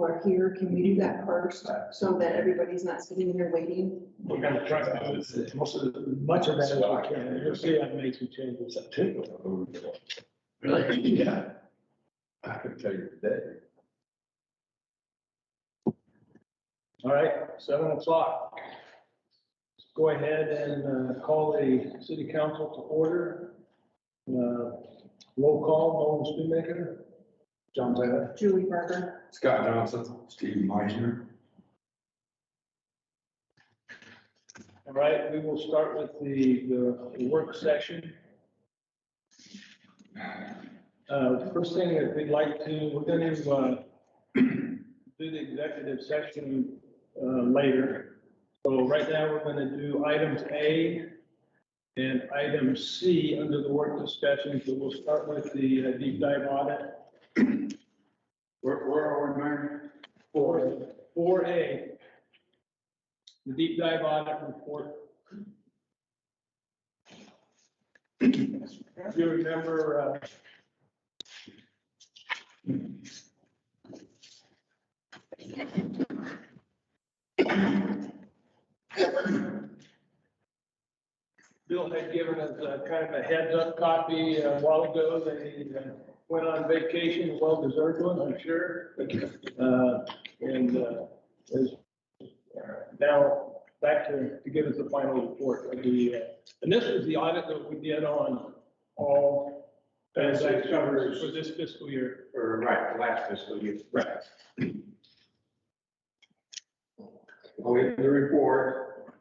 people are here, can we do that first so that everybody's not sitting here waiting? We're gonna try to do this, much of that as we can, and you'll see I've made some changes. Really? Yeah. I can tell you today. All right, 7 o'clock. Go ahead and call the city council to order. Roll call, Nolan Stumaker. John Taylor. Julie Barber. Scott Johnson, Steve Meisner. All right, we will start with the work session. First thing that we'd like to, we're going to do the executive session later. So right now we're going to do items A and item C under the work discussion. So we'll start with the deep dive audit. Where are we, Mayor? 4A, the deep dive audit report. If you remember, Bill had given us kind of a heads up copy a while ago that he went on vacation, a well-deserved one, I'm sure. And is now back to give us the final report of the, and this was the audit that we did on all transactions for this fiscal year. Or right, the last fiscal year. Right. Well, in the report,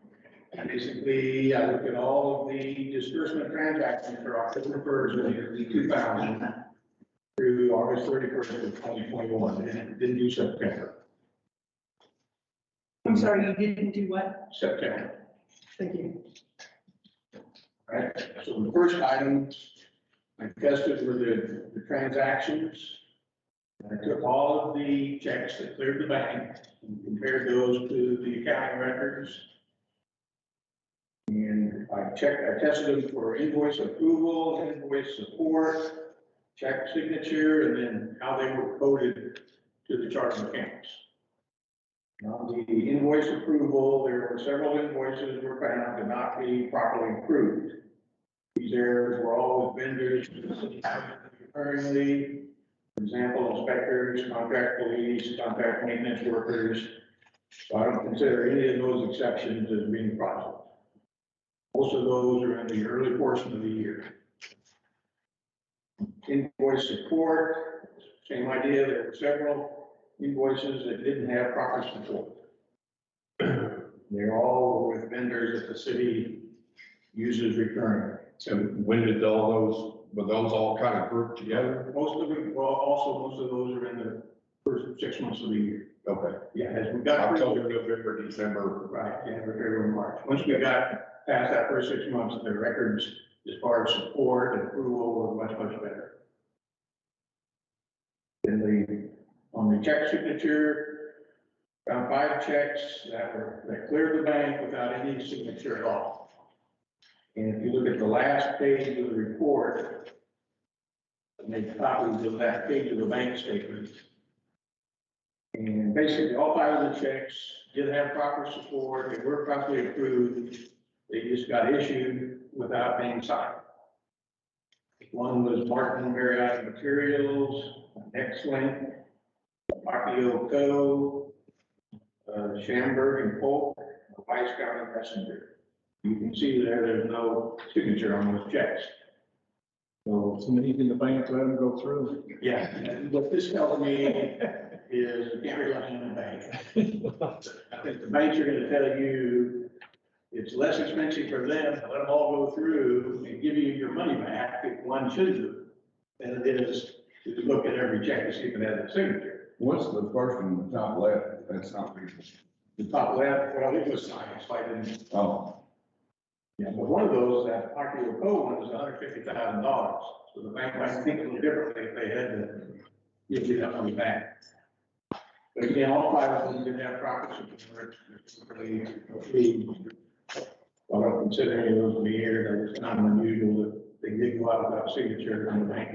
basically, I look at all of the disbursement transactions for October 1st of 2000 through August 31st of 2021, and didn't do September. I'm sorry, you didn't do what? September, Thank you. right? So the first item I tested were the transactions. I took all of the checks that cleared the bank and compared those to the accounting records. And I tested them for invoice approval, invoice support, check signature, and then how they were coded to the chart of accounts. On the invoice approval, there were several invoices were found to not be properly approved. These errors were all with vendors currently. For example, inspectors, contract police, contract maintenance workers. So I don't consider any of those exceptions as being fraudulent. Most of those are in the early portion of the year. Invoice support, same idea. There were several invoices that didn't have proper support. They're all with vendors that the city uses recurringly. And when did all those, were those all kind of grouped together? Most of them, well, also most of those are in the first 6 months of the year. Okay. Yeah, as we got October, November, December. right, January, February, March. Once we got past that first 6 months, the records as far as support and approval were much, much better. On the check signature, found 5 checks that cleared the bank without any signature at all. And if you look at the last page of the report, I made copies of that page of the bank statement. And basically, all 5 of the checks did have proper support, they were properly approved, they just got issued without being signed. One was Martin Marriott Materials, X-Link, Akio Co., Schamberg and Polk, Vice County Messenger. You can see there's no signature on those checks. So, So maybe in the bank, let them go through. yeah, and what this tells me is you can't rely on the bank. I think the banks are gonna tell you it's less expensive for them to let them all go through and give you your money back if one chooses than it is to look at every check to see if it has a signature. What's the first one, the top left? That's not real. The top left, well, it was signed, so I didn't. Oh, Yeah, but one of those, that Akio Co. one was $150,000. So the bank might think a little differently if they had to give you that money back. But again, all 5 of them did have proper support. Well, I don't consider any of those to be here. It's not unusual that they did go out without signature on the bank.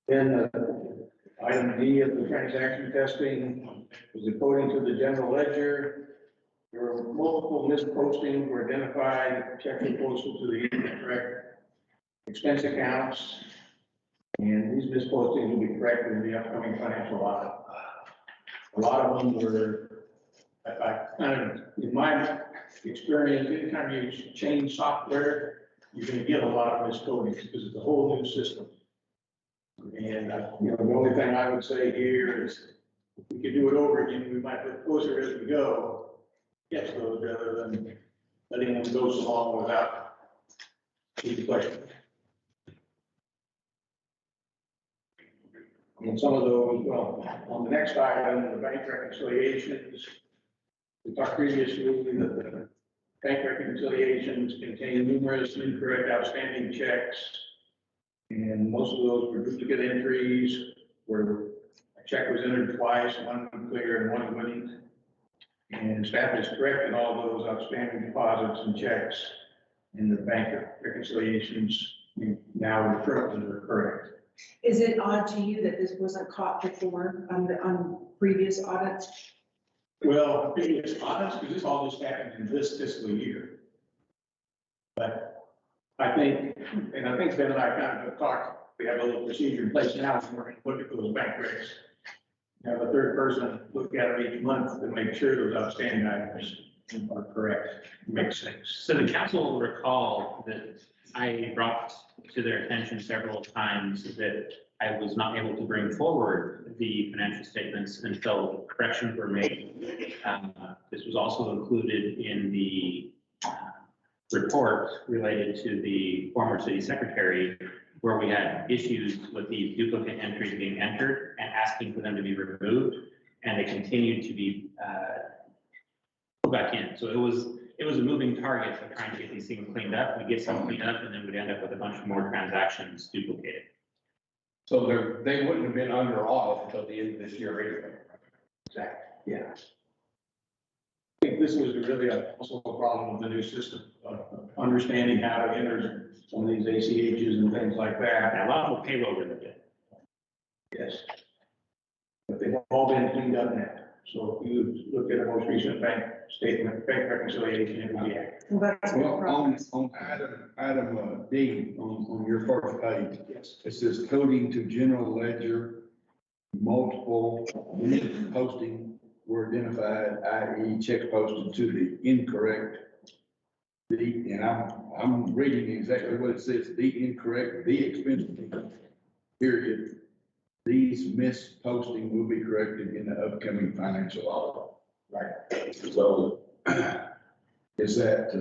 Then B of the transaction testing was according to the general ledger. There were multiple mispostings were identified, checks were posted to the incorrect expense accounts. And these mispostings will be corrected in the upcoming financial audit. A lot of them were, I kind of, in my experience, anytime you change software, you're gonna get a lot of miscodings because it's a whole new system. And, the only thing I would say here is, if we could do it over again, we might look closer as we go, catch those rather than letting them go so long without any question. And some of those, well, on the next item, the bank reconciliations, we talked previously that the bank reconciliations contain numerous incorrect outstanding checks. And most of those were duplicate entries where a check was entered twice, one clear and one wouldn't. And staff has corrected all those outstanding deposits and checks in the bank reconciliations. Now the current are correct. Is it odd to you that this wasn't caught before on previous audits? Well, previous audits, because this all just happened in this fiscal year. But I think Ben and I kind of have talked, we have a little procedure in place now, we're going to look at those bank recs. Have a third person look at it each month to make sure those outstanding items are correct. Makes sense. So the council will recall that I brought to their attention several times that I was not able to bring forward the financial statements until corrections were made. This was also included in the report related to the former city secretary, where we had issues with these duplicate entries being entered and asking for them to be removed, and they continued to be put back in. So it was a moving target of trying to get these things cleaned up. We get some cleaned up, and then we'd end up with a bunch more transactions duplicated. So they wouldn't have been under audit until the end of this year anyway. Exactly, yeah. I think this was really also a problem with the new system, understanding how to enter some of these ACHs and things like that. And a lot of payroll related. Yes. But they've all been cleaned up now. So if you look at a most recent bank statement, bank reconciliation, it will be accurate. Well, that's no Well, problem. on item D, on your first page, Yes. it says coding to general ledger, multiple posting were identified, i.e. checks posted to the incorrect. And I'm reading exactly what it says, the incorrect, the expense period. These missed posting will be corrected in the upcoming financial audit. Right. So is that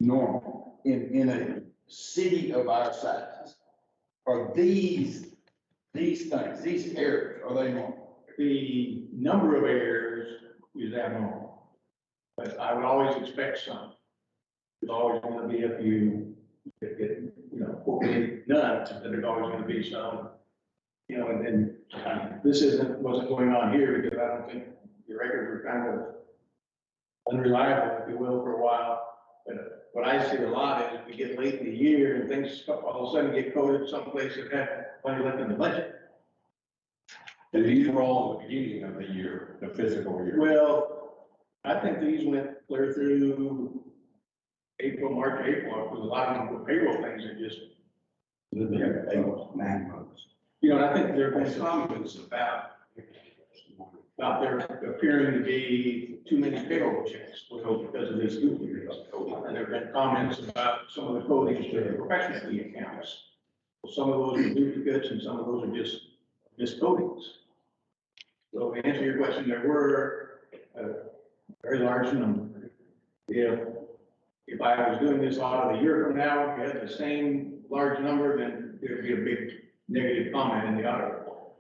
normal in a city of our size? Are these things, these errors, are they normal? The number of errors is abnormal, but I would always expect some. There's always going to be a few, hopefully none, but there's always going to be some. And then this wasn't going on here because I don't think the records were kind of unreliable, if you will, for a while. But what I see a lot is we get late in the year and things all of a sudden get coded someplace that had money left in the budget. And these were all at the beginning of the year, the fiscal year. Well, I think these went clear through March, April, because a lot of them were payroll things that just. 9 months. And I think there have been comments about there appearing to be too many payroll checks because of these duplicates. And there have been comments about some of the codings to the professional fee accounts. Some of those are duplicates and some of those are just miscodings. So to answer your question, there were a very large number. If I was doing this audit a year from now, if we had the same large number, then there'd be a big negative comment in the audit report.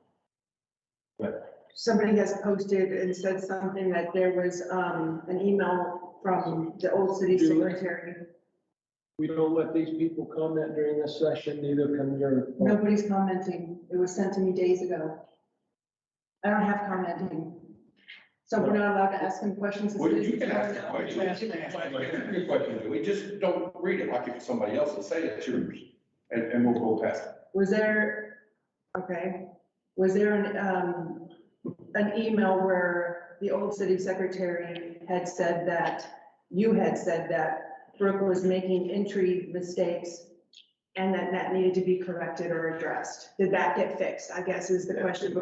But Somebody has posted and said something that there was an email from the old city secretary. We don't let these people comment during this session, neither can your. Nobody's commenting. It was sent to me days ago. I don't have commenting. So we're not allowed to ask him questions. as Well, you citizens. can ask a question. Good question. We just don't read it like if it's somebody else's, say it's yours, and we'll go past it. Was there Okay. Was there an email where the old city secretary had said that, you had said that Brooke was making entry mistakes and that needed to be corrected or addressed? Did that get fixed, I guess is the question.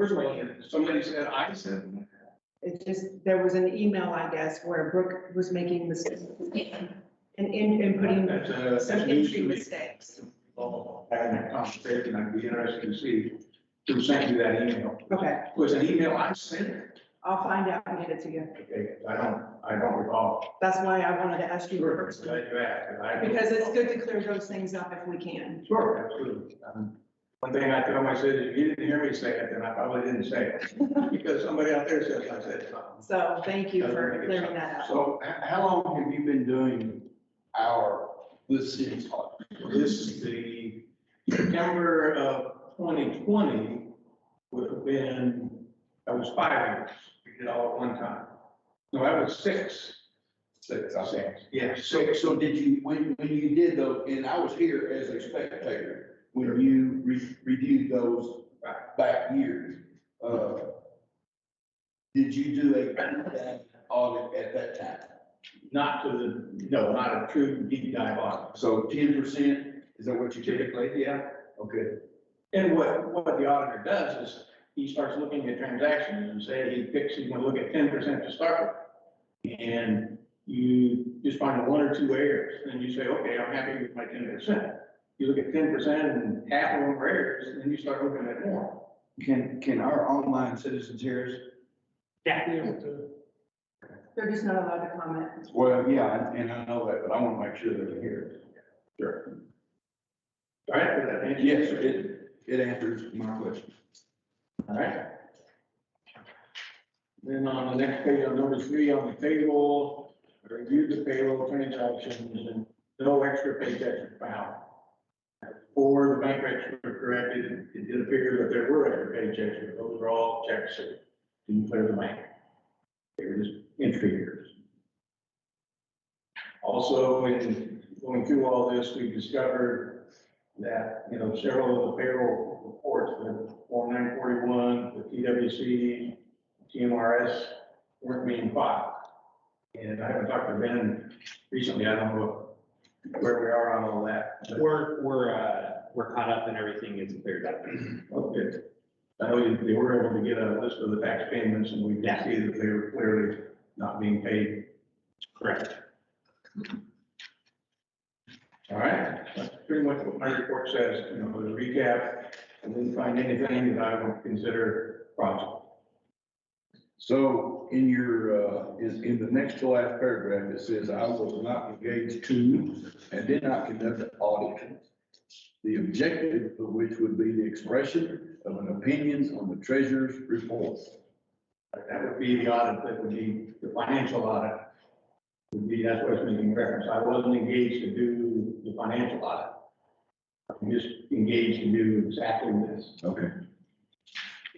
Somebody said, I said. It just, there was an email, I guess, where Brooke was making mistakes and inputting some entry mistakes. Having that conversation, I'd be interested to see who sent you that email. Okay, It was an email I sent. I'll find out and get it to you. Okay, I don't recall. That's why I wanted to ask you Sure, first. glad you asked. And I- Because it's good to clear those things up if we can. Sure, absolutely. One thing I tell myself is, if you didn't hear me say it, then I probably didn't say it. Because somebody out there says I said something. So thank you for clearing that up. So how long have you been doing this city's audit? This is the September of 2020 would have been, that was 5 years. We did all at one time. No, that was 6. Yeah, 6. So did you, when you did those, and I was here as a spectator, when you reviewed those back years, did you do a audit at that time? Not a true deep dive audit. So 10%, is that what you did? Typically, yeah. Okay. And what the auditor does is he starts looking at transactions and say he's going to look at 10% to start with. And you just find 1 or 2 errors and you say, okay, I'm happy with my 10%. You look at 10% and half of them are errors, and then you start looking at more. Can our online citizens hear us? Yeah. They're just not allowed to comment. Well, yeah, and I know that, but I want to make sure they can hear us. Sure. All right, does that answer? Yes, it answers my question. All right. Then on the next page, on number 3, on the payroll, I reviewed the payroll transactions and no extra paychecks were found. Or the bank records were corrected, it did appear that there were extra paychecks, but those were all checks that didn't clear the bank. They were just entry years. Also, in going through all this, we discovered that, several of the payroll reports, the Form 941, the TWC, TMRS, weren't being filed. And I haven't talked to Ben recently, I don't know where we are on all that. We're caught up and everything is cleared up. Okay. I know they were able to get a list of the tax payments and we can see that they were clearly not being paid. Correct. All right, that's pretty much what my report says, as a recap. I didn't find anything that I would consider fraudulent. So in your, in the next to last paragraph, it says, I was not engaged to and did not conduct an audit. The objective of which would be the expression of an opinion on the treasurer's report. That would be the audit, that would be the financial audit. Would be, that's what it's making reference. I wasn't engaged to do the financial audit. I'm just engaged to do exactly this. Okay.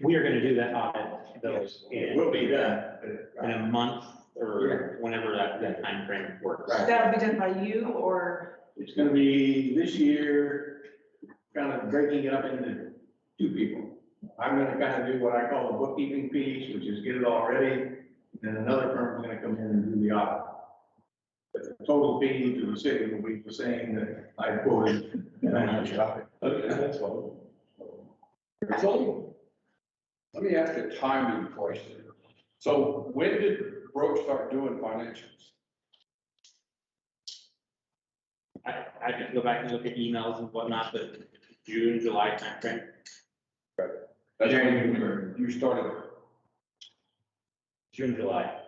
We are gonna do that audit, though, It will be done. in a month or whenever that timeframe works. Right. That would be done by you or? It's gonna be this year, kind of breaking it up into 2 people. I'm gonna kind of do what I call the bookkeeping piece, which is get it all ready, and another firm is gonna come in and do the audit. But the total fee to the city will be the same that I quoted. Okay, that's fine. So, let me ask a timing question. So when did Brooke start doing financials? I can go back and look at emails and whatnot, but June, July timeframe. That's when you started. June, July.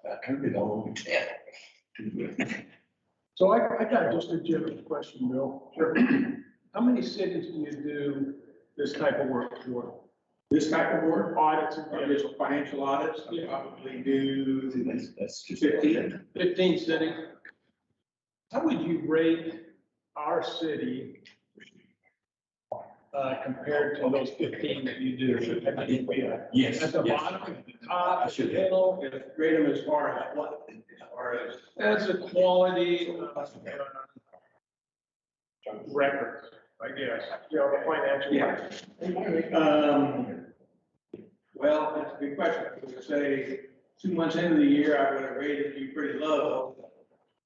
That could be the whole 10. So I got just a general question, Bill. Sure. How many cities do you do this type of work for? This type of work, Audits or and just financial audits, I probably do That's just 15. 15 cities? How would you rate our city compared to those 15 that you do? I mean, we are Yes. at the yes. bottom, at the top, I at should the have. middle, Grade them as far as what? As far as, as a quality of records, I guess, you know, the financial. Yeah. Well, that's a good question. I would say 2 months into the year, I would have rated you pretty low.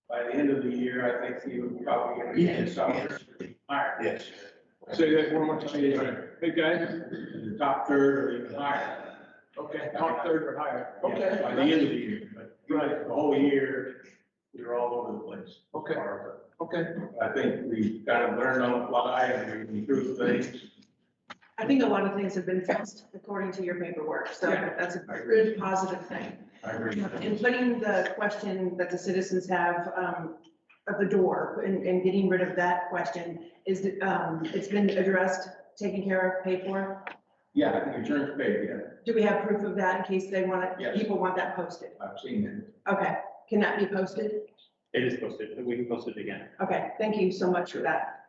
By the end of the year, I think you would probably get somewhere higher. Yes. Say that one more time. Hey, guys, In the top third or even higher. okay, top third or higher. Okay. By the end of the year, but Right. the whole year, you're all over the place. Okay. Okay. I think we've kind of learned on the fly and we improved things. I think a lot of things have been fixed according to your paperwork, so Yeah. that's a good, positive thing. I agree. And putting the question that the citizens have at the door and getting rid of that question is, it's been addressed, taken care of, paid for? Yeah, I think insurance paid, yeah. Do we have proof of that in case they want it, Yes. people want that posted? I've seen it. Okay, can that be posted? It is posted, we can post it again. Okay, thank you so much for that.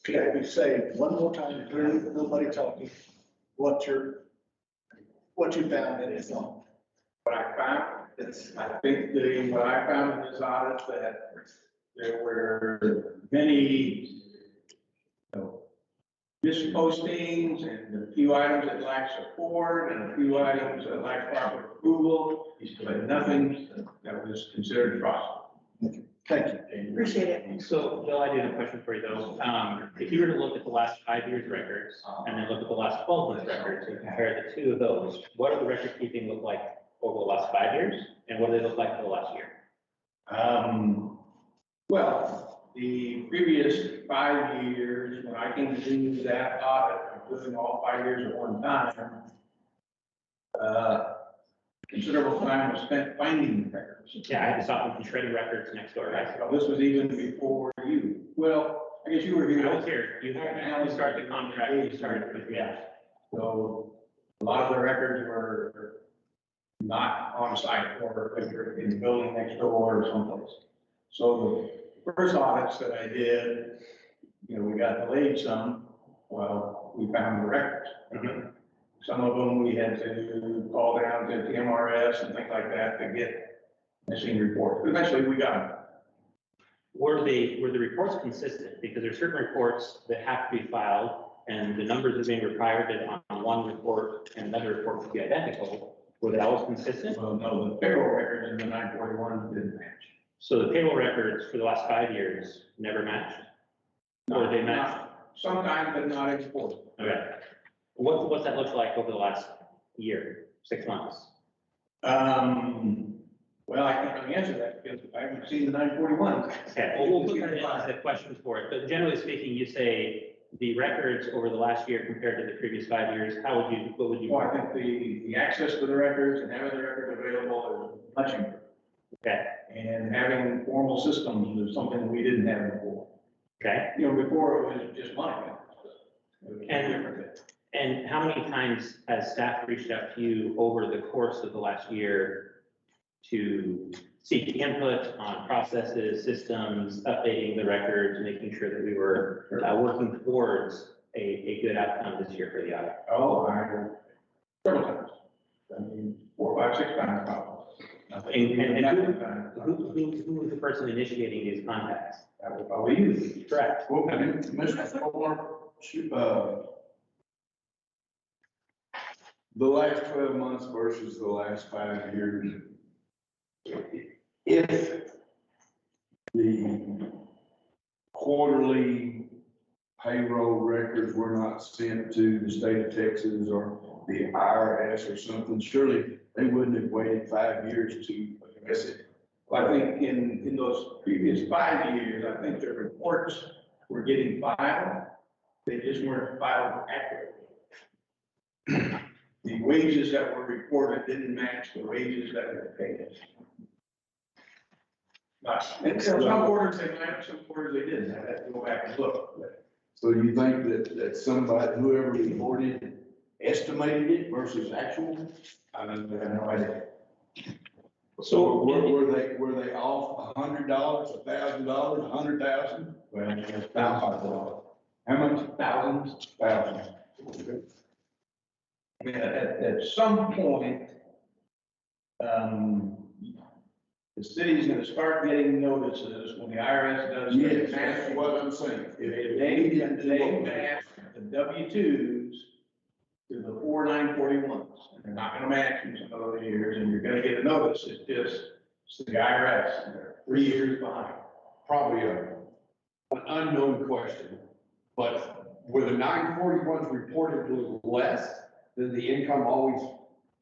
Okay, we say one more time, clearly, with nobody talking, what you found in this one. What I found, what I found in this audit, that there were many, mispostings and a few items that lack support and a few items that lack proper approval, but nothing that was considered fraudulent. Thank you. Appreciate it. So, Bill, I do have a question for you though. If you were to look at the last 5 years' records and then look at the last 12 months' records and compare the two of those, what do the record keeping look like over the last 5 years? And what do they look like for the last year? Well, the previous 5 years, when I came to do that audit, including all 5 years at one time, considerable time was spent finding the records. Yeah, I had to stop them from shredding records next door, right? So this was even before you. Well, I guess you were here. I was here, you started the contract, you started with, yeah. So a lot of the records were not on site or in the building next door or someplace. So the first audits that I did, we got delayed some. Well, we found the records. Some of them we had to call down to the MRS and things like that to get missing reports. But eventually we got them. Were the reports consistent? Because there are certain reports that have to be filed and the numbers that are being required on one report and another report to be identical. Were they always consistent? Well, no, the payroll records in the 941 didn't match. So the payroll records for the last 5 years never matched? Or they matched? Sometimes, but not exported. Okay. What's that look like over the last year, 6 months? Well, I can't really answer that because I haven't seen the 941. Okay, well, we'll put that in as a question for it, but generally speaking, you say the records over the last year compared to the previous 5 years, what would you? Well, I think the access to the records and having the records available is much improved. Okay, And having formal systems is something we didn't have before. okay. Before it was just money. It was different. And how many times has staff reached out to you over the course of the last year to seek input on processes, systems, updating the records, making sure that we were working towards a good outcome this year for the audit? Oh, several times. 4, 5, 6 times probably. Who was the person initiating these contacts? That would probably you. Correct. Well, Mr. Moore, the last 12 months versus the last 5 years, if the quarterly payroll records were not sent to the state of Texas or the IRS or something, surely they wouldn't have waited 5 years to address it. Well, I think in those previous 5 years, I think the reports were getting filed. They just weren't filed accurately. The wages that were reported didn't match the wages that were paid. And some quarters they matched, some quarters they didn't. I had to go back and look. So you think that somebody, whoever reported, estimated it versus actual? I have no idea. So were they off $100, $1,000, $100,000? Well, it's $1,000. How much? Thousands. Thousands. I mean, at some point, The city's gonna start getting notices when the IRS does. Yes, that's what I'm saying. They match the W-2s to the 4941s. And they're not gonna match them some of those years, and you're gonna get a notice. It's the IRS, and they're 3 years behind. Probably an unknown question, but were the 941s reportedly less than the income always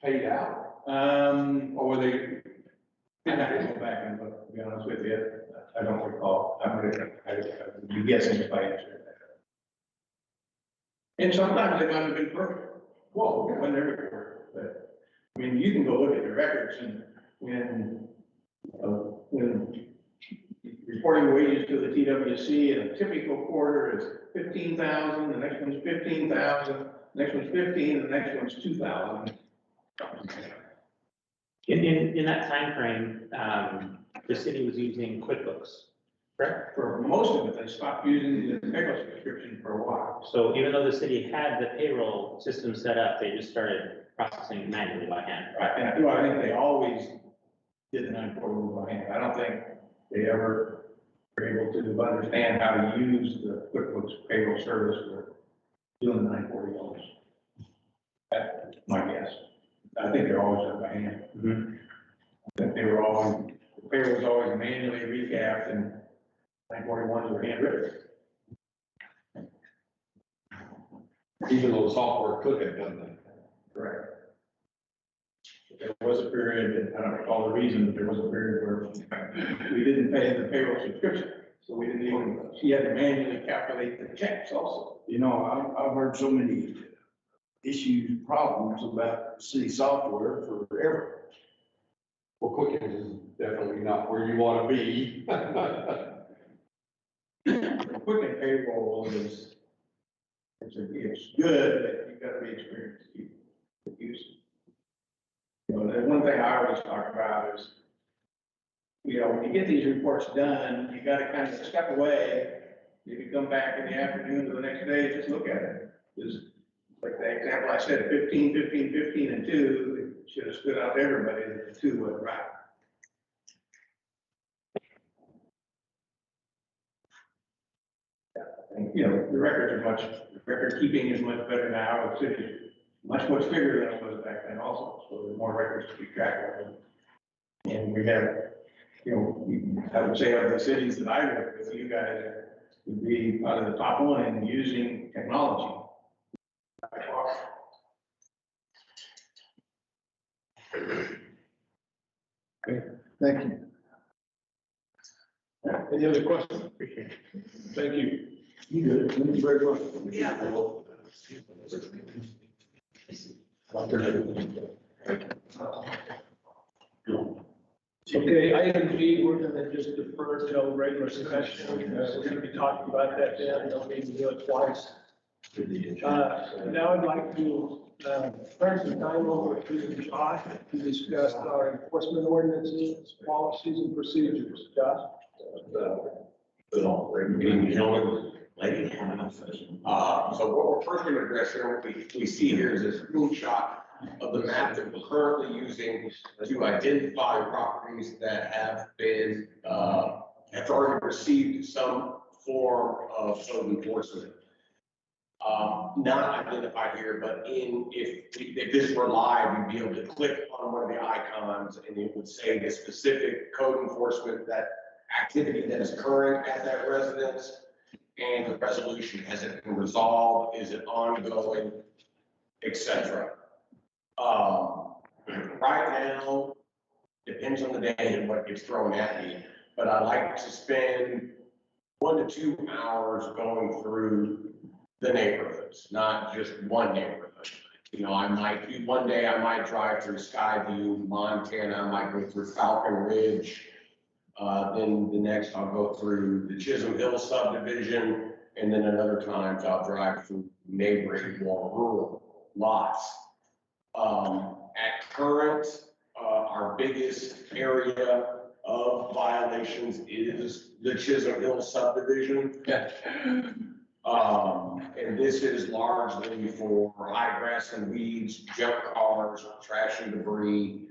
paid out? Or were they? I'd have to go back and look, to be honest with you. I don't recall. I'd be guessing if I answered that. And sometimes they might have been perfect. Well, when they're reported, but, I mean, you can go look at the records and when reporting wages to the TWC in a typical quarter is 15,000, the next one's 15,000, next one's 15, the next one's 2,000. In that timeframe, the city was using QuickBooks, correct? For most of it, they stopped using the payroll subscription for a while. So even though the city had the payroll system set up, they just started processing manually by hand. Right, and I think they always did the 941 by hand. I don't think they ever were able to understand how to use the QuickBooks payroll service for doing the 941s. That's my guess. I think they're always done by hand. I think they were always, the payroll was always manually recapped and 941s were handwritten. Even though the software could have done that. Correct. There was a period, and I don't recall the reason, but there was a period where we didn't pay the payroll subscription. So we didn't even, she had to manually calculate the checks also. You know, I've heard so many issues, problems about city software forever. Well, Quicken is definitely not where you want to be. Quicken payroll is, it's good, but you've got to be experienced to use it. You know, the one thing I always talk about is, you know, when you get these reports done, you got to kind of step away. You can come back in the afternoon or the next day, just look at it. Just like the example I said, 15, 15, 15, and 2, it should have stood out to everybody that the 2 wasn't right. And, you know, the record keeping is much better now. The city is much bigger than it was back then also. So there's more records to keep track of. And we have, you know, I would say of the cities that I work with, you guys would be out of the top one in using technology. Thank you. Any other questions? Appreciate it. Thank you. You good? Thank you very much. Yeah. Okay, item G, we're gonna just defer till regular session. We're gonna be talking about that then, don't need to do it twice. Now I'd like to, turn some time over to Josh to discuss our enforcement ordinances, policies and procedures. Josh? Good evening, gentlemen, lady. So what we're first going to address here, what we see here is a screenshot of the map that we're currently using to identify properties that have been, have already received some form of enforcement. Not identified here, but if this were live, you'd be able to click on one of the icons and it would say the specific code enforcement, that activity that is current at that residence, and the resolution. Has it been resolved? Is it ongoing, etc. Right now, depends on the day and what gets thrown at me, but I like to spend 1 to 2 hours going through the neighborhoods, not just one neighborhood. You know, one day I might drive through Skyview, Montana, I might go through Falcon Ridge. Then the next I'll go through the Chisholm Hill subdivision, and then another times I'll drive through neighboring more rural lots. At current, our biggest area of violations is the Chisholm Hill subdivision. And this is largely for high grass and weeds, junk cars, trash and debris.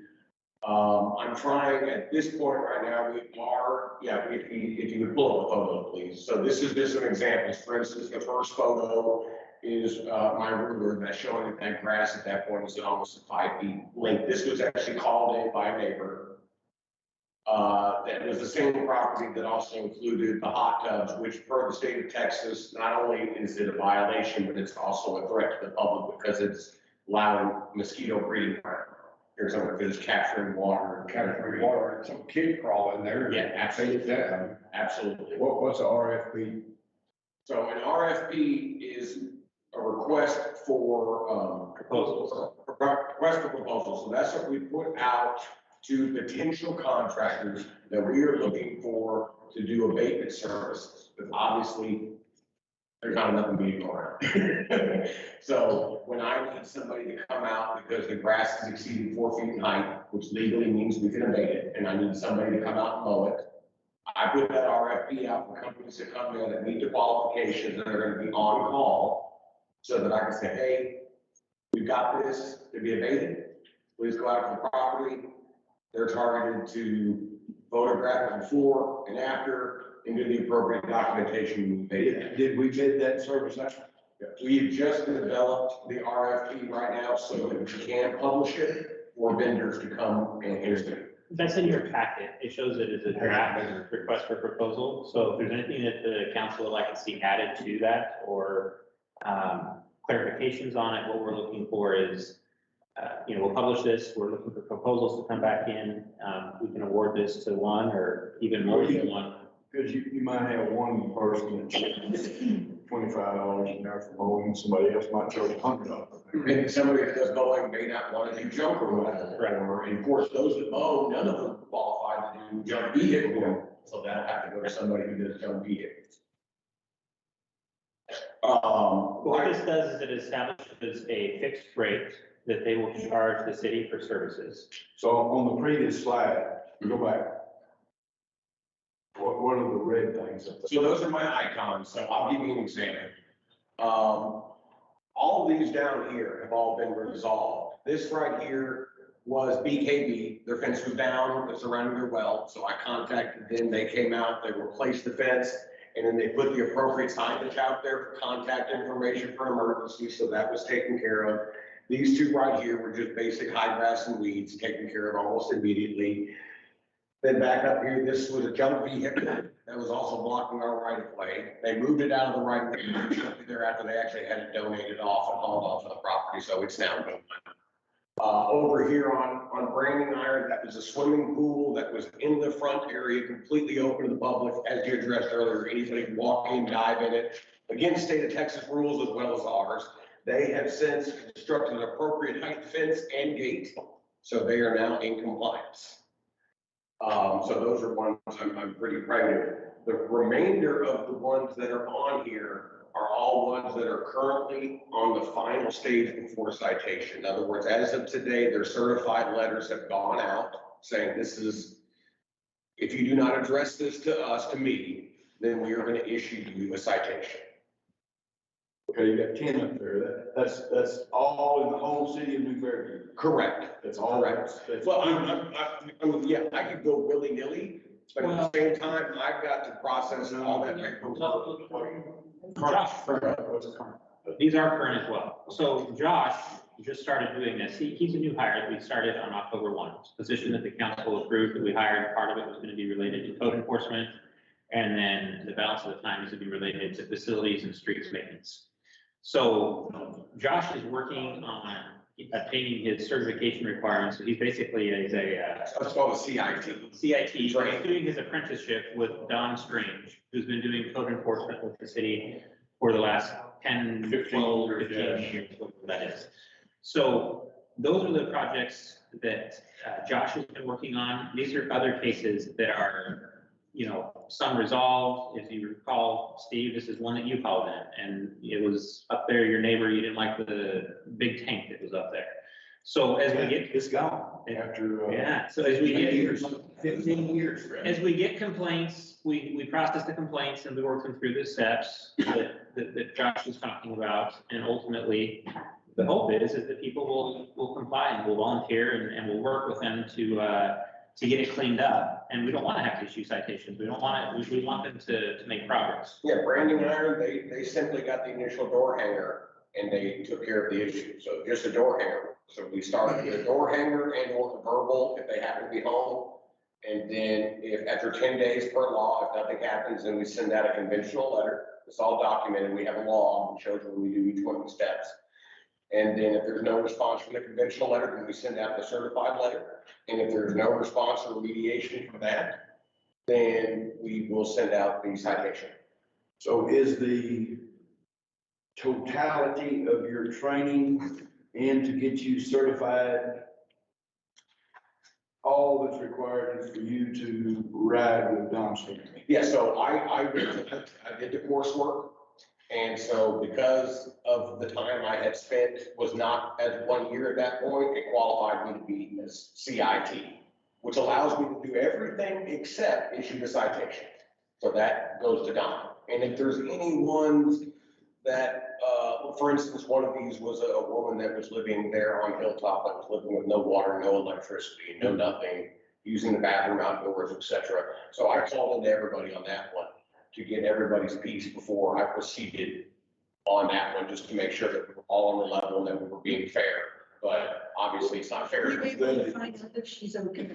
I'm trying, at this point right now, if you would pull up a photo, please. So this is just some examples. For instance, the first photo is, my ruler that's showing that grass at that point is almost a 5 feet length. This was actually called in by a neighbor. That was the same property that also included the hot tubs, which per the state of Texas, not only is it a violation, but it's also a threat to the public because it's allowing mosquito breeding. There's something that's capturing water. Capturing water, some kid crawl in there. Yeah, absolutely. Yeah. Absolutely. What's a RFP? So an RFP is a request for, Proposals. request for proposals. So that's what we put out to potential contractors that we are looking for to do abatement services. But obviously, there's not enough of me around. So when I need somebody to come out because the grass is exceeding 4 feet in height, which legally means we can abate it, and I need somebody to come out and mow it, I put that RFP out for companies that come in that meet the qualifications that are gonna be on call, so that I can say, hey, we've got this to be abated. Please go out to the property. They're targeted to photograph it before and after and do the appropriate documentation. Did we bid that service out? We've just developed the RFP right now so that we can publish it for vendors to come and interview. That's in your packet. It shows it as a draft request for proposal. So if there's anything that the council would like to see added to that or clarifications on it, what we're looking for is, we'll publish this. We're looking for proposals to come back in. We can award this to one or even more than one. Because you might have one person that's $25 an hour for mowing, somebody else might charge $100. Maybe somebody that does mowing may not want to do junk or whatever. Right. And of course, those that mow, none of them qualify to do junk vehicle. So that'll have to go to somebody who does junk vehicles. What this does is it establishes a fixed rate that they will charge the city for services. So on the previous slide, go back. What are the red things? So those are my icons, so I'll give you an example. All of these down here have all been resolved. This right here was BKB, their fence was down, it's surrounding their well, so I contacted them, they came out, they replaced the fence, and then they put the appropriate signage out there for contact information for emergency, so that was taken care of. These two right here were just basic high grass and weeds taken care of almost immediately. Then back up here, this was a junk vehicle that was also blocking our right of way. They moved it out of the right of way thereafter. They actually had it donated off and hauled off of the property, so it's now gone. Over here on Branding Iron, that was a swimming pool that was in the front area, completely open to the public, as you addressed earlier. Anybody can walk in, dive in it. Again, state of Texas rules as well as ours. They have since constructed an appropriate height fence and gate, so they are now in compliance. So those are ones I'm pretty proud of. The remainder of the ones that are on here are all ones that are currently on the final stage before citation. In other words, as of today, their certified letters have gone out saying this is, if you do not address this to us, to me, then we are going to issue you a citation. Okay, you got 10 up there. That's all in the whole city of New Fairview. Correct. That's all. Correct. Well, I mean, yeah, I could go willy-nilly, but at the same time, I've got to process all that paperwork. Josh, these are current as well. So Josh just started doing this. He's a new hire that we started on October 1. It's a position that the council approved that we hired. Part of it was going to be related to code enforcement. And then the balance of the time is to be related to facilities and streets maintenance. So Josh is working on obtaining his certification requirements. So he's basically That's called a CIT. He's doing his apprenticeship with Don Strange, who's been doing code enforcement with the city for the last 10, 12, 15 years, whatever that is. So those are the projects that Josh has been working on. These are other cases that are, some resolved. If you recall, Steve, this is one that you called in, and it was up there, your neighbor, you didn't like the big tank that was up there. So as we get. It's gone after. So as we get. 15 years. As we get complaints, we process the complaints and we work them through the steps that Josh is talking about. And ultimately, the hope is that people will comply and will volunteer and will work with them to get it cleaned up. And we don't want to have to issue citations. We don't want it, we want them to make progress. Yeah, Brandon Iron, they simply got the initial door hanger and they took care of the issue. So just a door hanger. So we started with a door hanger and or a verbal if they happen to be home. And then if after 10 days per law, if nothing happens, then we send out a conventional letter. It's all documented. We have a log that shows when we do each one of the steps. And then if there's no response from the conventional letter, then we send out the certified letter. And if there's no response or remediation from that, then we will send out the citation. So is the totality of your training and to get you certified, all that's required is for you to ride with dumpster? Yeah, so I did the coursework. And so because of the time I had spent was not as 1 year at that point, it qualified me to be as CIT, which allows me to do everything except issue the citation. So that goes to Don. And if there's any ones that, for instance, one of these was a woman that was living there on Hilltop, that was living with no water, no electricity, no nothing, using the bathroom outdoors, etc. So I called into everybody on that one to get everybody's piece before I proceeded on that one, just to make sure that we were all on the level and that we were being fair. But obviously it's not fair. Were you able to find out if she's okay?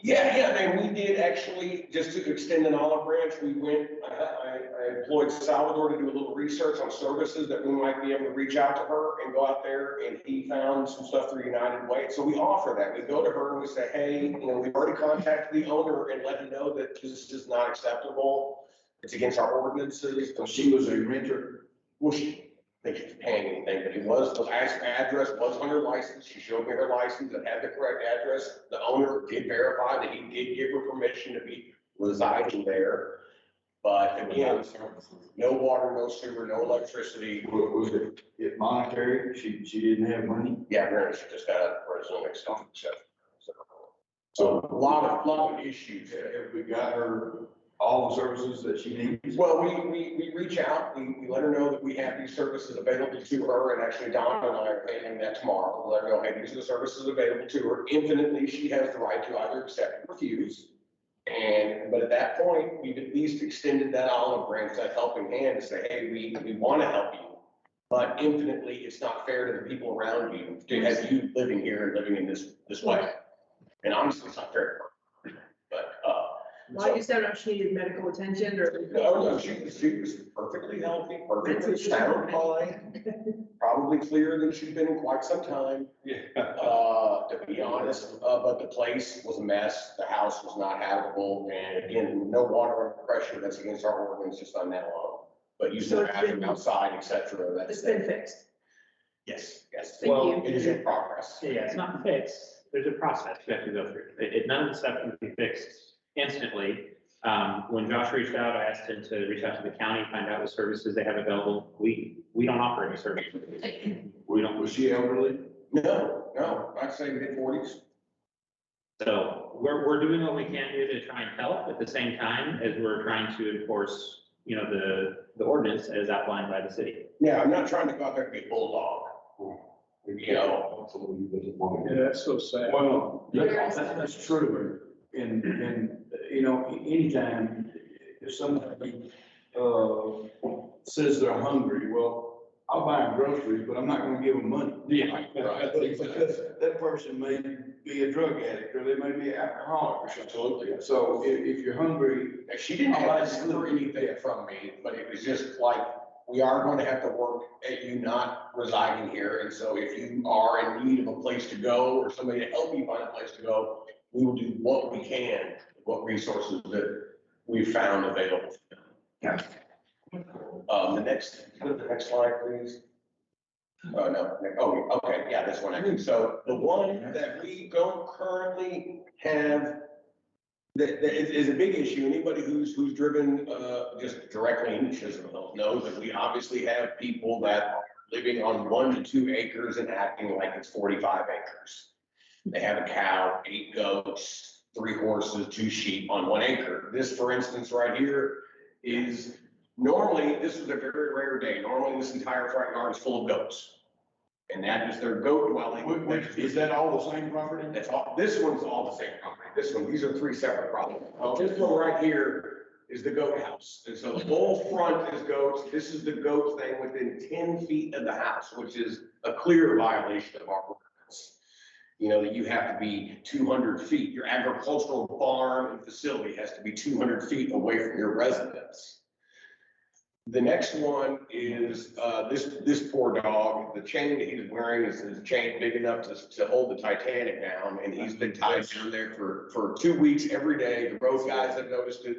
Yeah, and we did actually, just to extend an olive branch, we went, I employed Salvador to do a little research on services that we might be able to reach out to her and go out there, and he found some stuff through United Way. So we offer that. We go to her and we say, hey, we've already contacted the owner and let him know that this is not acceptable. It's against our ordinances. So she was a renter? Well, I think she's paying anything, but it was, the address was on her license. She showed me her license and had the correct address. The owner did verify that he did give her permission to be residing there. But again, no water, no sewer, no electricity. Was it monetary? She didn't have money? Yeah, really, she just got a resume stuff, etc. So a lot of issues. Have we got her all the services that she needs? Well, we reach out, we let her know that we have these services available to her, and actually Don and I are handling that tomorrow. We'll let her know, hey, these are the services available to her. Infinitely, she has the right to either accept or refuse. But at that point, we've at least extended that olive branch, that helping hand to say, hey, we want to help you. But infinitely, it's not fair to the people around you to have you living here and living in this way. And honestly, it's not fair. But, Why you said she needed medical attention or? no, she was perfectly healthy, perfectly sound mind, probably clearer than she's been in quite some time. To be honest, but the place was a mess. The house was not habitable, and again, no water under pressure. That's against our ordinance, just on that alone. But using the bathroom outside, etc. It's been fixed. Yes. Thank you. It is in progress. Yeah, it's not fixed. There's a process you have to go through. None of the stuff can be fixed instantly. When Josh reached out, I asked him to reach out to the county, find out what services they have available. We don't offer any services. We don't. Was she elderly? No, I'd say mid-40s. So we're doing what we can do to try and help at the same time as we're trying to enforce, the ordinance as outlined by the city. Yeah, I'm not trying to go out there and be a bulldog. Yeah, that's so sad. Well, that's true. And, anytime if somebody, says they're hungry, well, I'll buy them groceries, but I'm not gonna give them money. Yeah. Because that person may be a drug addict, or they may be an alcoholic or something. Absolutely. So if you're hungry, She didn't ask for anything from me, but it was just like, we are going to have to work at you not residing here. And so if you are in need of a place to go or somebody to help you find a place to go, we will do what we can, what resources that we've found available. Yeah. Go to the next slide, please. No, okay, yeah, this one actually. So the one that we don't currently have that is a big issue. Anybody who's driven just directly in Chisholm knows that we obviously have people that are living on 1 to 2 acres and acting like it's 45 acres. They have a cow, 8 goats, 3 horses, 2 sheep on 1 acre. This, for instance, right here is normally, this is a very rare day. Normally this entire front yard is full of goats. And that is their goat dwelling. Is that all the same property? That's all, this one's all the same property. This one, these are three separate properties. This one right here is the goat house. And so the whole front is goats. This is the goat thing within 10 feet of the house, which is a clear violation of our ordinance. You know, that you have to be 200 feet. Your agricultural barn and facility has to be 200 feet away from your residence. The next one is, this poor dog, the chain that he's wearing is a chain big enough to hold the Titanic down, and he's been tied down there for 2 weeks every day. The road guys have noticed it.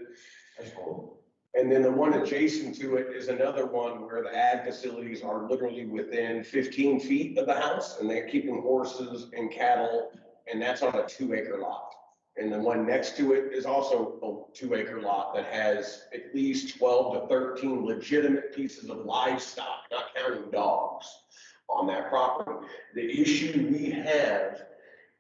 And then the one adjacent to it is another one where the ag facilities are literally within 15 feet of the house, and they're keeping horses and cattle, and that's on a 2-acre lot. And the one next to it is also a 2-acre lot that has at least 12 to 13 legitimate pieces of livestock, not counting dogs, on that property. The issue we have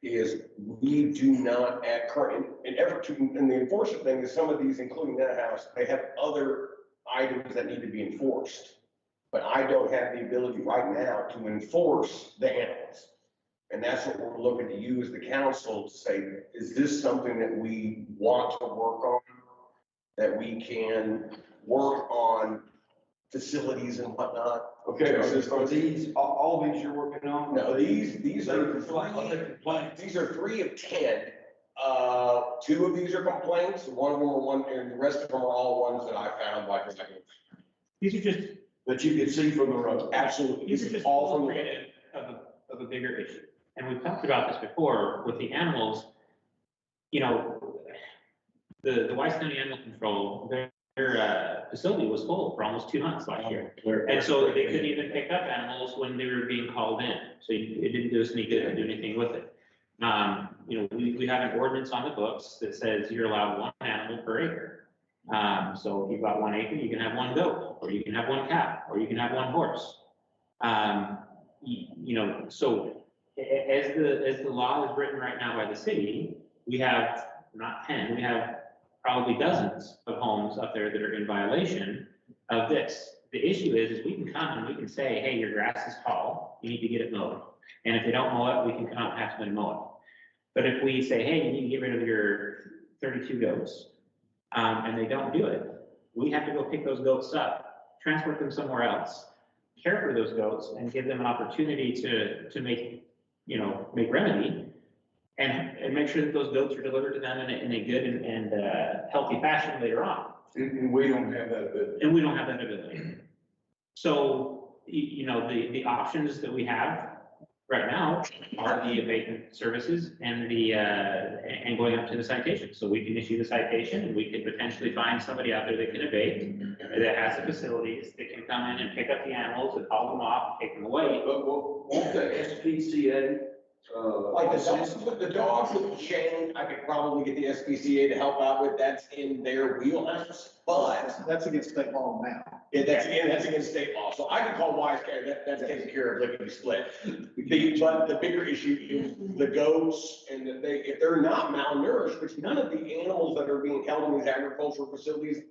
is we do not at current, and the enforcement thing is some of these, including that house, they have other items that need to be enforced. But I don't have the ability right now to enforce the animals. And that's what we're looking to you as the council to say, is this something that we want to work on? That we can work on facilities and whatnot? Okay, are these, all these you're working on? No, these are these are 3 of 10. 2 of these are complaints, one of them are one, and the rest of them are all ones that I found like. These are just, That you can see from the road? Absolutely. these are just all creative of a bigger issue. And we've talked about this before with the animals. You know, the Weiss County Animal Control, their facility was full for almost 2 months last year. And so they couldn't even pick up animals when they were being called in. So it didn't do us any good to do anything with it. You know, we have an ordinance on the books that says you're allowed 1 animal per acre. So if you've got 1 acre, you can have 1 goat, or you can have 1 cow, or you can have 1 horse. You know, so as the law is written right now by the city, we have not 10, we have probably dozens of homes up there that are in violation of this. The issue is we can come and we can say, hey, your grass is tall, you need to get it mowed. And if they don't mow it, we can come out and have them mow it. But if we say, hey, you need to get rid of your 32 goats, and they don't do it, we have to go pick those goats up, transport them somewhere else, care for those goats, and give them an opportunity to make, you know, make remedy, and make sure that those goats are delivered to them in a good and healthy fashion later on. And we don't have that ability. And we don't have that ability. So, you know, the options that we have right now are the abatement services and and going up to the citation. So we can issue the citation, and we could potentially find somebody out there that can abate, that has the facilities, that can come in and pick up the animals and haul them off, take them away. But won't the SPCA, Like the dogs with the chain, I could probably get the SPCA to help out with, that's in their wheelhouse, but That's against state law now. that's against state law. So I can call Wise County, that's taken care of, lickety split. But the bigger issue is the goats, and that if they're not malnourished, which none of the animals that are being held in these agricultural facilities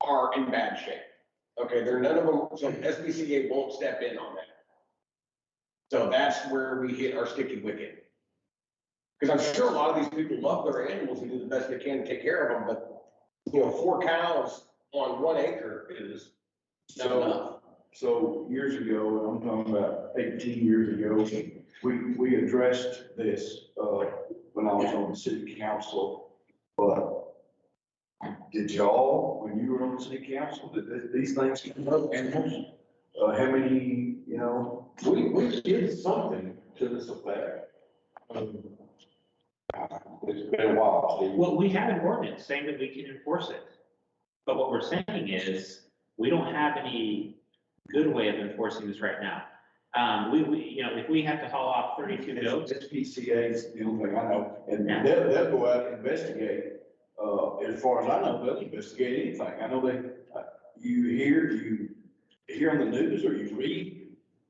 are in bad shape. Okay, none of them, so SPCA won't step in on that. So that's where we hit our sticky wicket. Because I'm sure a lot of these people love their animals and do the best they can to take care of them, but, you know, 4 cows on 1 acre is not enough. so years ago, I'm talking about 18 years ago, we addressed this, when I was on the city council. But did y'all, when you were on the city council, did these things come up, animals? How many, you know? We did something to this effect. It's been a while, Steve. Well, we have an ordinance saying that we can enforce it. But what we're saying is, we don't have any good way of enforcing this right now. You know, if we have to haul off 32 goats. SPCA is the only thing I know, and they'll go out and investigate. As far as I know, they'll investigate anything. I know you hear on the news or you read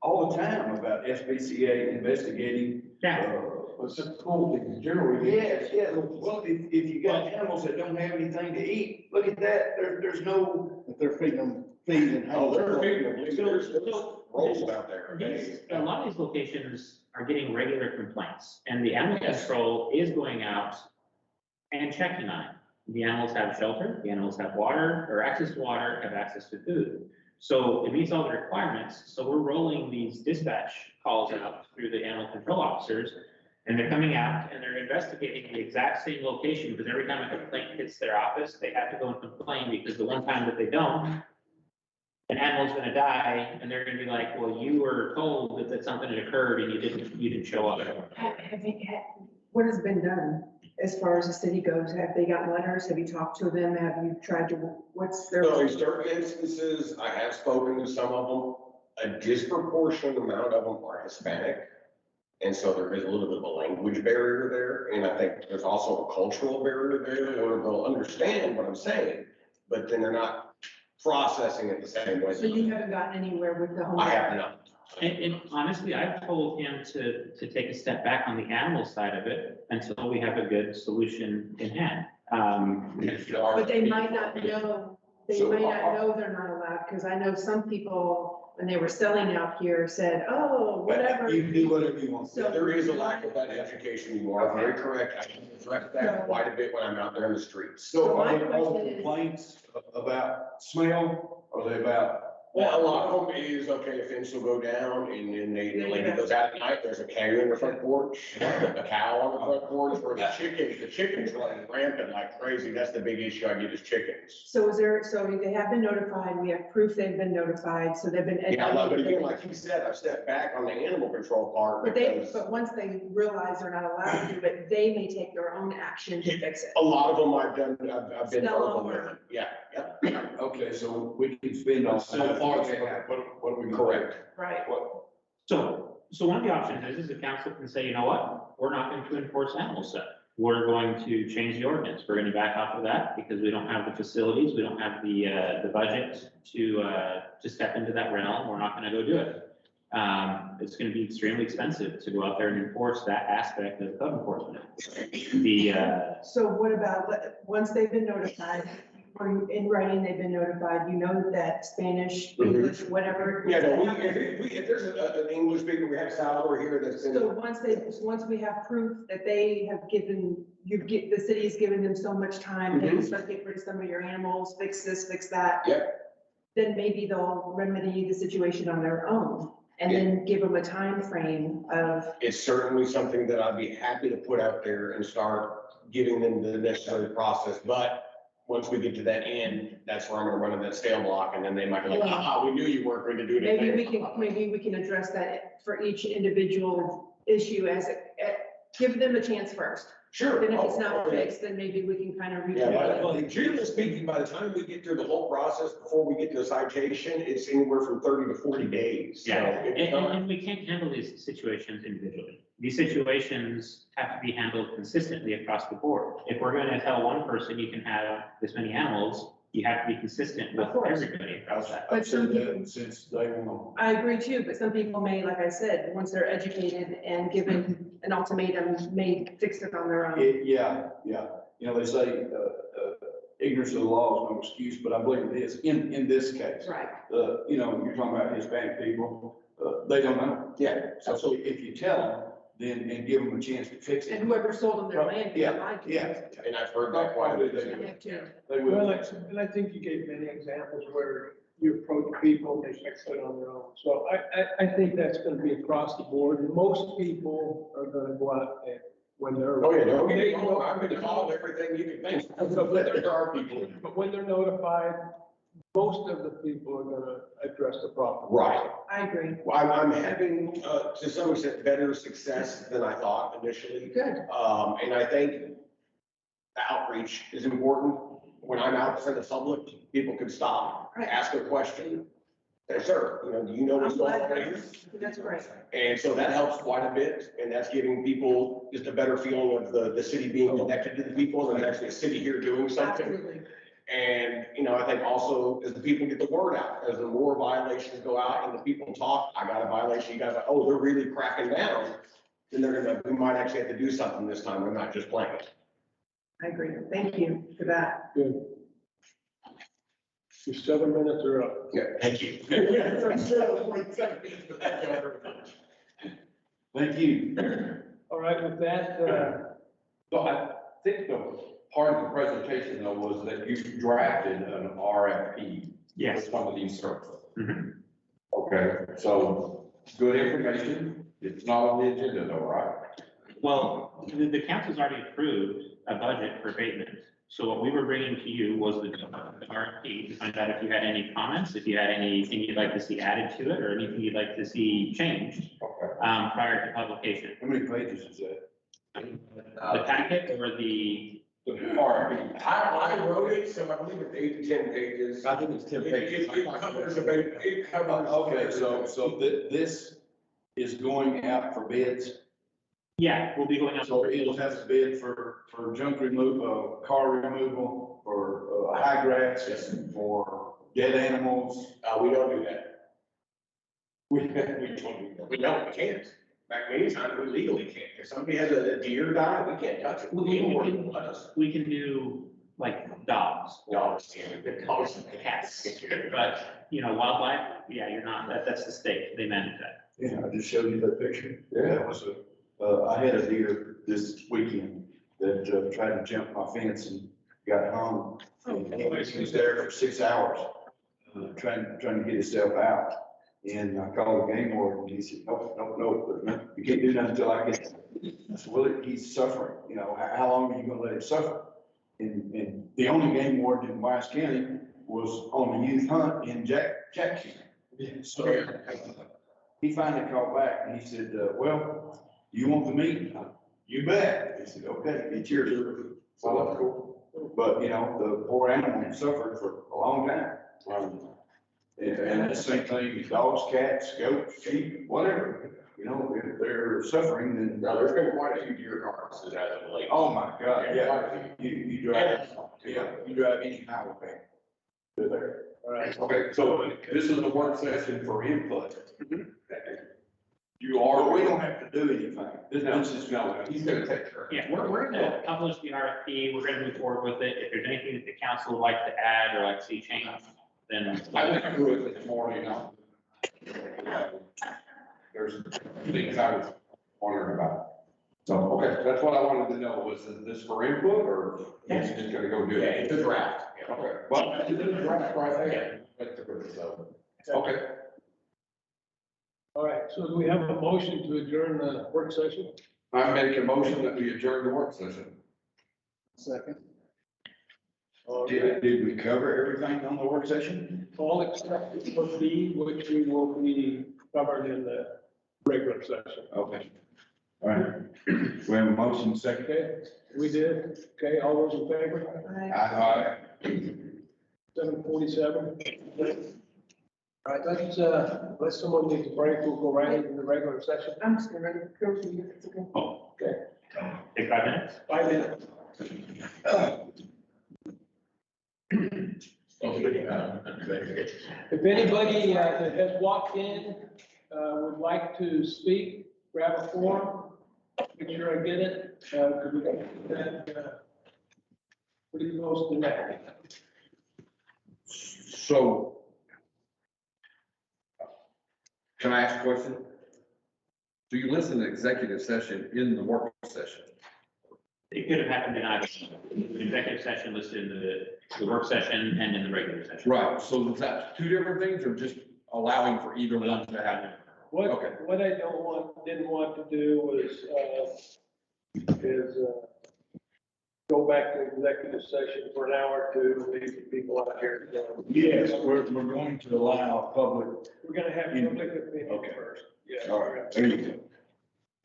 all the time about SPCA investigating. Yeah. But some cool things generally. Yes, yes. Well, if you got animals that don't have anything to eat, look at that. There's no. If they're feeding them feeding. Oh, they're feeding, believe me, there's So- rolls out there. A lot of these locations are getting regular complaints, and the animal control is going out and checking on it. The animals have shelter, the animals have water, or access to water, have access to food. So it meets all the requirements, so we're rolling these dispatch calls out through the animal control officers, and they're coming out and they're investigating the exact same location, because every time a complaint hits their office, they have to go and complain, because the one time that they don't, an animal's gonna die, and they're gonna be like, well, you were told that something had occurred and you didn't show up. What has been done as far as the city goes? Have they got letters? Have you talked to them? Have you tried to, what's their? So in certain instances, I have spoken to some of them, a disproportionate amount of them are Hispanic. And so there is a little bit of a language barrier there, and I think there's also a cultural barrier there where they'll understand what I'm saying, but then they're not processing it the same way. So you haven't gotten anywhere with the home? I have not. And honestly, I've told him to take a step back on the animal side of it until we have a good solution in hand. But they might not know, they might not know they're not allowed, because I know some people, when they were selling out here, said, oh, whatever. You can do whatever you want. So- There is a lack of that education, you are very correct, I can address that quite a bit when I'm out there in the streets. So my are they all question is- complaints about smell? Are they about? Well, a lot of them is, okay, a fence will go down, and then the lady goes out at night, there's a cow on the front porch, a cow on the front porch, or the chickens running rampant like crazy, that's the big issue I get is chickens. So is there, so they have been notified, we have proof they've been notified, so they've been. Yeah, I love it, again, like he said, I've stepped back on the animal control part, But they, because but once they realize they're not allowed to do it, they may take their own action to fix it. a lot of them I've done, I've been Still verbal with over. them, yeah, yeah. Okay, so we can spend on. So far, they have. What do we? Correct. Right. So one of the options is the council can say, you know what, we're not going to enforce animal stuff. We're going to change the ordinance. We're going to back off of that because we don't have the facilities, we don't have the budget to step into that realm. We're not going to go do it. It's going to be extremely expensive to go out there and enforce that aspect of code enforcement. So what about, once they've been notified, or in writing, they've been notified, you know that Spanish, English, whatever. Yeah, no, if there's an English speaker, we have Salvador here that's in. So once we have proof that they have given, the city has given them so much time, they can start getting rid of some of your animals, fix this, fix that. Yep. Then maybe they'll remedy the situation on their own, and then give them a time frame of. It's certainly something that I'd be happy to put out there and start giving them the necessary process, but once we get to that end, that's where I'm gonna run in that scale block, and then they might be like, aha, we knew you weren't going to do anything. Maybe we can address that for each individual issue give them a chance first. Sure. Then if it's not Oh, fixed, then maybe we can kind of. yeah, but generally speaking, by the time we get through the whole process, before we get to a citation, it's anywhere from 30 to 40 days. So Yeah, it's not- and we can't handle these situations individually. These situations have to be handled consistently across the board. If we're gonna tell one person you can have this many animals, you have to be consistent with Of course. everybody across that. I've said that since day one. I agree too, but some people may, like I said, once they're educated and given an ultimatum, may fix it on their own. Yeah. You know, they say, ignorance of the law is no excuse, but I believe it is in this case. Right. You know, you're talking about Hispanic people, they don't know. Yeah, So if you tell them, then, and give them a chance to fix it. And whoever sold them their land, they Yeah, like it. yeah. and I've heard that quite a bit. I have too. They Well, will. and I think you gave many examples where you approach people, they fix it on their own. So I think that's gonna be across the board, and most people are gonna go out and, when they're. Oh, yeah, don't get me wrong, I've been called everything you can think of, but there are people. But when they're notified, most of the people are gonna address the problem. Right. I agree. Well, I'm having, to some extent, better success than I thought initially. Good. And I think the outreach is important. When I'm out in front of the public, people can stop, Right. ask a question. Say, sir, do you know what's I'm going glad on here? That's great. And so that helps quite a bit, and that's giving people just a better feeling of the city being connected to the people, and actually a city here doing something. Absolutely. And, I think also as the people get the word out, as the more violations go out and the people talk, I got a violation, you guys are, oh, they're really cracking down. Then we might actually have to do something this time, we're not just playing it. I agree. Thank you for that. Good. Your 7 minutes are up. Thank you. Thank you. All right, with that, So I think the part of the presentation though was that you drafted an RFP. Yes. For some of these services. Mhm. Okay, so good information. It's not on the agenda though, right? Well, the council's already approved a budget for abatement. So what we were bringing to you was the RFP to find out if you had any comments, if you had anything you'd like to see added to it, or anything you'd like to see changed, Okay. prior to publication. How many pages is that? The packet or the, The RFP. I wrote it, so I believe it's 8 to 10 pages. I think it's 10 pages. It covers about, it covers. Okay, so this is going out for bids? yeah, we'll be going out. So it'll have a bid for junk removal, car removal, for high grass, for dead animals. We don't do that. We don't do that. We can't. Back many times, we legally can't. If somebody has a deer die, we can't touch it. We People can- won't let us. We can do like dogs, Dogs, the dogs, cats, but, wildlife, yeah, you're not, that's the state, they manage that. Yeah, I just showed you that picture. Yeah, that was I had a deer this weekend that tried to jump my fence and got hung. And he was there for 6 hours, trying to get himself out. And I called the game warden, and he said, no, you can't do nothing until I get him. I said, well, he's suffering, how long are you gonna let him suffer? And the only game warden in Wise County was on the youth hunt in Jackson. So he finally called back and he said, well, you want the meat? You bet. He said, okay, it's yours. So that's cool. But, the poor animal suffered for a long time. And the same thing, with dogs, cats, goats, sheep, whatever, if they're suffering, then. No, there's been quite a few deer carcasses out of the lake. Oh, my God, yeah, you drive, you drive any highway. They're there. all right. Okay, so this is a work session for input. You Or are, we don't have to do anything. This is. no, he's gonna take care of it. Yeah, we're gonna publish the RFP, we're gonna move forward with it. If there's anything that the council would like to add or like to see changed, then. I went through it this morning, there's things I was wondering about. So, okay, that's what I wanted to know, was this for input, or is he just gonna go do Yeah, it? it's a draft. Yeah. Okay, well, it's in the draft right there. So, okay. All right, so do we have a motion to adjourn the work session? I make a motion that we adjourn the work session. Second. All right. Did we cover everything on the work session? All except for B, which we will be covered in the regular session. Okay. All right. We have a motion second. Okay, we did. Okay, all those in favor? Aye. 7:47. All right, unless someone needs a break, we'll go right into the regular session. I'm just gonna go through it, it's okay. Okay, Take 5 minutes? 5 minutes. If anybody that has walked in would like to speak, grab a form, make sure I get it, because we got that pretty close to that. So, can I ask a question? Do you listen to executive session in the work session? It could have happened in either, the executive session listed in the work session and in the regular session. Right, so is that two different things, or just allowing for either one to happen? Okay. What I didn't want to do was go back to executive session for an hour or two, leave people out here. Yes, we're going to allow public. We're gonna have public opinion Okay. first. Yeah. All right, there you go.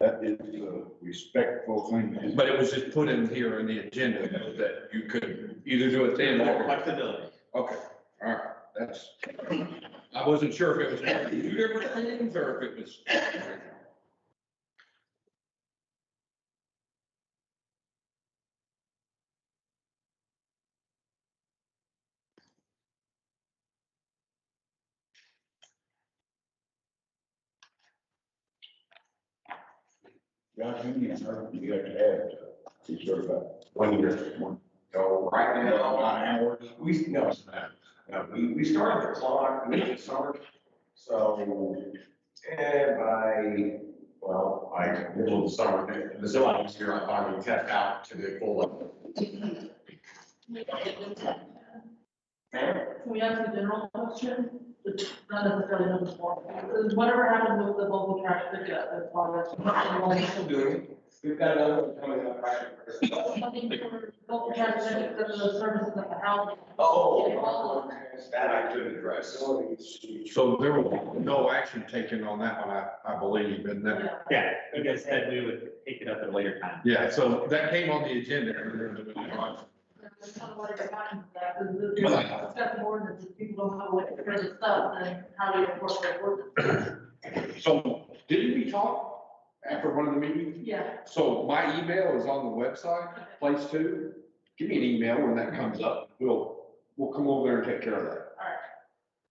That is a respectful thing. to do. But it was just put in here in the agenda that you could either do it then or. Flexibility. Okay, all right, that's, I wasn't sure if it was two different things or if it was. Josh, how many hours do you have to have to be certified? 1 year. One. So right now, Hours? no, We started the clock in the summer, so, by middle of the summer, the July was here, I finally tapped out to the full level. Can we ask a general question? Not necessarily know the form. Whatever happened with the local trash pickup as far as. We're still doing it. We've got another one coming up right. Funding for local trash pickup, the services at the house. Oh, that I could address. So there was no action taken on that one, I believe, and that, Yeah, you guys said we would pick it up at a later time. yeah, so that came on the agenda. There's kind of what happened to that, because discuss the ordinance, if people don't have a way to figure the stuff, then how do you enforce the ordinance? So didn't we talk after one of the meetings? Yeah. So my email is on the website, place two. Give me an email when that comes up. We'll come over there and take care of that.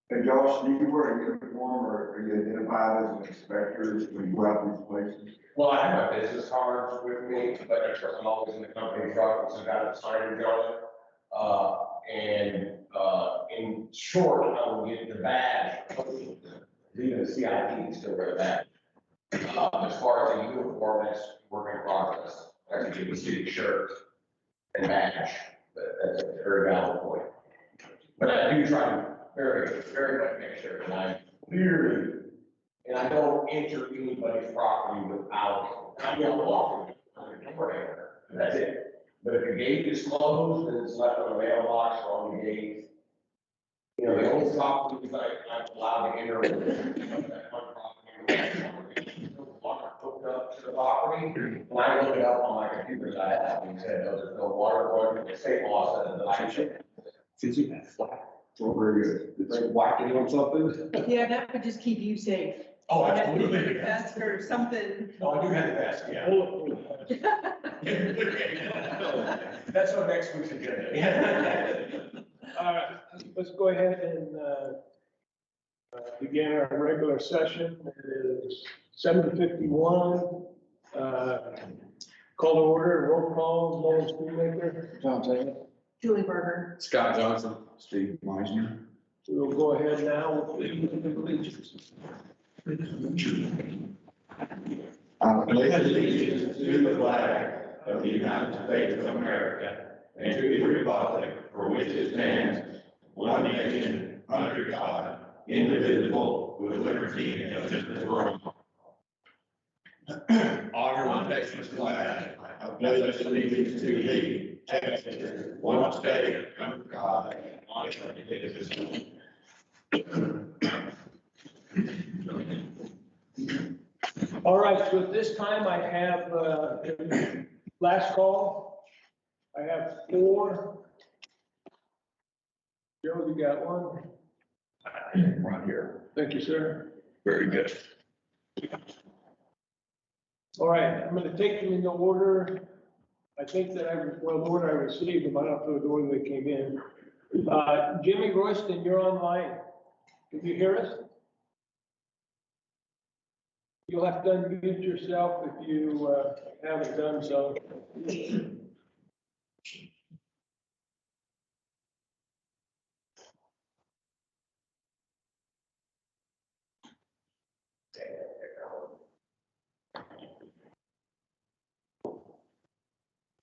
Hey Josh, do you wear a uniform or are you identified as an inspector when you go out these places? Well, I have my business cards with me, but I'm always in the company truck, which has got a signage on it. In short, I will get the badge, even the CIP still wear that. As far as the uniform, that's work in progress. I can give the city shirt and badge, but that's a very valid point. But I do try to very, very much make sure that I'm clearly, and I don't enter anybody's property without, I mean, I'll walk in, that's it. But if the gate is closed and it's left on a mailbox or on the gate, you know, the only properties I'm allowed to enter that one property, water hooked up to the property. When I look it up on my computer, I have, and said, no, there's no water going, the state law says that I should. Since you have flat. Well, very good. It's whacking on something. Yeah, that would just keep you safe. Oh, You have to absolutely. put a vest or something. Oh, I do have the best, yeah. That's what next week's agenda. All right, let's go ahead and begin our regular session. It is 7:51. Call to order, roll call, Lawrence Schoolmaker. Tom Taylor. Julie Berger. Scott Johnson. Steve Meisner. We'll go ahead now with the allegiance. I pledge allegiance to the flag of the United States of America and to the republic for which it stands, one nation, under God, indivisible, with liberty and justice for all. Honor one nation's flag. I pledge allegiance to thee, Texas, one state, under God, one indivisible. All right, so at this time I have, last call. I have 4. Joe, you got one? Right here. Thank you, sir. Very good. All right, I'm gonna take them in the order. I think that the order I received them, I don't know the order they came in. Jimmy Royston, you're online. Can you hear us? You'll have to unmute yourself if you haven't done so.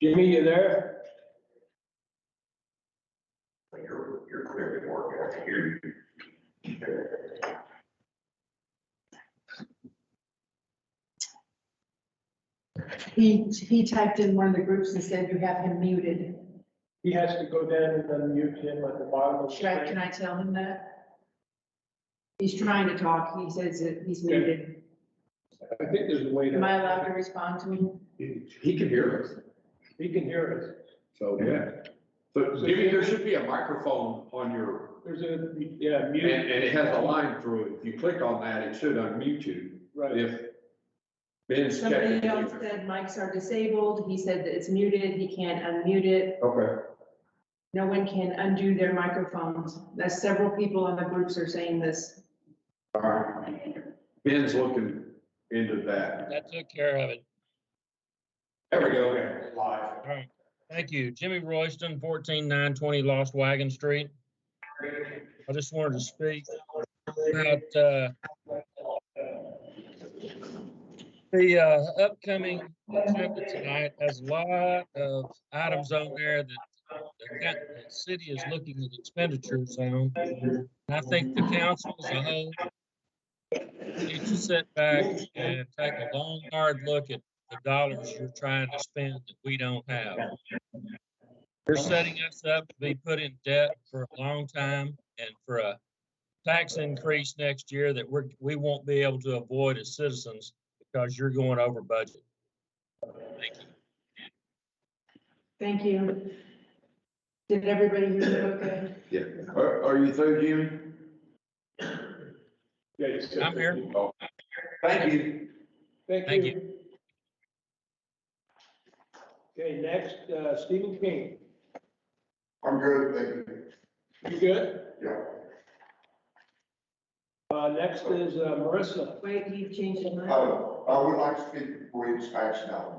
Jimmy, you there? You're clearly working, I can hear you. He typed in one of the groups and said you have him muted. He has to go down and unmute him at the bottom of the Can screen. I tell him that? He's trying to talk. He says that he's muted. I think there's a way to. Am I allowed to respond to him? He can hear us. He can hear us. So, yeah. But Jimmy, there should be a microphone on your, There's a, yeah, and mute, it has a line through it. If you click on that, it should unmute you. right. If Ben's Somebody checking. else said mics are disabled. He said that it's muted. He can't unmute it. Okay. No one can undo their microphones. That's several people in the groups are saying this. All right. Ben's looking into that. That took care of it. There we go. Live. All right. Thank you. Jimmy Royston, 14920 Lost Wagon Street. I just wanted to speak about the upcoming agenda tonight. Has a lot of items on there that the city is looking at expenditures on. And I think the council as a whole needs to sit back and take a long, hard look at the dollars you're trying to spend that we don't have. You're setting us up to be put in debt for a long time and for a tax increase next year that we won't be able to avoid as citizens because you're going over budget. Thank you. Thank you. Did everybody hear me okay? Yeah. Are you through, Jimmy? Yeah, you said- I'm here. Oh, thank you. Thank you. Okay, next, Stephen King. I'm good, thank you. You good? Yeah. Next is Marissa. Wait, you changed your mind? I would like to speak before each action item.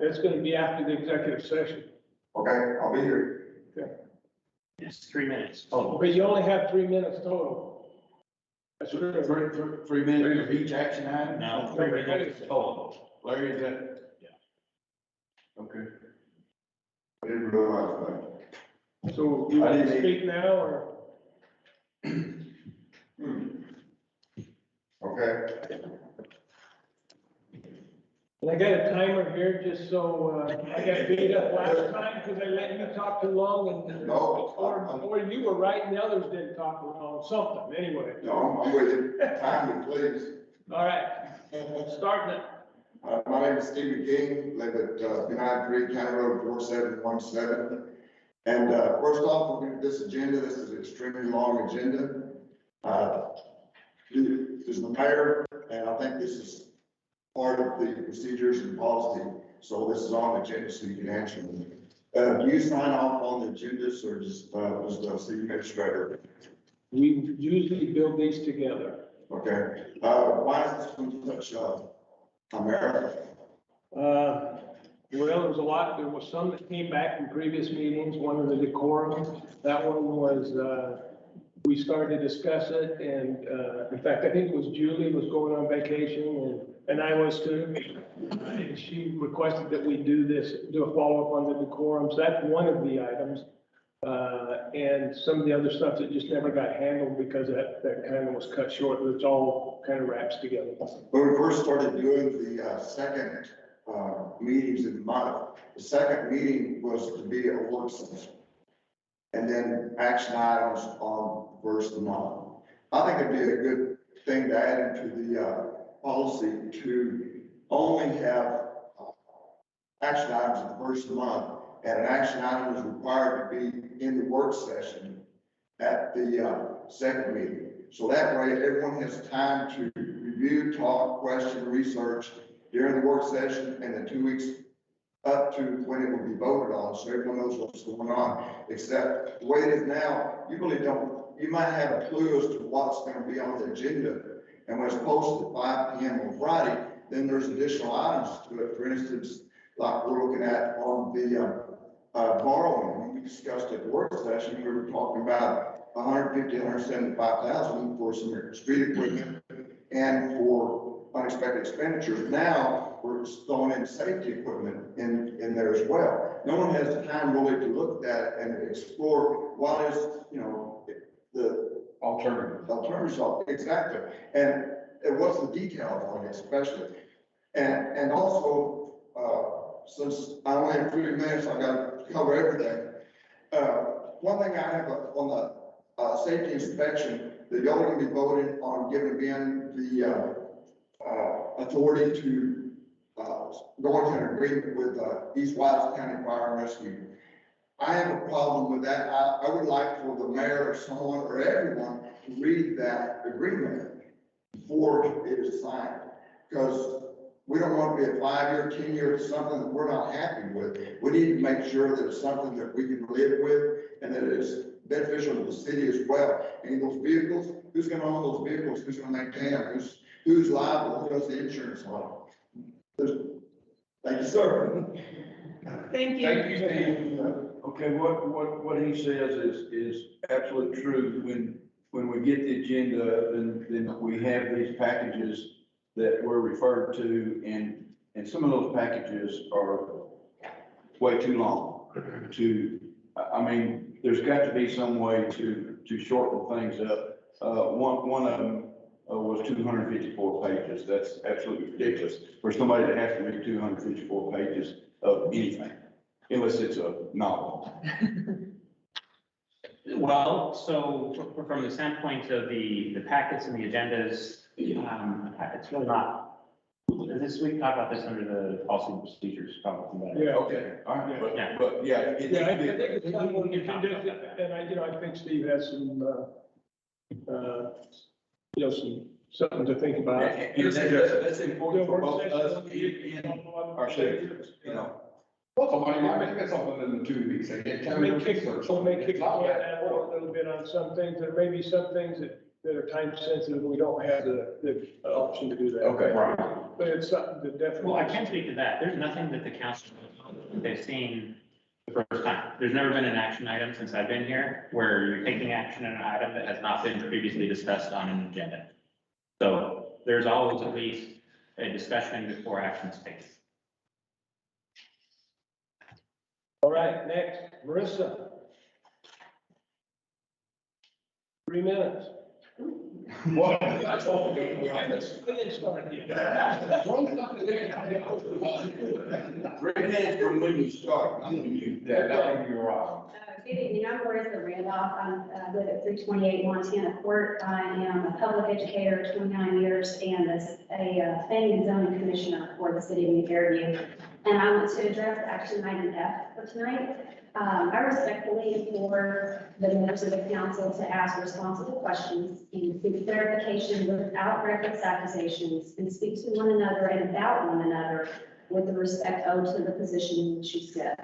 It's gonna be after the executive session. Okay, I'll be here. It's 3 minutes total. But you only have 3 minutes total. That's true. 3 minutes of each action item? No, 3 minutes total. Larry, is that? Yeah. Okay. I didn't realize that. So you want to speak now or? Okay, And I got a timer here just so, I got beat up last time because I let you talk too long and. No. Or you were right and the others didn't talk long, something, anyway. no, I'm with you. Time me, please. All right, starting it. My name is Stephen King, live at, United Creek County Road 4717. And, first off, looking at this agenda, this is an extremely long agenda. This is the mayor, and I think this is part of the procedures and policy. So this is on the agenda, so you can answer them. Do you sign off on the agendas or just, the city administrator? We usually build these together. Okay, why is this one such, a marathon? Well, there was a lot, there was some that came back from previous meetings, one of the decorum. That one was, we started to discuss it and, in fact, I think it was Julie was going on vacation and I was too. And she requested that we do a follow-up on the decorums. That's one of the items. And some of the other stuff that just never got handled because that kind of was cut short, but it's all kind of wraps together. When we first started doing the, second, meetings in the month, the second meeting was to be a work session. And then action items on the first of the month. I think it'd be a good thing to add into the, policy to only have action items at the first of the month. And an action item is required to be in the work session at the, second meeting. So that way everyone has time to review, talk, question, research during the work session and the 2 weeks up to when it will be voted on, so everyone knows what's going on. Except the way it is now, you really don't, you might have a clue as to what's going to be on the agenda. And when it's posted at 5 p.m. on Friday, then there's additional items to it. For instance, like we're looking at on the borrowing. When we discussed at the work session, we were talking about 150, 175,000 for some street equipment and for unexpected expenditures. Now we're throwing in safety equipment in there as well. No one has time really to look at it and explore what is, the alternatives are exactly, and what's the details on it especially, and also since I only have 3 minutes, I got to cover everything. One thing I have on the safety inspection, that y'all are going to be voting on giving Ben the authority to go into an agreement with East Wilds County Fire and Rescue. I have a problem with that. I would like for the mayor or someone or everyone to read that agreement before it is signed. Because we don't want to be a 5-year, 10-year, something that we're not happy with. We need to make sure that it's something that we can live with and that it's beneficial to the city as well. And those vehicles, who's going to own those vehicles? Who's going to maintain them? Who's liable? Who does the insurance on them? Thank you, sir. Thank you. Thank you, Steve. Okay, what he says is absolute truth. When we get the agenda, then we have these packages that we're referred to, and some of those packages are way too long I mean, there's got to be some way to shorten things up. One of them was 254 pages. That's absolutely ridiculous for somebody that has to read 254 pages of anything, unless it's a novel. Well, so from the standpoint of the packets and the agendas, it's really not, this week, talk about this under the policy and procedures, probably. Yeah. Okay, all right, Yeah. but yeah. Yeah, I think it's not one you can do, and I think Steve has some, something to think about. And that's important for both us and our citizens, you know. Well, somebody might make us something in the 2 weeks, they get 10 We may minutes kick, research. we may kick It's not the bad. can down a little bit on some things, there may be some things that are time sensitive, we don't have the option to do that. Okay. Right. But it's something that definitely. Well, I can speak to that. There's nothing that the council, they've seen the first time. There's never been an action item since I've been here where you're taking action on an item that has not been previously discussed on an agenda. So there's always at least a discussion before action is taken. All right, next, Marissa. 3 minutes. What? That's all. We didn't start yet. 3 minutes from when you start, I'm gonna use that, I think you're right. Good evening, I'm Marissa Randolph, I live at 328 Montana Court. I am a public educator, 29 years, and a planning and zoning commissioner for the city of Fairview. And I want to address action item F for tonight. I respectfully implore the members of the council to ask responsible questions and seek clarification without reckless accusations, and speak to one another and about one another with the respect owed to the position in which you sit.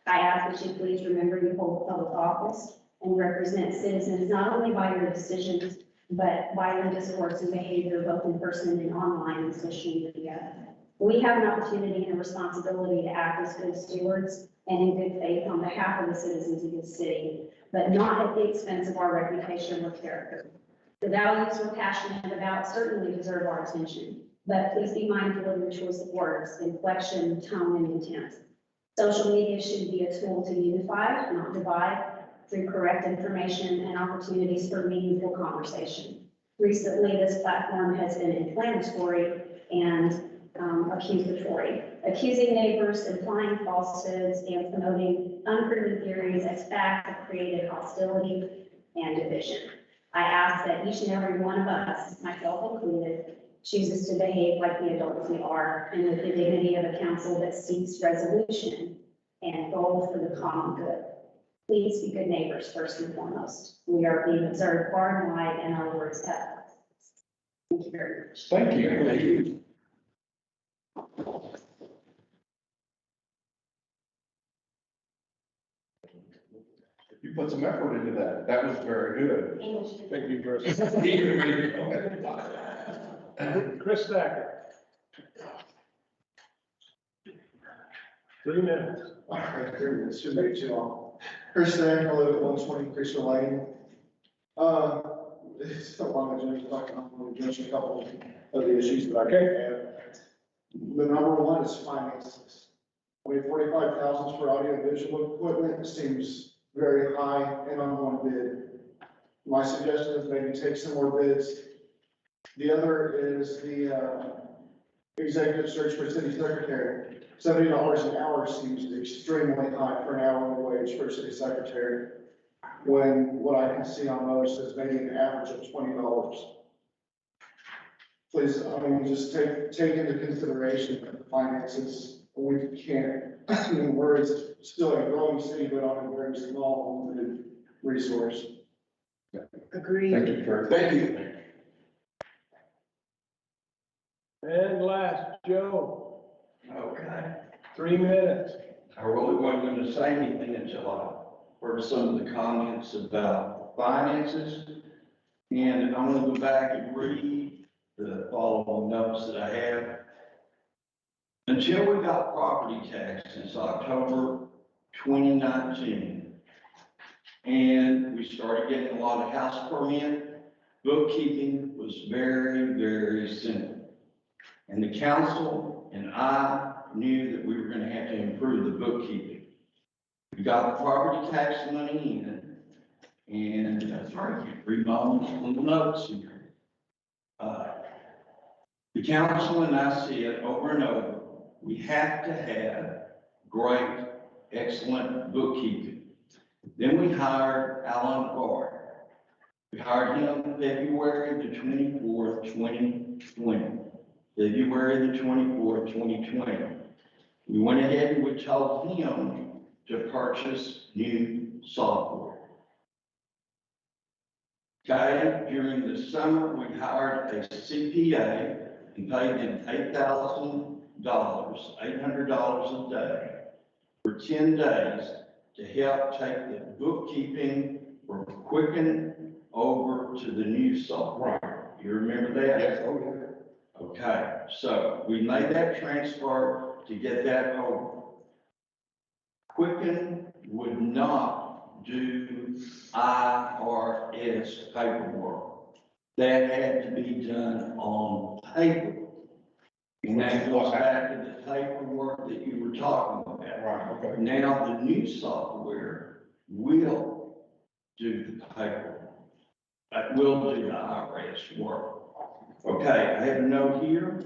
I ask that you please remember you hold public office and represent citizens not only by your decisions, but by your discourse and behavior, both in person and online and social media. We have an opportunity and a responsibility to act as good stewards and in good faith on behalf of the citizens of this city, but not at the expense of our reputation or character. The values we're passionate about certainly deserve our attention, but please be mindful of your choice of words, inflection, tone, and intent. Social media should be a tool to unify, not divide, through correct information and opportunities for meaningful conversation. Recently, this platform has been inflammatory and accusatory, accusing neighbors, implying falsehoods, and promoting unproven theories as fact have created hostility and division. I ask that each and every one of us, myself included, chooses to behave like the adults we are and with the dignity of a council that seeks resolution and goals for the common good. Please be good neighbors first and foremost. We are being observed far and wide, and our words have. Thank you very much. Thank you. Thank you. You put some effort into that. That was very good. English. Thank you, Marissa. Chris Thacker. 3 minutes. All right, 3 minutes, shouldn't be too long. Chris Stack, I live at 120 Creaser Lane. It's a long agenda, but I'm going to address a couple of the issues that I have. The number one is finances. I mean, 45,000 for audio visual equipment seems very high and on one bid. My suggestion is maybe take some more bids. The other is the executive search for city secretary. $70 an hour seems extremely high for an hourly wage for a city secretary, when what I can see on most is maybe an average of $20. Please, I mean, just take into consideration the finances. We can't, I mean, we're still a growing city, but on a very small, limited resource. Agreed. Thank you, Kurt. Thank you. And last, Joe, Okay, 3 minutes. I really wasn't going to say anything until I heard some of the comments about finances. And I'm going to go back and read the following notes that I have. Until we got property taxes October 2019. And we started getting a lot of house permit. Bookkeeping was very, very simple. And the council and I knew that we were going to have to improve the bookkeeping. We got the property tax money in, and that's right, you read my own little notes here. The council and I said over and over, we have to have great, excellent bookkeeping. Then we hired Alan Gard. We hired him February the 24th, 2020. February the 24th, 2020. We went ahead and we told him to purchase new software. Okay, during the summer, we hired a CPA and paid him $8,000, $800 a day for 10 days to help take the bookkeeping from Quicken over to the new software. You remember that? Yes, oh, yeah. Okay, so we made that transfer to get that over. Quicken would not do IRS paperwork. That had to be done on paper. And that goes back to the paperwork that you were talking about. Right, okay. Now, the new software will do the paperwork. It will do the IRS work. Okay, I have a note here.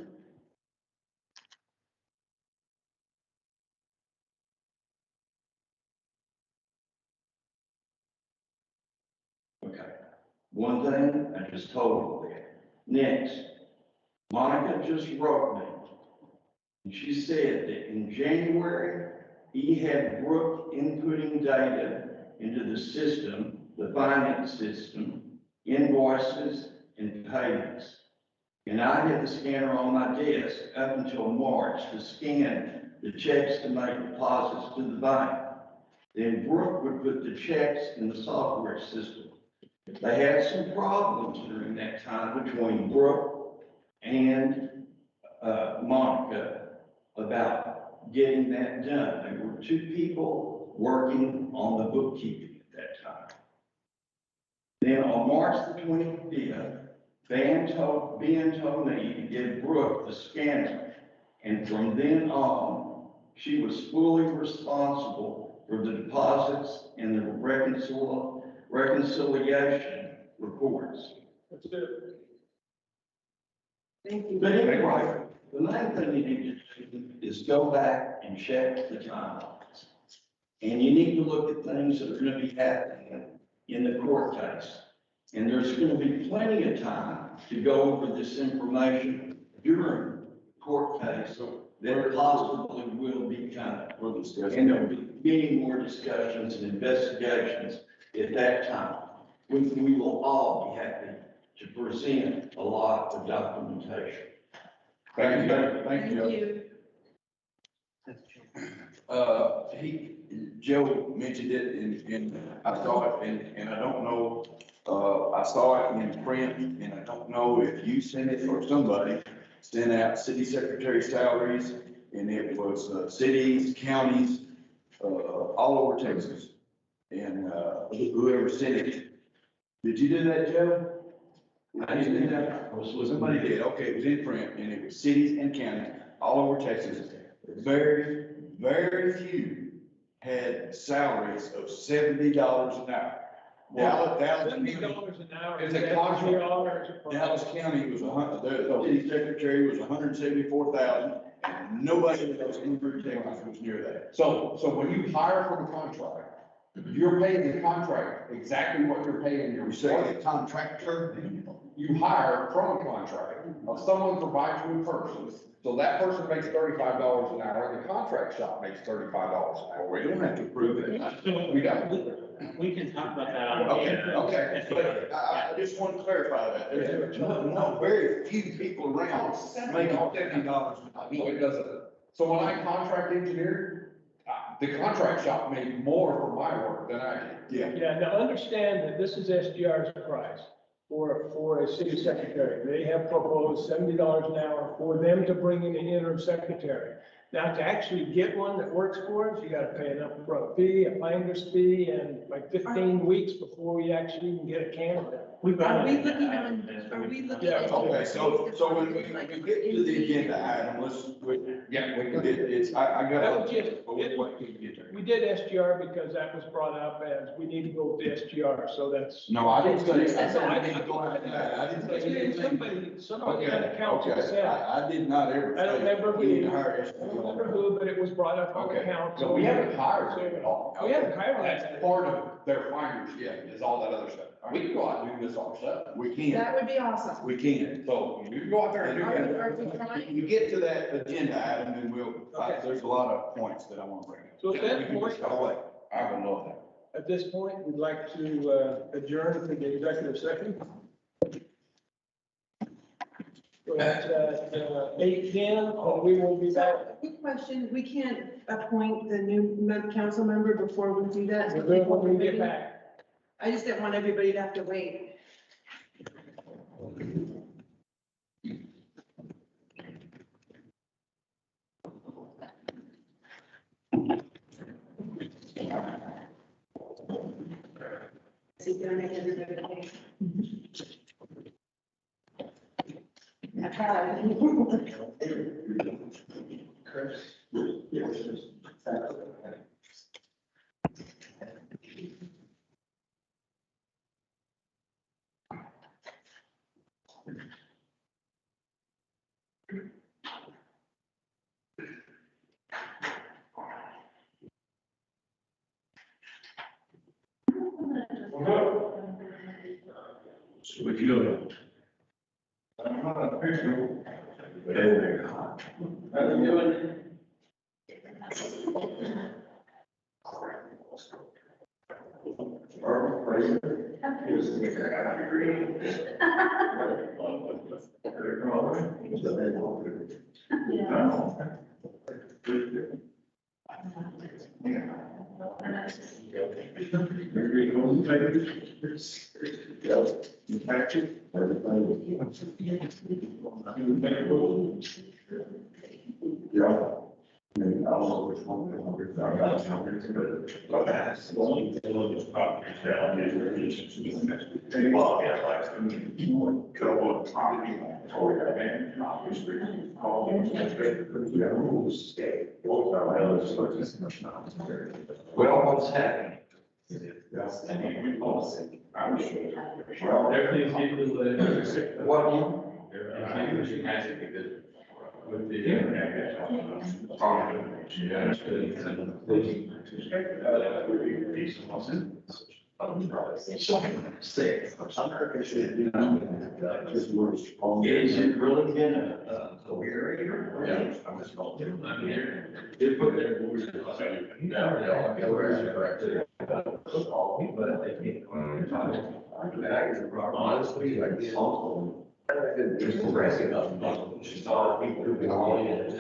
Okay, one thing I just told you that. Next, Monica just wrote me. And she said that in January, he had Brooke inputting data into the system, the finance system, invoices and payments. And I had the scanner on my desk up until March to scan the checks to make deposits to the bank. Then Brooke would put the checks in the software system. They had some problems during that time between Brooke and Monica about getting that done. There were two people working on the bookkeeping at that time. Then on March the 25th, Ben told me to give Brooke the scanner. And from then on, she was fully responsible for the deposits and the reconciliation reports. That's it. Thank you. But anyway, the main thing you need to do is go back and check the timelines. And you need to look at things that are going to be happening in the court case. And there's going to be plenty of time to go over this information during the court case that possibly will be coming. And there'll be many more discussions and investigations at that time. We will all be happy to present a lot of documentation. Thank you, thank Thank you. you. Joe mentioned it and I saw it and I don't know, I saw it in print and I don't know if you sent it or somebody sent out city secretary salaries and it was cities, counties, all over Texas. And whoever sent it. Did you do that, Joe? I didn't do that. Well, somebody did. Okay, it was in print and it was cities and counties all over Texas. Very, very few had salaries of $70 an hour. Dallas $70 an hour. It's a contract. Dallas County was the city secretary was $174,000 and nobody in those Texas was near that. So when you hire from a contract, you're paying the contract exactly what you're paying your. You say a contractor? You hire from a contract, someone provides you a person, so that person makes $35 an hour, and the contract shop makes $35 an hour. We don't have to prove it. We don't. We can talk about that on. Okay, but I just want to clarify that. There's no very few people around making $70 an hour. No, it doesn't. So when I contract engineer, the contract shop made more for my work than I did. Yeah, now understand that this is SGR's price for a city secretary. They have proposed $70 an hour for them to bring in an interim secretary. Now, to actually get one that works for us, you gotta pay an upfront fee, a finder's fee, and like 15 weeks before we actually even get a camera. Are we looking on, are we looking Yeah, at? Okay, so when we get to the agenda item, we can do it. It's, I got. That was just- But what can we get there? We did SGR because that was brought up as we need to go with the SGR, so that's. No, I didn't say. No, I didn't go into that. I didn't say anything. Somebody on the council Okay, said, I did not ever. I don't say remember we need to who. hire I don't remember who, but it was brought up on the Okay. council. So we haven't hired them at all. We haven't hired That's that. part of their finder's fee, is all that other stuff. We can go out and do this ourselves. We can, That would be awesome. we can. So you can go out there and do that. Are we trying? When we get to that agenda item, then Okay. there's a lot of points that I want to bring up. So at that We can point- discuss later. I will know that. At this point, we'd like to adjourn to the executive session. So that's at 8:10, and we will be So, back. a quick question, we can't appoint the new council member before we do that? We'll do it when we get back. I just didn't want everybody to have to wait. Is he gonna make everybody? I tried. What you doing? I'm not official. But anyway. How you doing? Well, what's happening? Everything's getting what one? Everything's magic with the internet. Is it really been a career here? Yeah. I'm just going to, I'm here. They put their boards. Honestly, like this whole. Just progressing up. Just all the people who've been on it.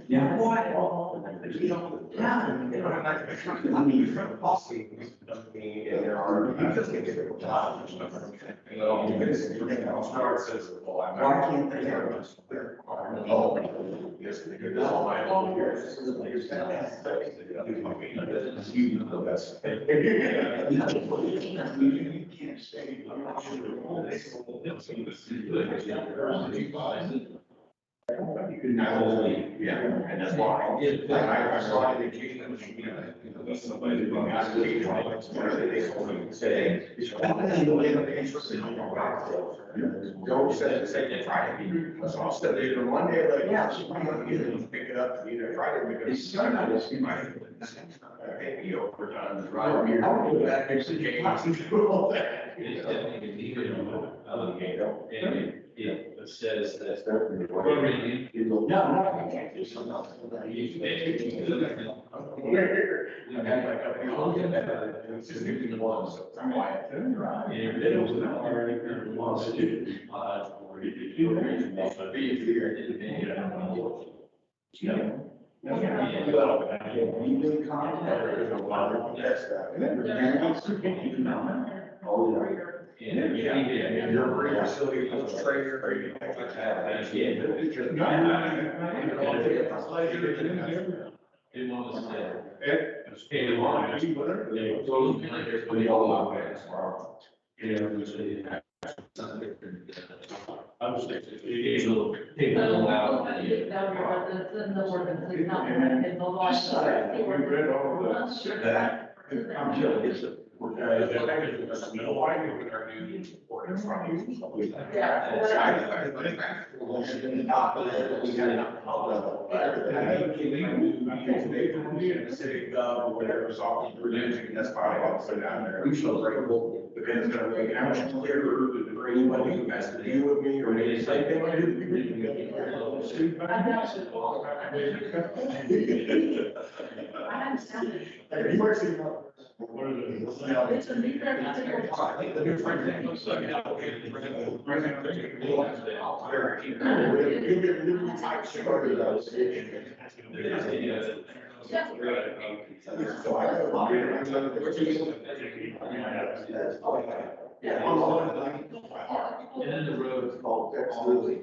Yeah. I mean, you're from Boston. And there are. Because they get it. Why can't they have us? Oh. Yes, because this is my own years. You know, that's. You can't say. I'm not sure. You can not only, yeah, and that's why I saw the occasion which, you know, somebody who has to be like, they say. Don't say Friday. So I'll stay there Monday, like, yeah, so I'm gonna get it, pick it up either Friday because sometimes you might. Pay me overtime to drive here. I'll go back and see all that. It's definitely a need to allocate, and it says that. No, no. It's just new one, so I'm quiet. And it was not already kind of lost it. You do contact. Oh, yeah. Yeah. Your marine facility, was trader. Didn't want to say. I was thinking, it's a little. So, we'll have to get down here, but it's in the ordinance, it's not in the law. We read all of that. I'm sure it's a. City gov, whatever software we're using, that's probably what I'll put down there. We should break it, because it's gonna make it much clearer for anybody who has to deal with me or maybe say, hey, what do I understand. Hey, you might see that. It's a new record. I think the new friend was like, You'll get new type started those. So I go. And then the road is called, that's really,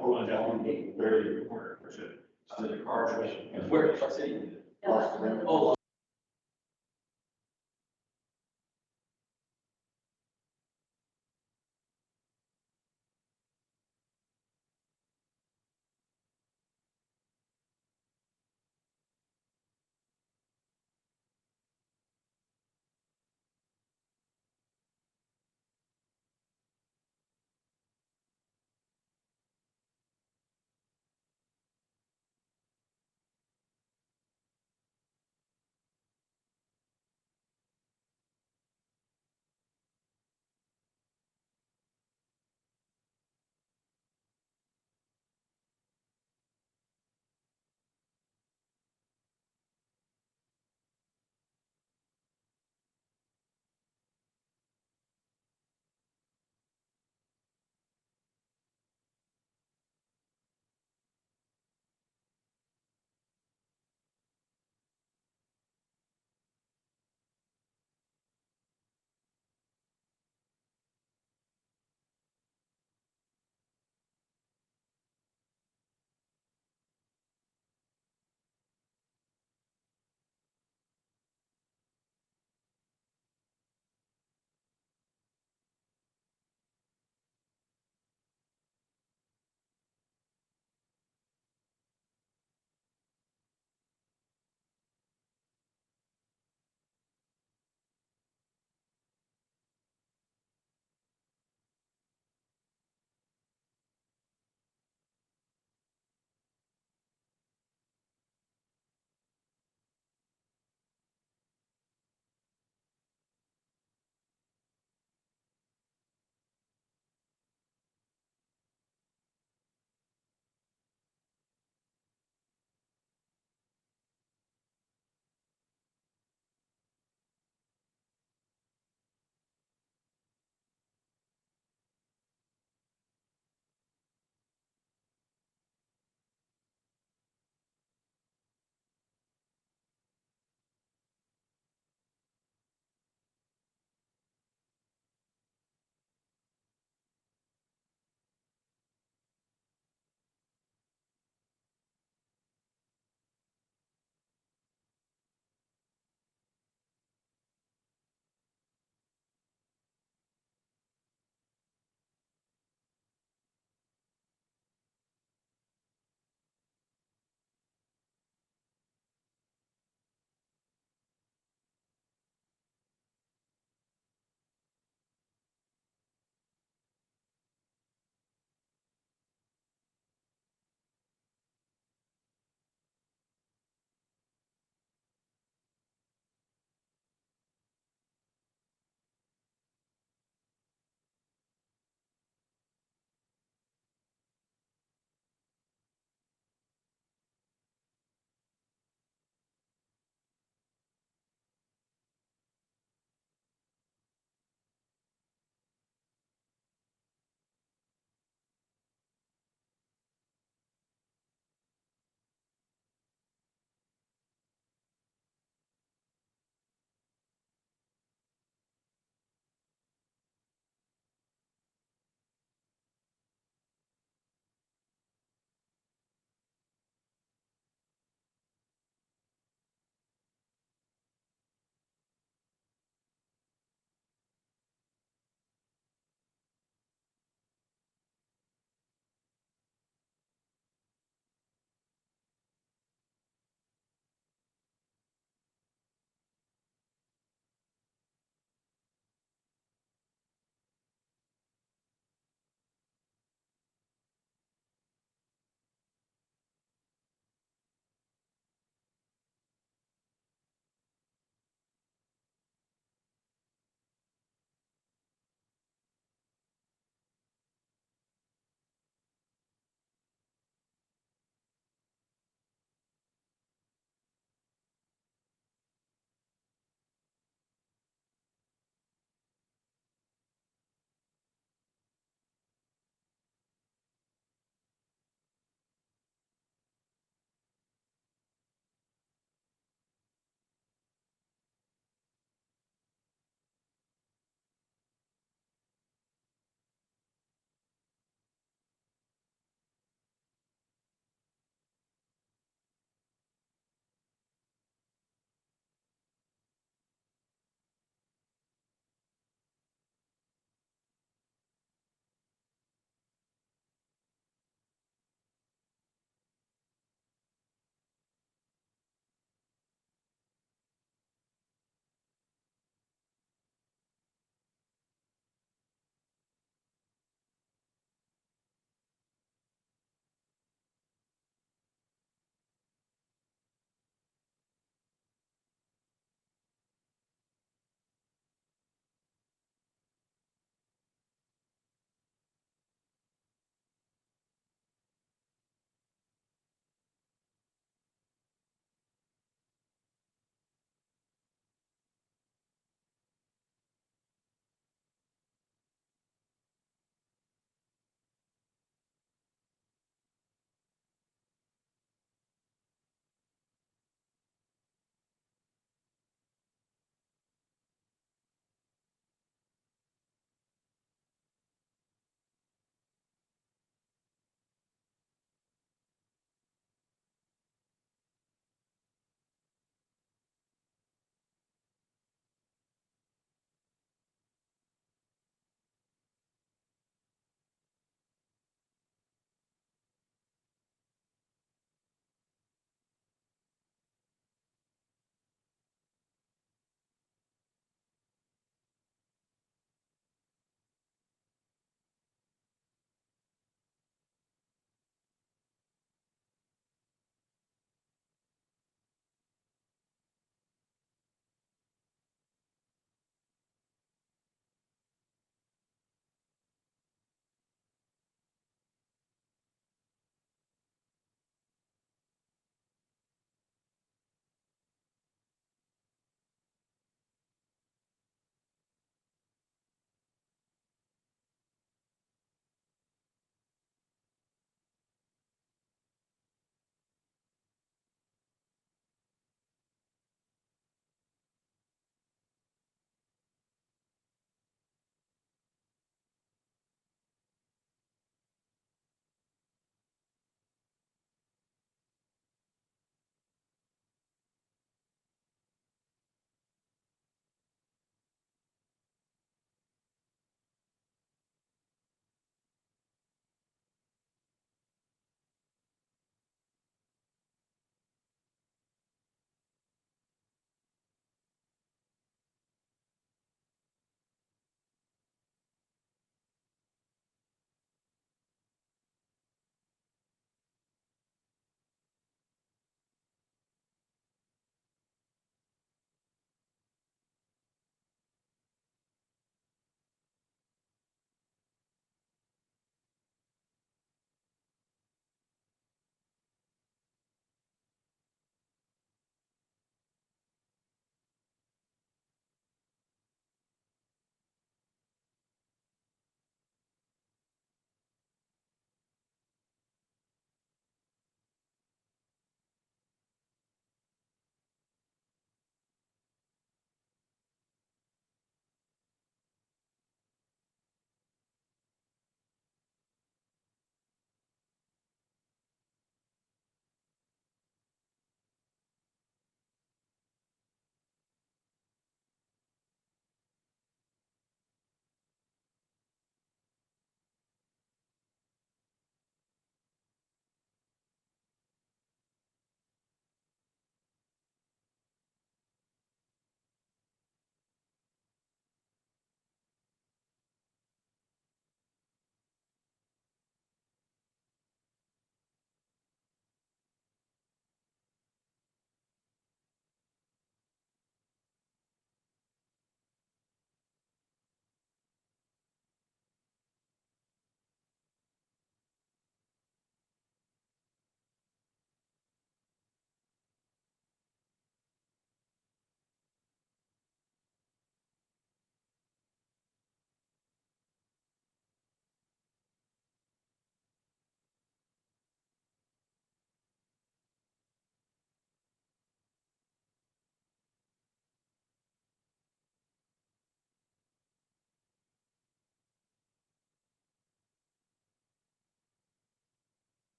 going down the very corner, to the car wash. Where, oh,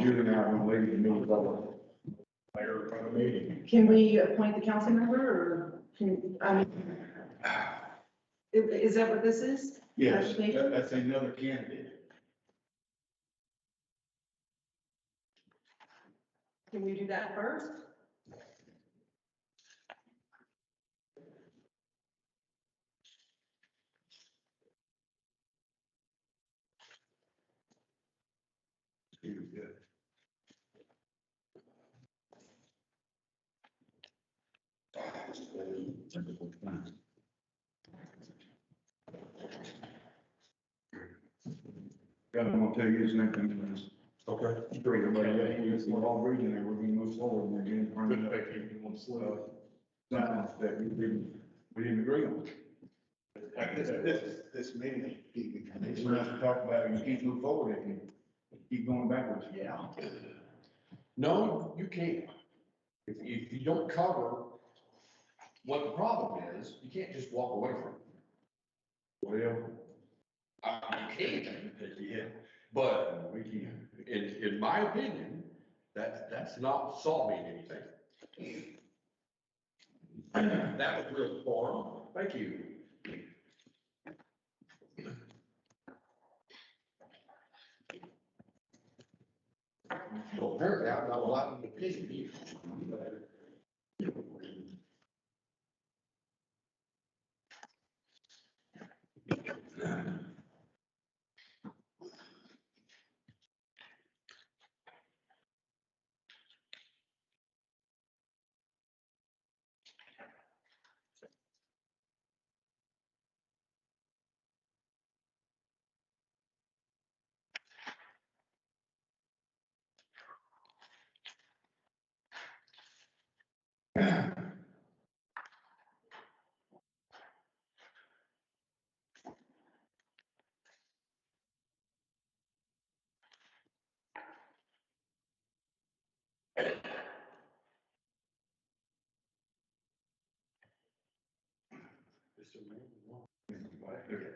Julie and I are gonna leave the meeting over. Later for the meeting. Can we appoint the council member or can, I mean, is that what this is? Yes, Application? that's another candidate. Can we do that first? He was good. God, I'm gonna tell you the same thing. Okay. Great, we're all reading it, we're gonna move forward, we're getting. Good, thank you. Something that we didn't agree on. This meeting. We're not to talk about it, you can't move forward if you keep going backwards. Yeah. No, you can't. If you don't cover what the problem is, you can't just walk away from it. Well, You can't, yeah, but we can. in my opinion, that's not solving anything. That was real form. Thank you. So apparently I've got a lot of opinion here.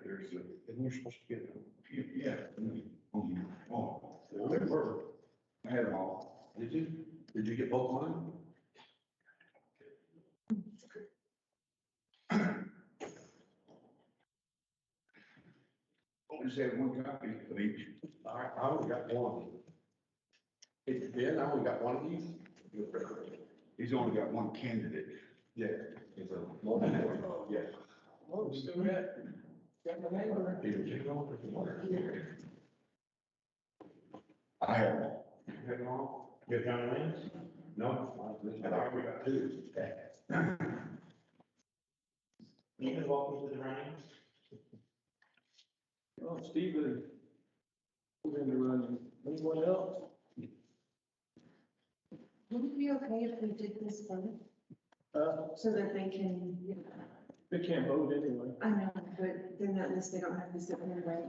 There's a, and you're supposed to get it. Yeah. Oh, they were. I had them all. Did you? Did you get both mine? I just had one copy of each. I only got one. It's Ben, I only got one of these. He's only got one candidate. Yeah. It's a. Yeah. Oh, still got my neighbor. I have them. You had them all? You have John Williams? No. I thought we got two. Ethan, welcome to the running. Oh, Steve is in the running. Anyone else? Would it be okay if we did this first, so that they can, They can't vote anyway. I know, but then at least they don't have to sit there and wait.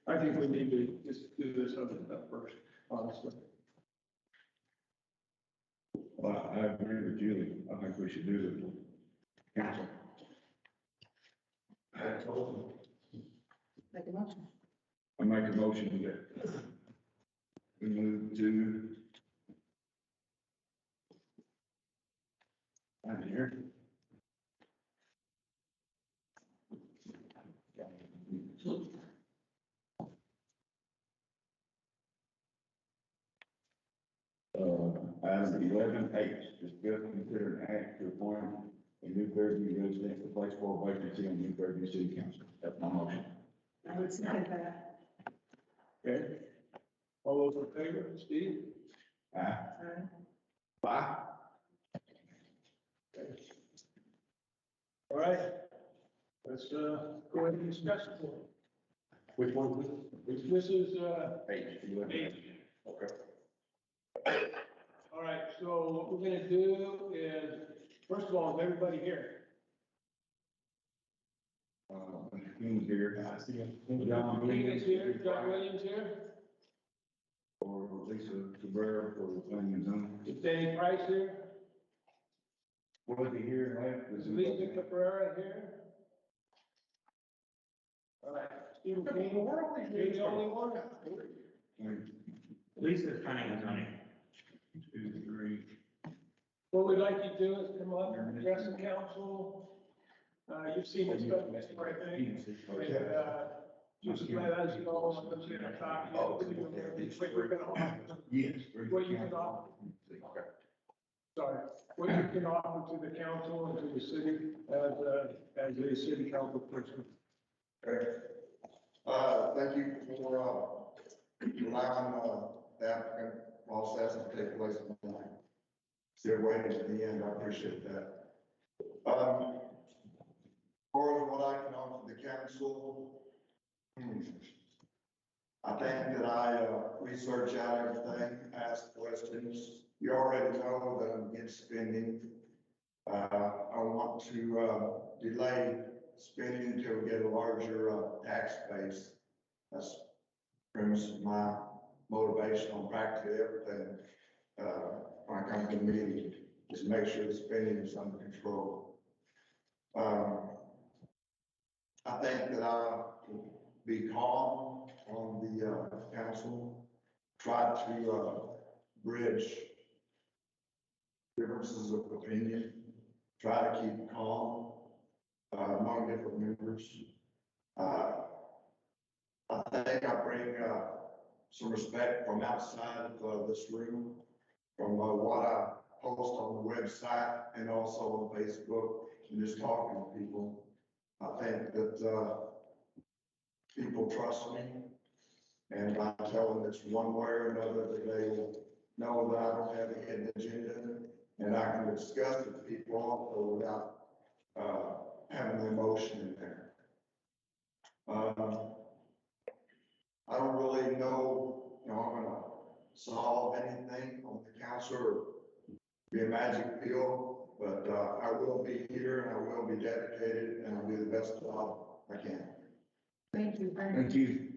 I think we need to just do this other stuff first, honestly. Well, I agree with Julie. I think we should do the council. Make a motion. I make a motion that we move to. I'm here. Item 11H, discuss consider an act to appoint a new Fairview resident to place for vacancy on new Fairview City Council. That's my motion. I would second that. Okay. All those in favor, Steve? Aye. Aye. Okay. All right. Let's, go ahead and discuss it. Which one? This is, H. Okay. All right, so what we're gonna do is, first of all, is everybody here? Who's here? John Dean is Williams. here, John Williams here, Or Lisa Cabrera for the planning and zoning. is Danny Price here, Was he here and left? is Lisa Cabrera here? All right, Where are all these You're names the only from? one. Lisa's planning and zoning. 2, 3. What we'd like you to do is come up, address the council. You've seen this presentation, I think. And, just let us know, I'm going to copy of what you're going to offer. Yes. What you can offer. Sorry, what you can offer to the council and to the city as a city council person. Thank you for, allowing, the applicant process to take place tonight. Still waiting to the end, I appreciate that. As far as what I can offer the council, I think that I, research out everything, ask questions. You already know that I'm against spending. I want to, delay spending until we get a larger, tax base. That's premise of my motivation on practically everything. When I come to the meeting, is make sure the spending is under control. I think that I will be calm on the, council, try to, bridge differences of opinion, try to keep calm, among different members. I think I bring, some respect from outside of, this room, from, what I post on the website and also on Facebook, and just talking to people. I think that, people trust me, and I tell them it's one way or another that they will know that I don't have a hidden agenda, and I can discuss it with people also without, having the emotion in there. I don't really know, I'm gonna solve anything on the council or be a magic pill, but, I will be here and I will be dedicated and I'll do the best job I can. Thank you very much. Thank you.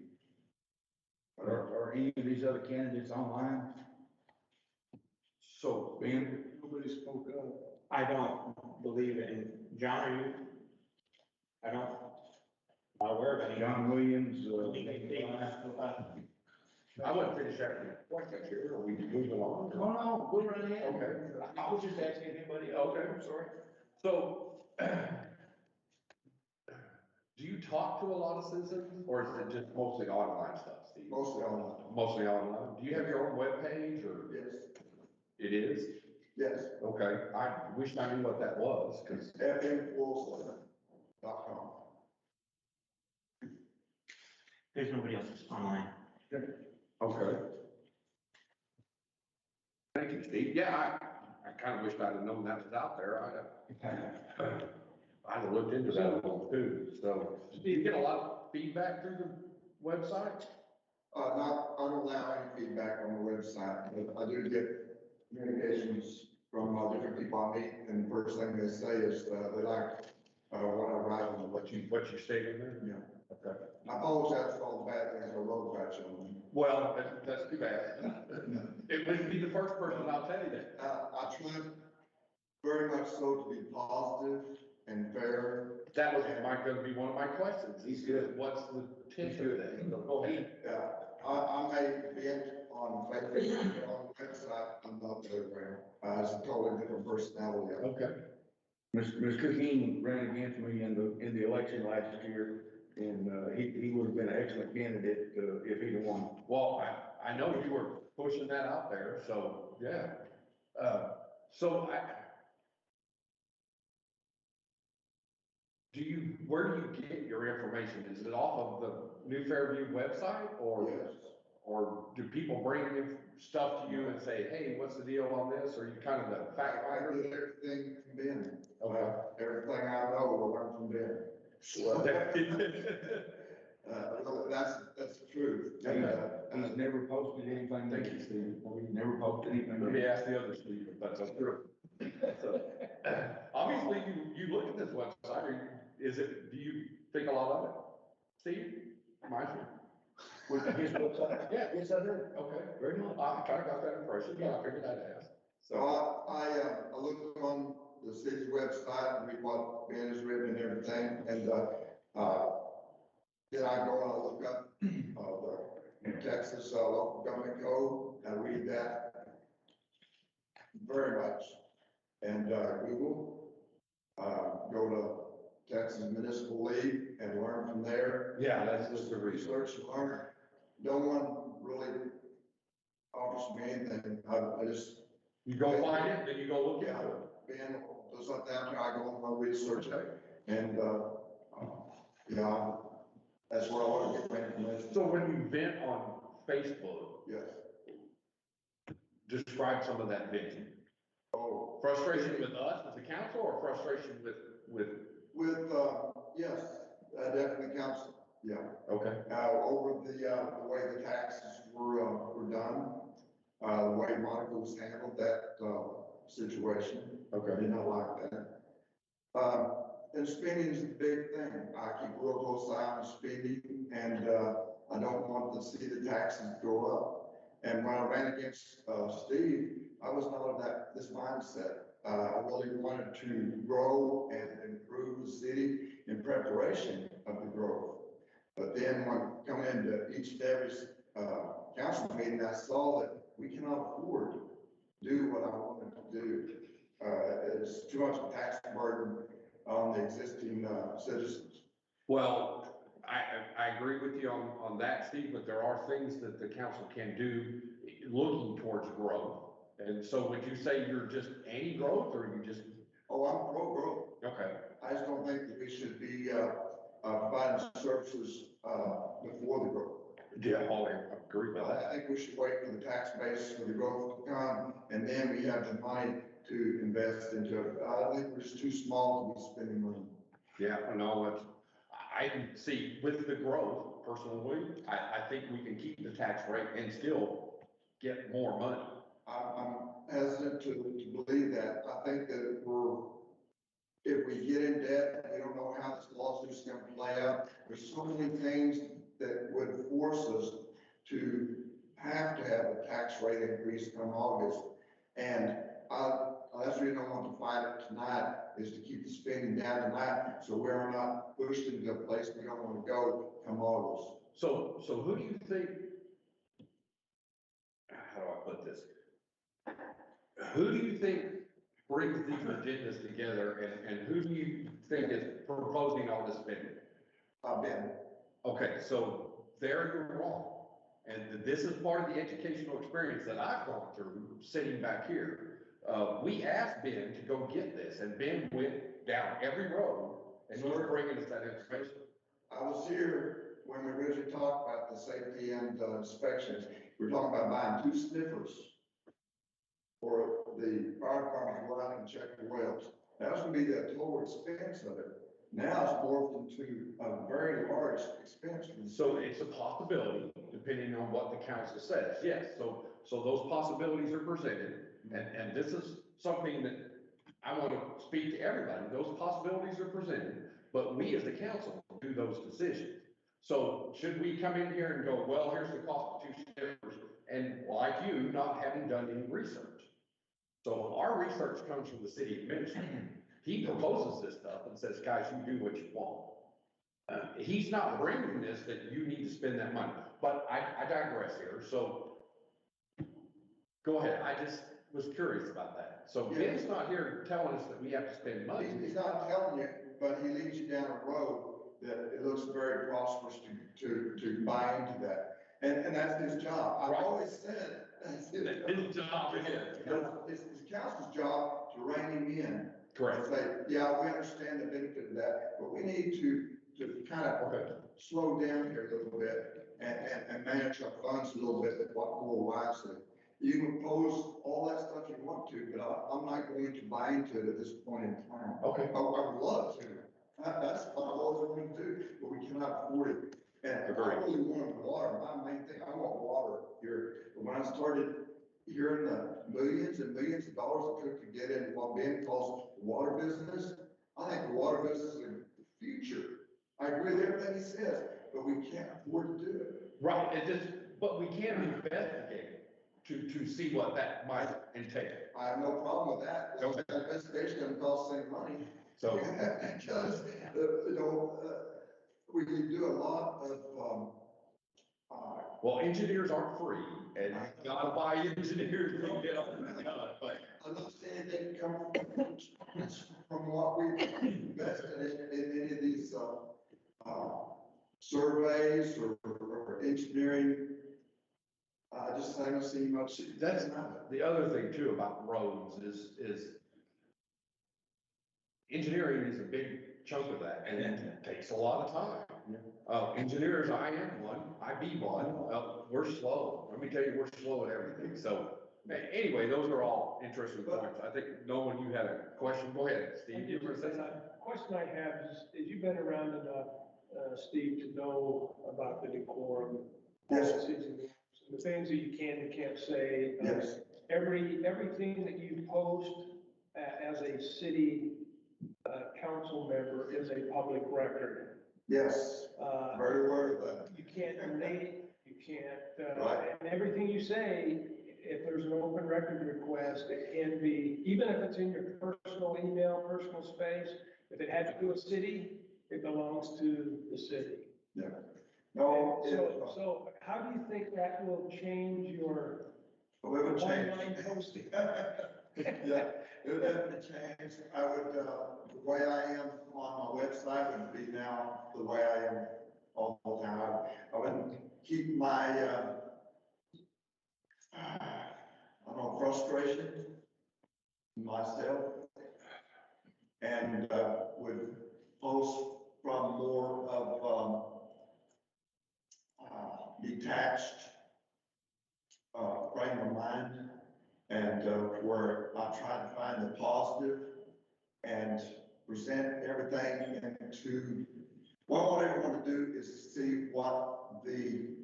Are any of these other candidates online? So, Ben? Nobody spoke up. I don't believe in, John, are you? I don't, not aware of any. John Williams, I wasn't finished after your point, here, are we moving on? no, go right ahead. Okay, I was just asking anybody, okay, I'm sorry. So, do you talk to a lot of citizens, or is it just mostly online stuff, Steve? Mostly online. Mostly online. Do you have your own webpage, or? Yes. It is? Yes. Okay, I wish I knew what that was, because. fmfullsletter.com. There's nobody else that's online. Okay. Thank you, Steve. Yeah, I kind of wished I'd have known that was out there. I'd have looked into that a little too. So, do you get a lot of feedback through the website? I don't allow any feedback on the website, but I do get communications from, different people I meet, and the first thing they say is, they like, what I write on the What you say in there? Yeah. Okay. I apologize for all the bad things I wrote about you. Well, that's too bad. It wouldn't be the first person, I'll tell you that. I try very much so to be positive and fair. That was going to be one of my questions. He's good. What's the tension thing? Go ahead. I may be on Facebook, on the website, I'm not there. It's a totally different personality. Okay. Mr. Cooking ran against me in the election last year, and, he would have been an excellent candidate, if he'd won. Well, I know you were pushing that out there, so, yeah. Where do you get your information? Is it off of the New Fairview website, or? Yes. Or do people bring you stuff to you and say, hey, what's the deal on this? Or are you kind of the fact I finder? get everything from Ben. Okay. Everything I know, I learn from Ben. That's the truth. He's never posted anything. Thank you, Steve. He's never posted anything. Let me ask the other Steve if that's true. So, obviously, you look at this website, do you think a lot of it? Steve? Reminds me. With his website? Yeah. Yes, I do. Okay. Very much. I kind of got that impression, yeah, I figured I'd ask. So I look on the city's website and read what Ben has written and everything, and, Then I go and I look up, the Texas local government code, I read that very much. And, Google, go to Texas Municipal League and learn from there. Yeah, that's just The the research. research and learn. No one really offers me anything. I just, You go find it, then you go look into it. Ben, does like that, I go and I research it. And, yeah, that's where I want to get my information. So when you vent on Facebook, Yes. describe some of that venting. Oh, Frustration with us as a council or frustration with, yes, definitely council, yeah. okay, Over the way the taxes were done, the way Monica was handled that, situation. I okay. did not like that. And spending is the big thing. I keep a real close eye on spending, and, I don't want to see the taxes go up. And when I ran against, Steve, I was not of this mindset. I really wanted to grow and improve the city in preparation of the growth. But then when coming into each and every, council meeting, I saw that we cannot afford to do what I wanted to do. It's too much of a tax burden on the existing, citizens. Well, I agree with you on that, Steve, but there are things that the council can do looking towards growth. And so would you say you're just anti-growth or you just, Oh, I'm pro-growth. okay, I just don't think that we should be, providing services, before the growth. yeah, I agree with that. I think we should wait for the tax base for the growth to come, and then we have the money to invest into it. I think we're just too small to be spending money. Yeah, no, I see with the growth, personally, I think we can keep the tax rate and still get more money. I'm hesitant to believe that. I think that if we get in debt, we don't know how this lawsuit's gonna play out. There's so many things that would force us to have a tax rate increase come August. And that's the reason I want to fight it tonight, is to keep the spending down tonight, so we're not pushed into a place we don't want to go come August. So who do you think, how do I put this? Who do you think brings these agendas together and who do you think is proposing all this spending? Ben, Okay, so there you're wrong. And this is part of the educational experience that I've gone through sitting back here. We asked Ben to go get this and Ben went down every road and he's bringing us that information. I was here when we originally talked about the safety and inspections. We were talking about buying 2 sniffers for the fire department to go out and check the wells. That was gonna be the total expense of it. Now it's morphed into a very large expense. So it's a possibility, depending on what the council says, yes, so those possibilities are presented, and this is something that I want to speak to everybody, those possibilities are presented, but we as the council do those decisions. So should we come in here and go, well, here's the cost of 2 sniffers, and like you, not having done any research? So our research comes from the city administrator. He proposes this stuff and says, guys, you do what you want. He's not bringing this that you need to spend that money, but I digress here. So go ahead. I just was curious about that. So Ben's not here telling us that we have to spend money. He's not telling you, but he leads you down a road that it looks very prosperous to buy into that. And that's his job. I've always said, that's His job, yeah. It's the council's job to rein him in. Correct. Say, yeah, we understand the benefit of that, but we need to kind of slow down here a little bit and manage our funds a little bit more wisely. You can oppose all that stuff you want to, but I'm not going to buy into it at this point in time. Okay. I would love to. That's what I always wanted to do, but we cannot afford it. And I really wanted water. My main thing, I want water here. But when I started hearing the millions and millions of dollars it took to get into what Ben calls the water business, I think the water business is the future. I agree with everything he says, but we can't afford to do it. Right, but we can investigate to see what that might entail. I have no problem with that. Okay. That investigation doesn't cost any money. So, Because, we can do a lot of, Well, engineers aren't free, and you gotta buy engineers to get on that, but. I'm not saying they come from what we invested in any of these, surveys or engineering. I just haven't seen much. That's the other thing too about roads is engineering is a big chunk of that, and it takes a lot of time. Engineers, I am one, I be one, we're slow, let me tell you, we're slow at everything, so. Anyway, those are all interesting points. I think, Nolan, you had a question, go ahead, Steve. You were saying something? Question I have is you've been around enough, Steve, to know about the decorum policies and the things that you can and can't say. Yes. Everything that you post as a city council member is a public record. Yes, very aware of that. You can't donate, you can't, Right. and everything you say, if there's an open record request, it can be, even if it's in your personal email, personal space, if it has to do with city, it belongs to the city. Yeah. No, So how do you think that will change your we would online change. posting? Yeah, it would definitely change. I would, the way I am on my website would be now the way I am all the time. I would keep my, I don't know, frustration myself and would post from more of detached frame of mind and where I try to find the positive and present everything into, well, what I want to do is see what the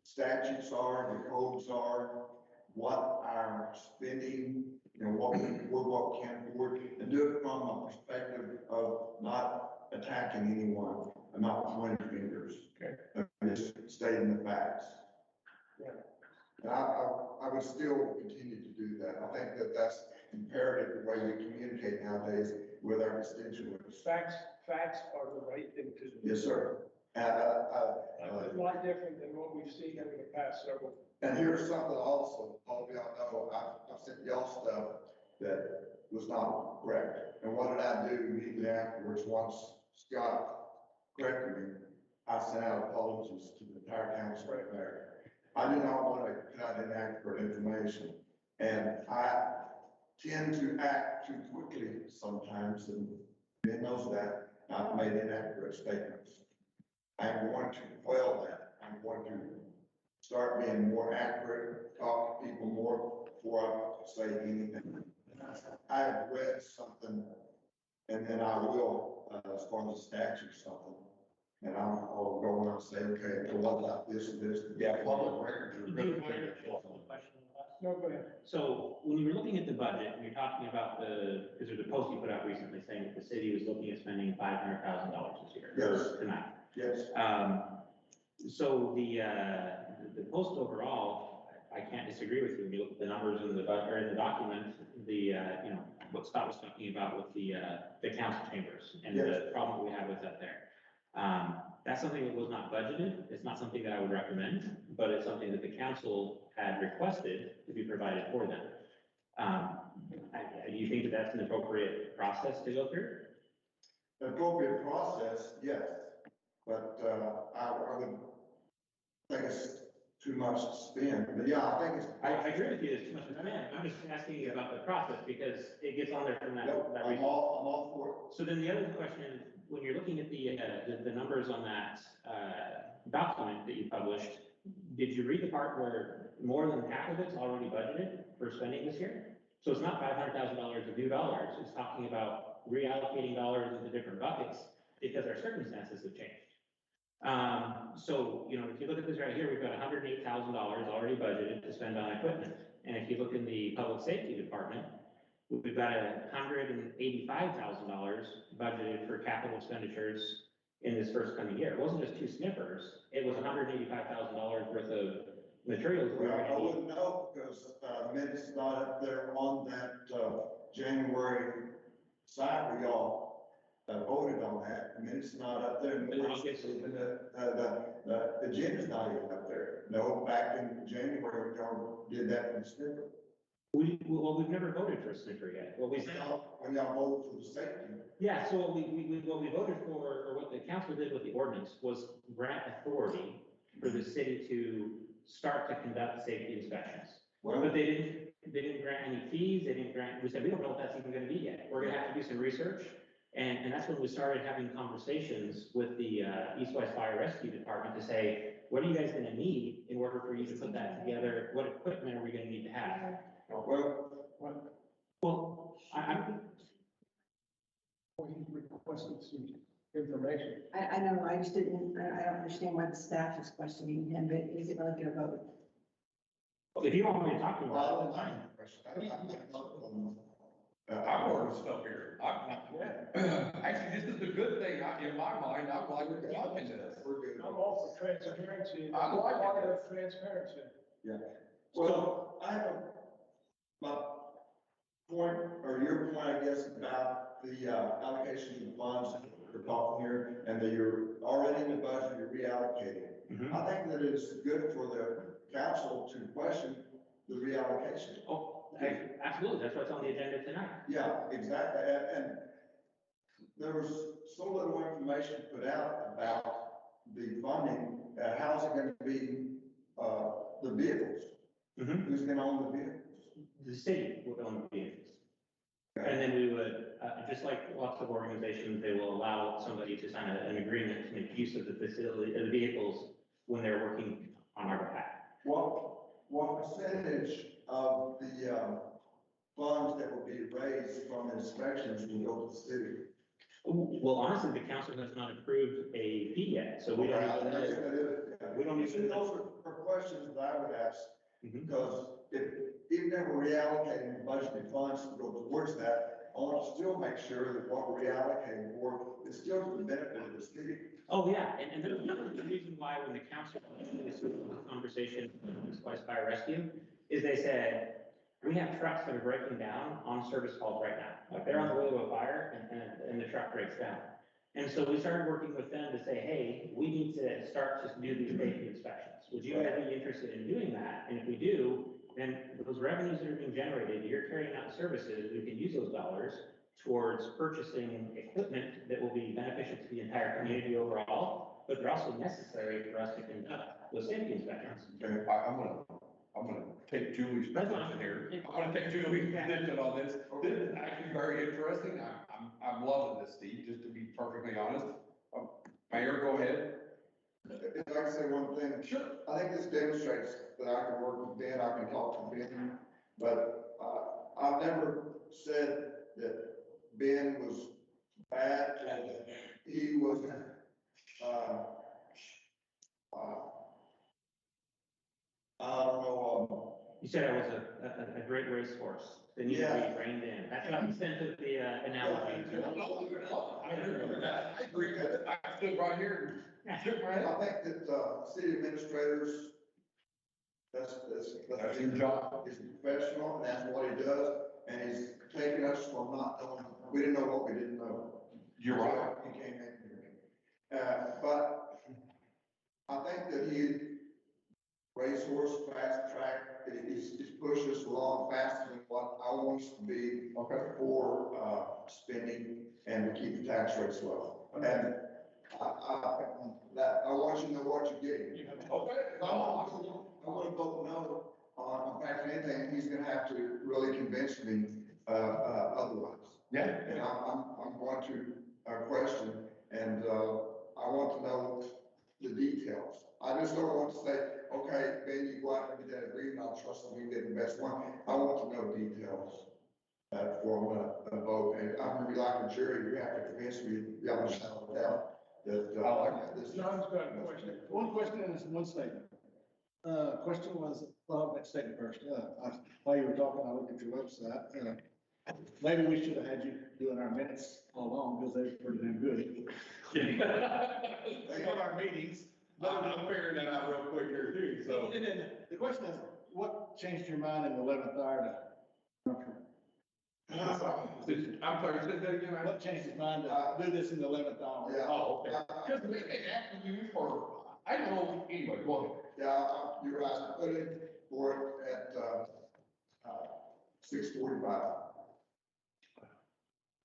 statutes are, the codes are, what our spending, what we can afford, and do it from a perspective of not attacking anyone, and not pointing fingers. Okay. And just stating the facts. Yeah. And I would still continue to do that. I think that that's imperative the way we communicate nowadays with our constituents. Facts are the right thing to do. Yes, sir. A lot different than what we've seen over the past several. And here's something also, all of y'all know, I've sent y'all stuff that was not correct. And what did I do immediately afterwards, once Scott corrected me, I sent out apologies to the entire council right there. I do not want to put out inaccurate information, and I tend to act too quickly sometimes, and Ben knows that. I've made inaccurate statements. I'm going to quell that. I'm going to start being more accurate, talk to people more before I say anything. I have read something, and then I will, as far as the statute something, and I'll go and I'll say, okay, well, what about this and this? Yeah, public records are Do good. you mind if I ask a question? No, go ahead. So when you were looking at the budget, and you're talking about because there's a post you put out recently saying that the city was looking at spending $500,000 this year. Yes. Tonight. Yes. So the post overall, I can't disagree with you. When you look at the numbers in the budget or in the document, what Scott was talking about with the council chambers and the problem we have with that there. That's something that was not budgeted. It's not something that I would recommend, but it's something that the council had requested to be provided for them. Do you think that that's an appropriate process to go through? The appropriate process, yes, but I would think it's too much to spend, but yeah, I think it's. I agree with you, it's too much to spend. I'm just asking you about the process because it gets on there from that I'm reason. all for So then the other question, when you're looking at the numbers on that document that you published, did you read the part where more than half of it's already budgeted for spending this year? So it's not $500,000 of new dollars. It's talking about reallocating dollars into different buckets because our circumstances have changed. So, if you look at this right here, we've got $108,000 already budgeted to spend on equipment. And if you look in the public safety department, we've got $185,000 budgeted for capital expenditures in this first coming year. It wasn't just two snippers. It was $185,000 worth of materials. it. Well, I wouldn't know because minutes not up there on that January side where y'all voted on that, the minutes not up there, and the agenda's not even up there. No, back in January, y'all did that in Snipper. We've never voted for a sniffer yet. What we said, When y'all voted for the safety. yeah, so what we voted for, or what the council did with the ordinance was grant authority for the city to start to conduct safety inspections. But they didn't grant any fees, they didn't grant, we said, we don't know if that's even gonna be yet. We're gonna have to do some research. And that's when we started having conversations with the East West Fire Rescue Department to say, what are you guys gonna need in order for you to put that together? What equipment are we gonna need to have? Well, I'm, He requested some information. I know, I just didn't, I don't understand why the staff is questioning him, but is it really gonna vote? if you want me to talk to him Well, I about don't it, mind the question. I'm learning stuff here. Actually, this is the good thing, in my mind, I'm like, we're talking to this. We're good. I'm all for transparency. I like it. Part of transparency. Well, I have my point, or your point, I guess, about the allocation of funds that we're talking here, and that you're already in the budget, you're reallocating. Mhm. I think that it's good for the council to question the reallocation. Oh, absolutely, that's what's on the agenda tonight. Yeah, exactly, and there was so little information put out about the funding, how's it gonna be, the vehicles? Mhm. Who's gonna own the vehicles? The city would own the vehicles. And then we would, just like lots of organizations, they will allow somebody to sign an agreement to make use of the facility, of the vehicles when they're working on our behalf. What percentage of the funds that will be raised from inspections will go to the city? Well, honestly, the council has not approved a fee yet, so we don't even know. We don't even know. Those are questions that I would ask, Mhm. because even if we're reallocating budgeted funds to go towards that, I want to still make sure that what we're reallocating for is still to the benefit of the city. Oh, yeah, and there's another reason why when the council, this conversation, with West Fire Rescue, is they said, we have trucks that are breaking down on service calls right now. Like they're on the way to a fire and the truck breaks down. And so we started working with them to say, hey, we need to start to do these safety inspections. Would you guys be interested in doing that? And if we do, then those revenues that are being generated, you're carrying out services, we can use those dollars towards purchasing equipment that will be beneficial to the entire community overall, but they're also necessary for us to conduct those safety inspections. Okay, I'm gonna take Julie's position here. I'm gonna take Julie's position on this. This is actually very interesting. I'm loving this, Steve, just to be perfectly honest. Mayor, go ahead. If I can say one thing. Sure. I think this demonstrates that I can work with Ben, I can talk to Ben, but, I've never said that Ben was bad, and that he was, I don't know, You said I was a great racehorse, then you need to be reined in. That's how you sent it the analogy. I agree with it. I stood right here. Shook my head. I think that, city administrators, that's his job. He's professional, and that's what he does, and he's taking us from not knowing, we didn't know what we didn't know. You're right. He came in here. But I think that he racehorse, fast track, he's pushed us along faster than what I want us to be. Okay. For, spending and to keep the tax rates low. And I want you to know what you're getting. Okay. I want to vote no on, in fact, anything, he's gonna have to really convince me, otherwise. Yeah. And I'm going to, question, and, I want to know the details. I just don't want to say, okay, Ben, you go out and get that agreement, I'll trust that we can get the best one. I want to know details, before I'm gonna vote, and I'm gonna be like a jury, you have to convince me, the other side of that, I like this. John's got a question. One question and one statement. Question was, well, let's take it first. While you were talking, I looked at your website. Maybe we should have had you doing our minutes all along because they're pretty damn good. For our meetings. I'm figuring that out real quick here too, so. And then the question is, what changed your mind in the 11th hour to? I'm sorry, say that again. What changed his mind to do this in the 11th hour? Yeah, oh, okay. Because we've been asking you for, I don't know, anyway, go ahead. Yeah, you're right, I put in for it at 6:45.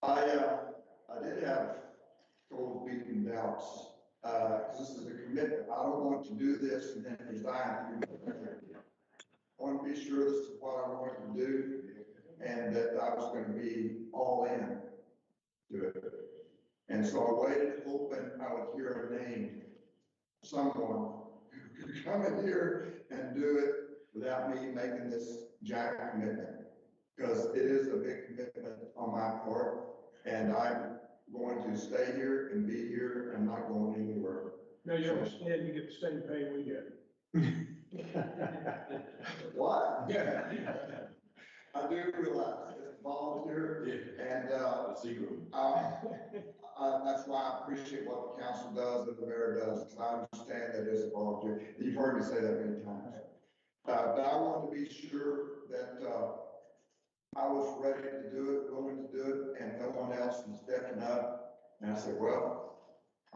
I did have total beaten doubts, because this is a commitment. I don't want to do this and then resign. I want to be sure this is what I want to do and that I was going to be all in to it. And so I waited, hoping I would hear a name, someone who could come in here and do it without me making this giant commitment. Because it is a big commitment on my part, and I'm going to stay here and be here and not going anywhere. No, you understand, you get the same pay we get. What? I do realize it's volunteer, and, that's why I appreciate what the council does and the mayor does, because I understand that it's volunteer. You've heard me say that many times. But I want to be sure that, I was ready to do it, willing to do it, and no one else was stepping up. And I said, well,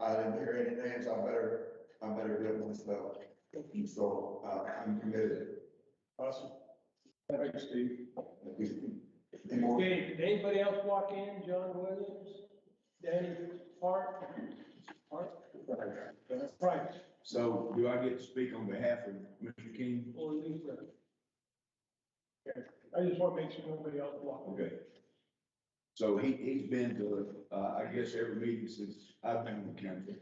I didn't hear any names, I better do it myself. So, I'm committed. Awesome. Thanks, Steve. Any more? Okay, did anybody else walk in? John Williams, Danny Hart? Right. So do I get to speak on behalf of Mr. King? Or Lisa? Okay, I just want to make sure nobody else walked in. Okay. So he's been to, I guess, every meeting since I've been on the council.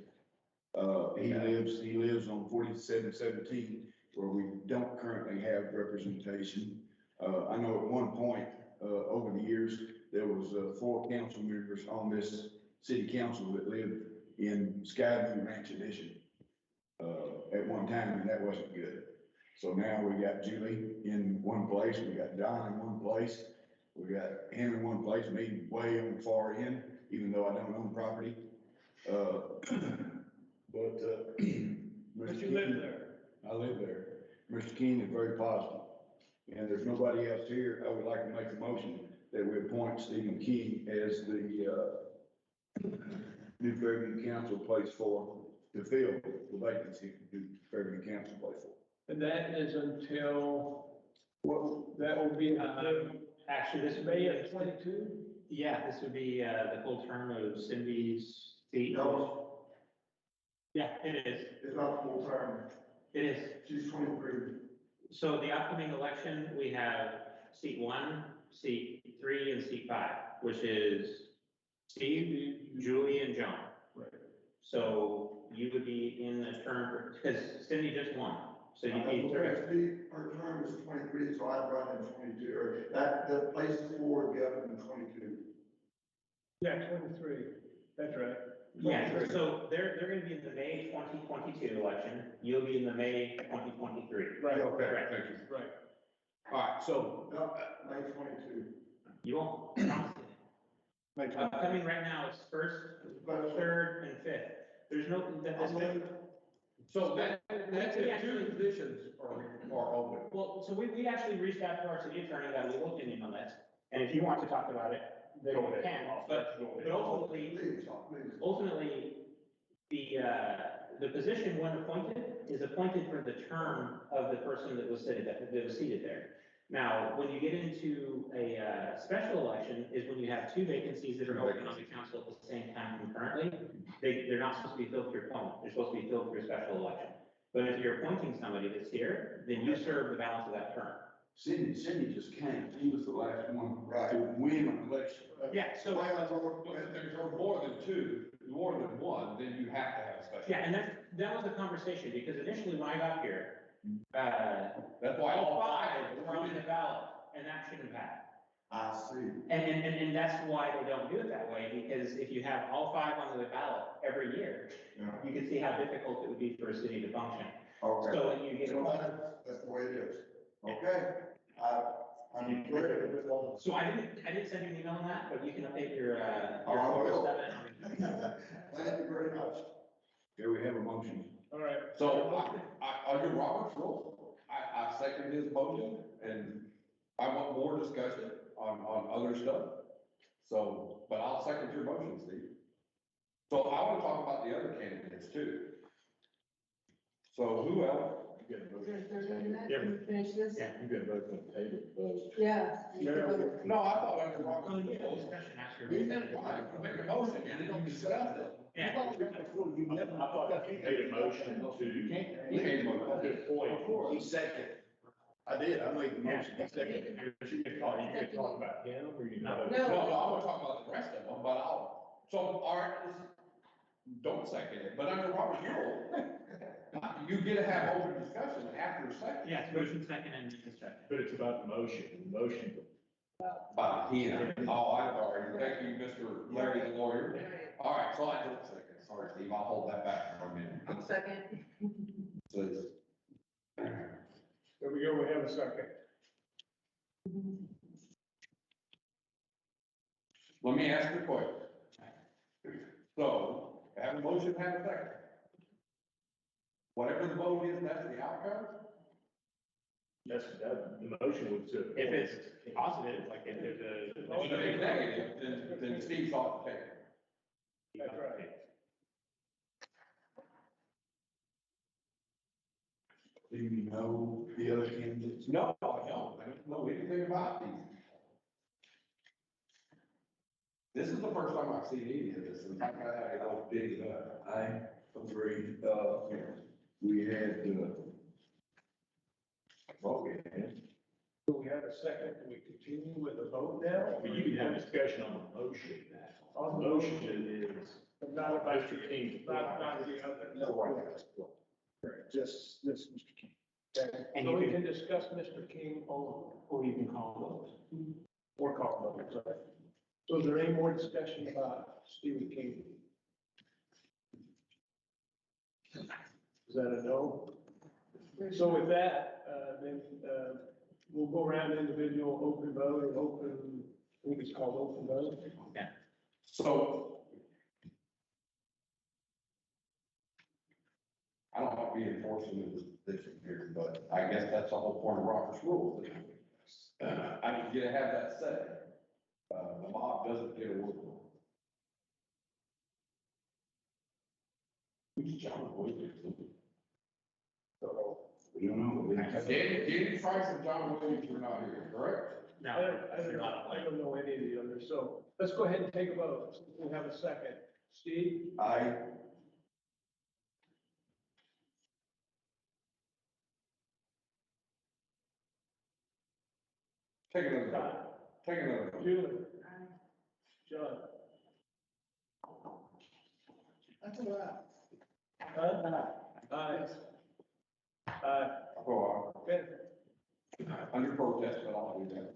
He lives on 4717, where we don't currently have representation. I know at one point, over the years, there was 4 council members on this city council that lived in Skyview Ranch Edition at one time, and that wasn't good. So now we got Julie in one place, we got John in one place, we got him in one place, me way on the far end, even though I don't own property. But You live there. I live there. Mr. King is very positive. And there's nobody else here. I would like to make a motion that we appoint Stephen King as the new Fairview Council place for, to fill the vacancy, new Fairview Council place for. And that is until, what, that will be Actually, this would May be, of 22? yeah, this would be, the full term of Cindy's seat. No, Yeah, it is. it's not full term. It is. She's 23. So the upcoming election, we have seat 1, seat 3, and seat 5, which is Steve, Julie, and John. Right. So you would be in the term, because Cindy just won, so you need 3. Her term is 23, so I'd run in 22, or that, the place for would be up in 22. Yeah, 23, that's right. Yeah, 23. so they're going to be in the May 2022 election, you'll be in the May 2023. Right, Okay, Correct. thank you. right. All right, so, No, May 22. You won't. Upcoming right now, it's 1st, 3rd, and 5th. There's no, so that's it, 2 positions are open. well, so we actually reached out to our city attorney that we looked in on this, and if you want to talk about it, then Go we ahead. can, but ultimately, Please. the position when appointed is appointed for the term of the person that was seated there. Now, when you get into a special election is when you have 2 vacancies that are open on the council at the same time concurrently. They're not supposed to be filled through appointment, they're supposed to be filled through a special election. But if you're appointing somebody that's here, then you serve the balance of that term. Cindy just came. He was the last one Right. to win an election. Yeah, so. If there's more than 2, more than 1, then you have to have a special. Yeah, and that was the conversation, because initially when I got here, That's why all 5 were on the ballot, and that shouldn't have happened. I see. And that's why they don't do it that way, because if you have all 5 on the ballot every year, Yeah. you can see how difficult it would be for a city to function. Okay. So when you get. So that's the way it is. Okay. I'm clear. So I didn't send you an email on that, but you can update your Oh, I will. 407. Thank you very much. Here we have a motion. All right. So under Robert's rules, I second his motion, and I want more discussion on other stuff. So, but I'll second your motion, Steve. So I want to talk about the other candidates too. So who else? Is there a third on that? Can we finish this? Yeah. You can vote on the table, Yeah. No, I thought under Robert's Yeah, rules, discussion after. we can make a motion and then we discuss it. Yeah. I thought you made a motion to. He made a motion. Good point. He seconded. I did, I made the motion, he seconded. You can talk about him or you. No. No, I want to talk about the rest of them, but so, all right, don't second it, but under Robert's rule, you get to have open discussion after a second. Yes, motion second and discussion. But it's about the motion. By him. Oh, I'm sorry. Thank you, Mr. Larry, the lawyer. All right, so I did second. Sorry, Steve, I'll hold that back for a minute. I'll second. Please. There we go, we have a second. Let me ask you a question. So, have a motion, have a second. Whatever the vote is, that's the outcome? That's, the motion would to. If it's positive, like if there's a. If it's negative, then Steve's off the table. That's right. Do you know the other candidates? No, I don't know anything about these. This is the first time I've seen any of this, and I don't dig it up. I agree, we had, Well, we had. Do we have a second? Do we continue with the vote now? But you can have discussion on the motion. On The motion is. Not about Mr. King. Not about the other. Just, Mr. King. Okay, And so you we can- can discuss Mr. King alone, Or you can call or call him, sorry. So is there any more discussion about Stephen King? Is that a no? So with that, then, we'll go around individual open vote or open, I think it's called open vote. those. Yeah. So. I don't want to be enforcing this position here, but I guess that's the whole point of Robert's rules. I mean, you have that say. The mob doesn't get a word. Who's John Williams? So we don't know. Danny Price and John Williams are not here, correct? I don't know any of the others, so let's go ahead and take a vote. We have a second. Steve? I, Take another vote. Take another vote. Julie? John? That's a lot. Aye. Oh, Okay. under protest, but I'll do that.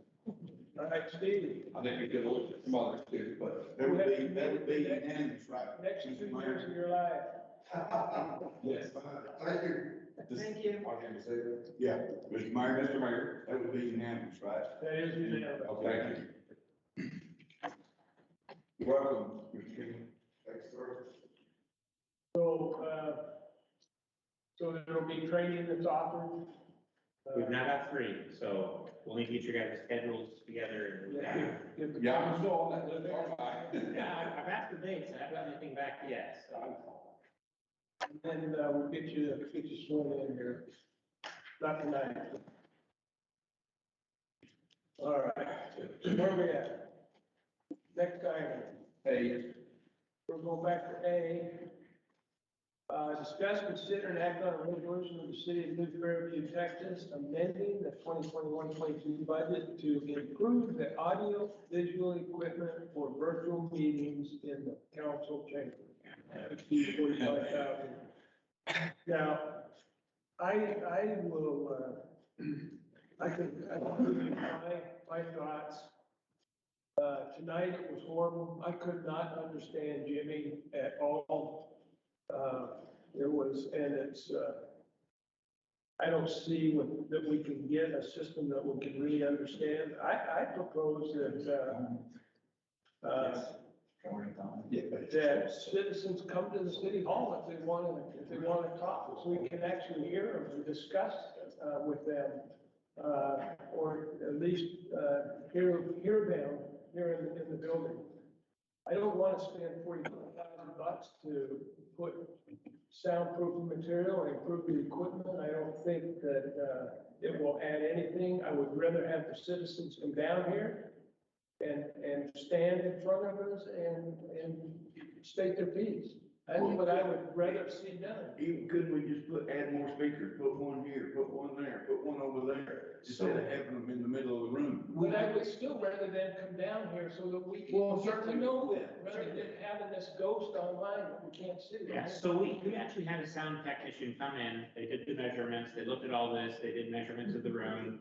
All right, Steve? I think we could look at some others too, but. that would be unanimous, right? Next 2 years of your life. Yes. Thank you. Thank you. I can say that. Yeah, Mr. Mayor, Mr. Mayor. that would be unanimous, right? That is unanimous. Okay, thank you. Welcome, Mr. King. Thanks, sir. So there'll be training that's offered? We've now got 3, so we'll need to get your guys' schedules together. And Yeah, I'm still on that list, aren't I? Yeah, I've asked for dates, I haven't got anything back yet, so. And we'll get you sworn in here. Not tonight. All right, so where are we at? Next item. Hey, We're going back to A. Discuss, consider, and act on a resolution of the city of New Fairview, Texas, amending the 2021-22 budget to improve the audio visual equipment for virtual meetings in the council chamber. $45,000. Now, I will, I can give you my thoughts. Tonight it was horrible. I could not understand Jimmy at all. I don't see that we can get a system that we can really understand. I propose that citizens come to the city hall if they want to talk, so we can actually hear them and discuss with them, or at least hear them here in the building. I don't want to spend $45,000 to put soundproof material and improve the equipment. I don't think that it will add anything. I would rather have the citizens come down here and stand in front of us and state their piece. That's what I would rather see done. Even couldn't we just add more speakers, put one here, put one there, put one over there, instead of having them in the middle of the room? But I would still rather than come down here so that we Well, can get to certainly. know them, rather than having this ghost online that we can't see. Yeah, so we actually had a sound technician come in, they did the measurements, they looked at all this, they did measurements of the room.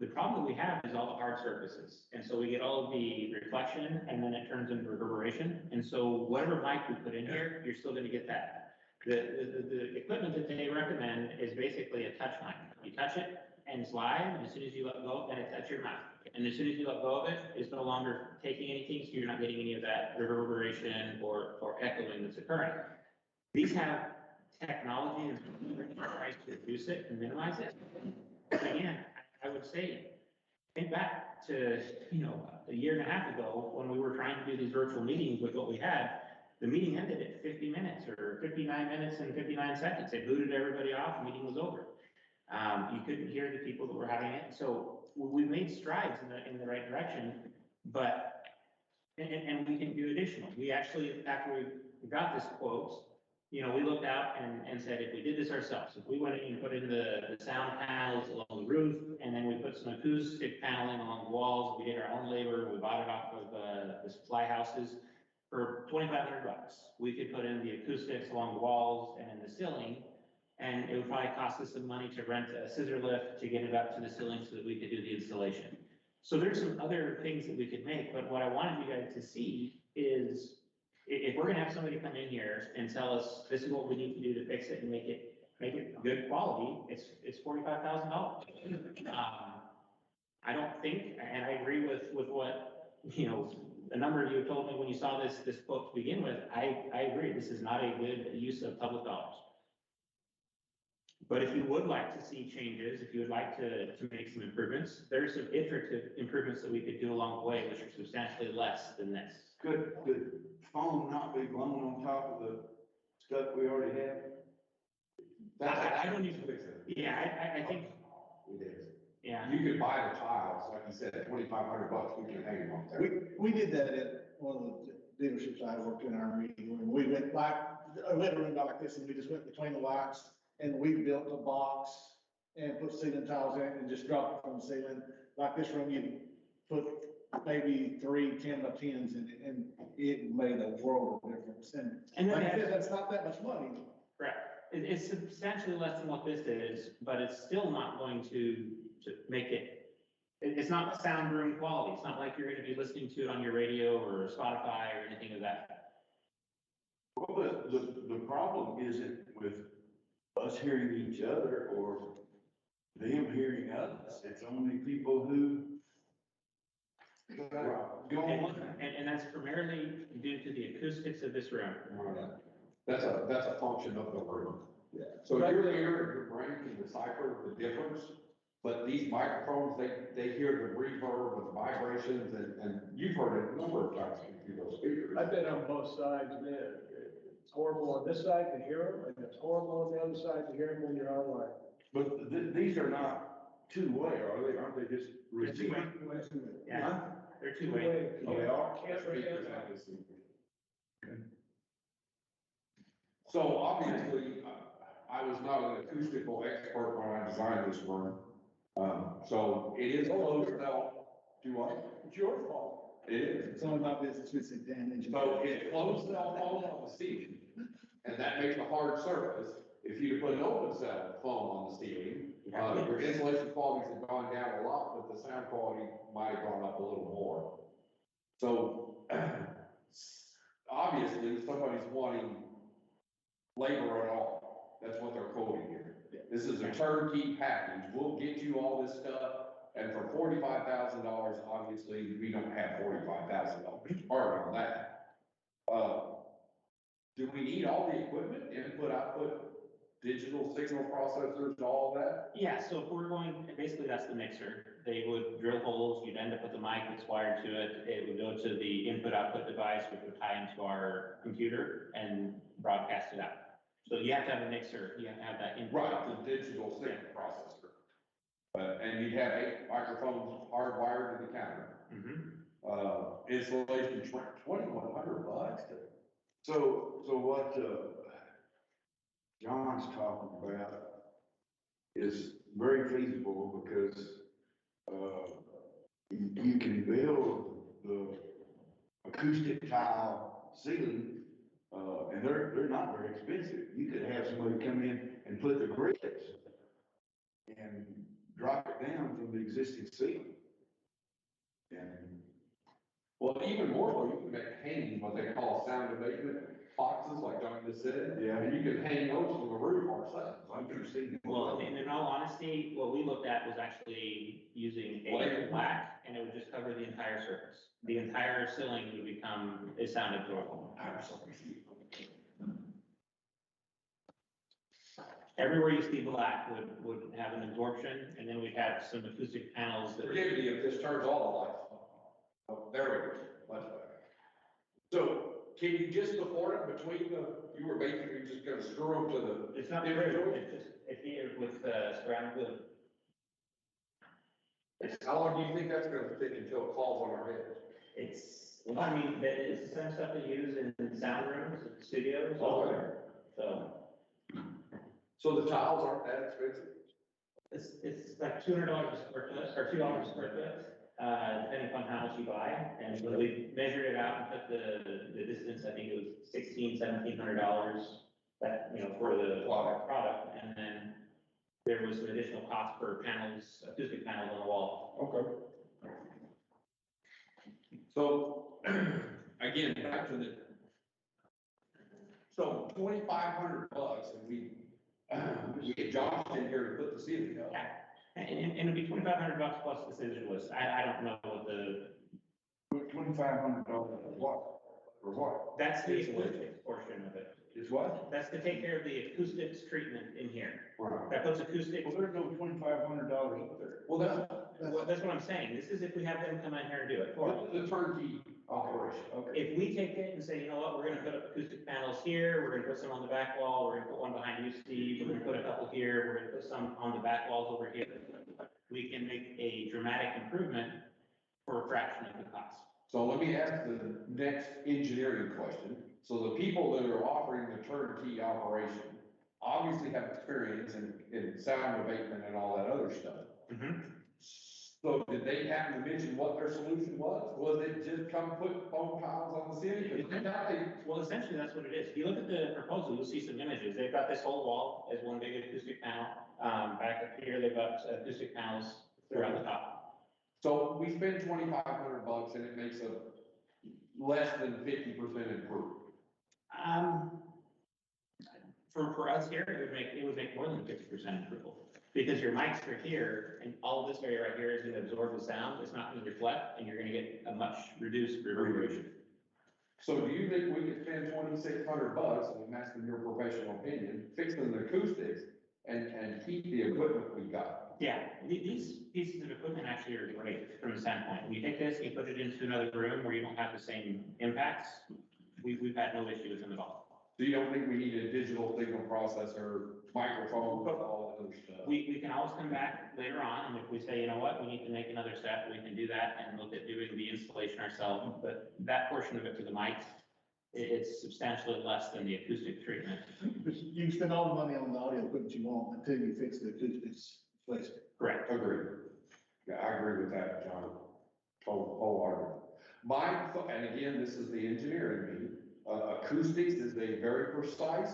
The problem that we have is all the hard surfaces, and so we get all of the reflection, and then it turns into reverberation, and so whatever mic we put in here, you're still gonna get that. The equipment that they recommend is basically a touch mic. You touch it, and it's live, and as soon as you let go, then it's at your mouth. And as soon as you let go of it, it's no longer taking anything, so you're not getting any of that reverberation or echoing that's occurring. These have technology and tries to reduce it and minimize it. But again, I would say, think back to, a year and a half ago, when we were trying to do these virtual meetings with what we had, the meeting ended at 50 minutes or 59 minutes and 59 seconds. They booted everybody off, the meeting was over. You couldn't hear the people that were having it. So we made strides in the right direction, but, and we can do additional. We actually, after we got this quote, we looked out and said, if we did this ourselves, if we went in and put in the sound panels along the roof, and then we put some acoustic paneling along the walls, we did our own labor, we bought it off of the supply houses for $2,500. We could put in the acoustics along the walls and in the ceiling, and it would probably cost us some money to rent a scissor lift to get it up to the ceiling so that we could do the installation. So there's some other things that we could make, but what I wanted you guys to see is, if we're gonna have somebody come in here and tell us, this is what we need to do to fix it and make it good quality, it's $45,000. I don't think, and I agree with what, a number of you told me when you saw this quote to begin with, I agree, this is not a good use of public dollars. But if you would like to see changes, if you would like to make some improvements, there's some iterative improvements that we could do along the way, which are substantially less than this. Could foam not be blown on top of the stuff we already have? I don't even, Fix it. yeah, I think, It is. yeah. You could buy the tiles, like you said, at $2,500, we can hang them up there. We did that at one of the dealerships I worked in our meeting room. We went we had a room like this and we just went between the lights and we built a box and put ceiling tiles in it and just dropped it from the ceiling. Like this room, you put maybe 3 10x10s in it and it made a world of difference. And And then like I it said, has- that's not that much money. Correct. It's substantially less than what this is, but it's still not going to make it's not sound room quality. It's not like you're gonna be listening to it on your radio or Spotify or anything of that. Well, the problem isn't with us hearing each other or them hearing us. It's only people who go on. And that's primarily due to the acoustics of this room. That's a function of the room. Yeah. So your ear and your brain can decipher the difference, but these microphones, they hear the reverb and the vibrations, and you've heard it a number of times through those speakers. I've been on both sides, man. It's horrible on this side to hear them, and it's horrible on the other side to hear them when you're online. But these are not two-way, are they? Aren't they just receiving? Yeah, they're two-way. Oh, they are? Camera Speakers and- have this thing. So obviously, I was not an acoustical expert when I designed this room. So it is closed out. Do what? It's your fault. It is. It's only my business, we sit down and. So it closed cell foam on the ceiling, and that makes a hard surface. If you put an open cell foam on the ceiling, your insulation qualities have gone down a lot, but the sound quality might have gone up a little more. So obviously, somebody's wanting labor at all. That's what they're quoting here. This is a turnkey package. We'll get you all this stuff. And for $45,000, obviously, we don't have $45,000 hard on that. Do we need all the equipment, input, output? digital signal processors and all that? Yeah, so if we're going, basically that's the mixer. They would drill holes, you'd end up with a mic that's wired to it. It would go to the input-output device, which would tie into our computer and broadcast it out. So you have to have a mixer, you have to have that input. Right, the digital signal processor. And you'd have 8 microphones hardwired to the counter. Installation, $2,100. So what, John's talking about is very feasible because, you can build the acoustic tile ceiling, and they're not very expensive. You could have somebody come in and put the grids and drop it down from the existing ceiling. And Well, even more so, you can make hanging what they call sound abatement boxes, like John just said. Yeah. And you can hang those from the roof ourselves. I've never seen it. Well, and in all honesty, what we looked at was actually using a black, and it would just cover the entire surface. The entire ceiling would become a sound absorbable. Everywhere you see black would have an absorption, and then we'd have some acoustic panels that. Forgive me if this turns all the lights off. Oh, there we go, much better. So can you just afford it between you were basically just gonna screw them to the. It's not true, it's just, it's here with ceramic glue. How long do you think that's gonna take until it falls on our heads? It's, well, I mean, it's the same stuff they use in sound rooms, and studios, all over, so. So the tiles aren't that expensive? It's like $200 a square foot, or $2 a square foot, depending upon how much you buy. And when we measured it out and put the distance, I think it was $1,700, that, you know, for the product. And then there was an additional cost for panels, acoustic panels on the wall. Okay. So, again, back to the. So $2,500 and we get Josh in here to put the ceiling up. Yeah. And it'd be $2,500 plus the scissors list. I don't know what the. $2,500 what? For what? That's the acoustic portion of it. Is what? That's to take care of the acoustics treatment in here. Wow. That puts acoustics. Well, there's no $2,500 up there. Well, That's what I'm saying. This is if we have them come in here and do it for us. the turnkey operation. Okay. If we take it and say, you know what, we're gonna put up acoustic panels here, we're gonna put some on the back wall, we're gonna put one behind you, Steve, we're gonna put a couple here, we're gonna put some on the back walls over here. We can make a dramatic improvement for a fraction of the cost. So let me ask the next engineering question. So the people that are offering the turnkey operation obviously have experience in sound abatement and all that other stuff. So did they happen to mention what their solution was? Was it just come put foam tiles on the ceiling? Well, essentially, that's what it is. If you look at the proposal, you'll see some images. They've got this whole wall as one big acoustic panel. Back up here, they've got acoustic panels throughout the top. So we spend $2,500 and it makes a less than 50% improvement. For us here, it would make more than 50% improvement. Because your mics are here, and all of this area right here is gonna absorb the sound, it's not gonna reflect, and you're gonna get a much reduced reverberation. So do you think we could spend $2,600, and I'm asking your professional opinion, fixing the acoustics and keep the equipment we got? Yeah, these pieces of equipment actually are great from the standpoint. When you take this, you put it into another room where you don't have the same impacts, we've had no issue with them at all. So you don't think we need a digital signal processor, microphone, all that other stuff? We can always come back later on, and if we say, you know what, we need to make another step, we can do that and look at doing the installation ourselves. But that portion of it for the mics, it's substantially less than the acoustic treatment. You can spend all the money on the audio equipment you want until you fix the acoustics. Correct. Agreed. Yeah, I agree with that, John. Wholeheartedly. And again, this is the engineer in me. Acoustics is a very precise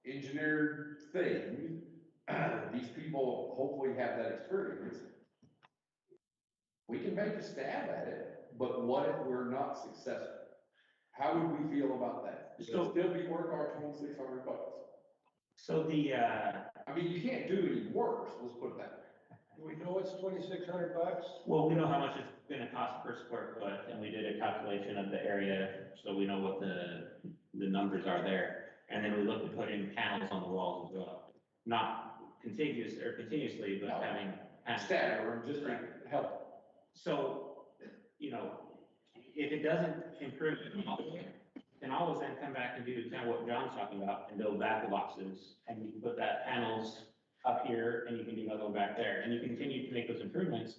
engineered thing. These people hopefully have that experience. We can make a stab at it, but what if we're not successful? How would we feel about that? It'll still be worth our $2,600. So I mean, you can't do any worse, let's put it that way. Do we know it's $2,600? well, we know how much it's gonna cost per square foot, and we did a calculation of the area, so we know what the numbers are there. And then we looked at putting panels on the walls as well. not contiguous or continuously, but having. Stagger, just to help. So, you know, if it doesn't improve, then always then come back and do kind of what John's talking about and build back the boxes. And you can put that panels up here and you can do another one back there. And you continue to make those improvements.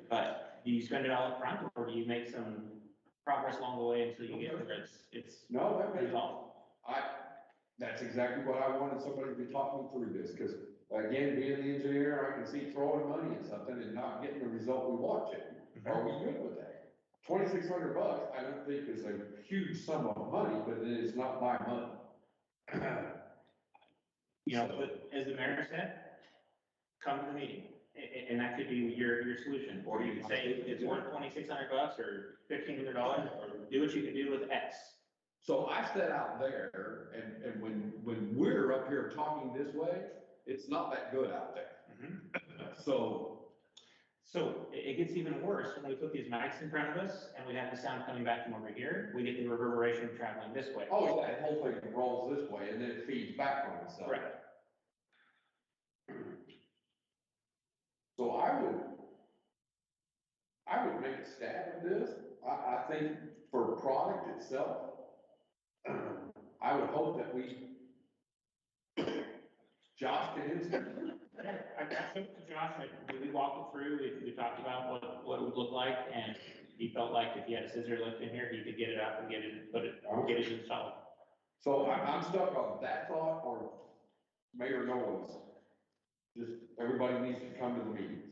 But do you spend it all up front or do you make some progress along the way until you get where it's No, that makes, resolved? that's exactly what I wanted somebody to talk me through this, because again, being the engineer, I can see throwing money at something and not getting the result we want to. Are we good with that? $2,600, I don't think is a huge sum of money, but it is not my money. You know, but as the mayor said, come to the meeting. And that could be your solution. Or you could say it's worth $2,600 or $1,500 or do what you can do with X. So I sat out there and when we're up here talking this way, it's not that good out there. So it gets even worse when we put these mics in front of us and we have the sound coming back from over here. We get the reverberation traveling this way. oh yeah, the whole thing rolls this way and then it feeds back on itself. Right. So I would make a stab at this. I think for product itself, I would hope that Josh can insert. I spoke to Josh, we walked it through, we talked about what it would look like, and he felt like if he had a scissor lift in here, he could get it up and get it installed. So I'm stuck on that thought or Mayor Nolan's. Just, everybody needs to come to the meetings.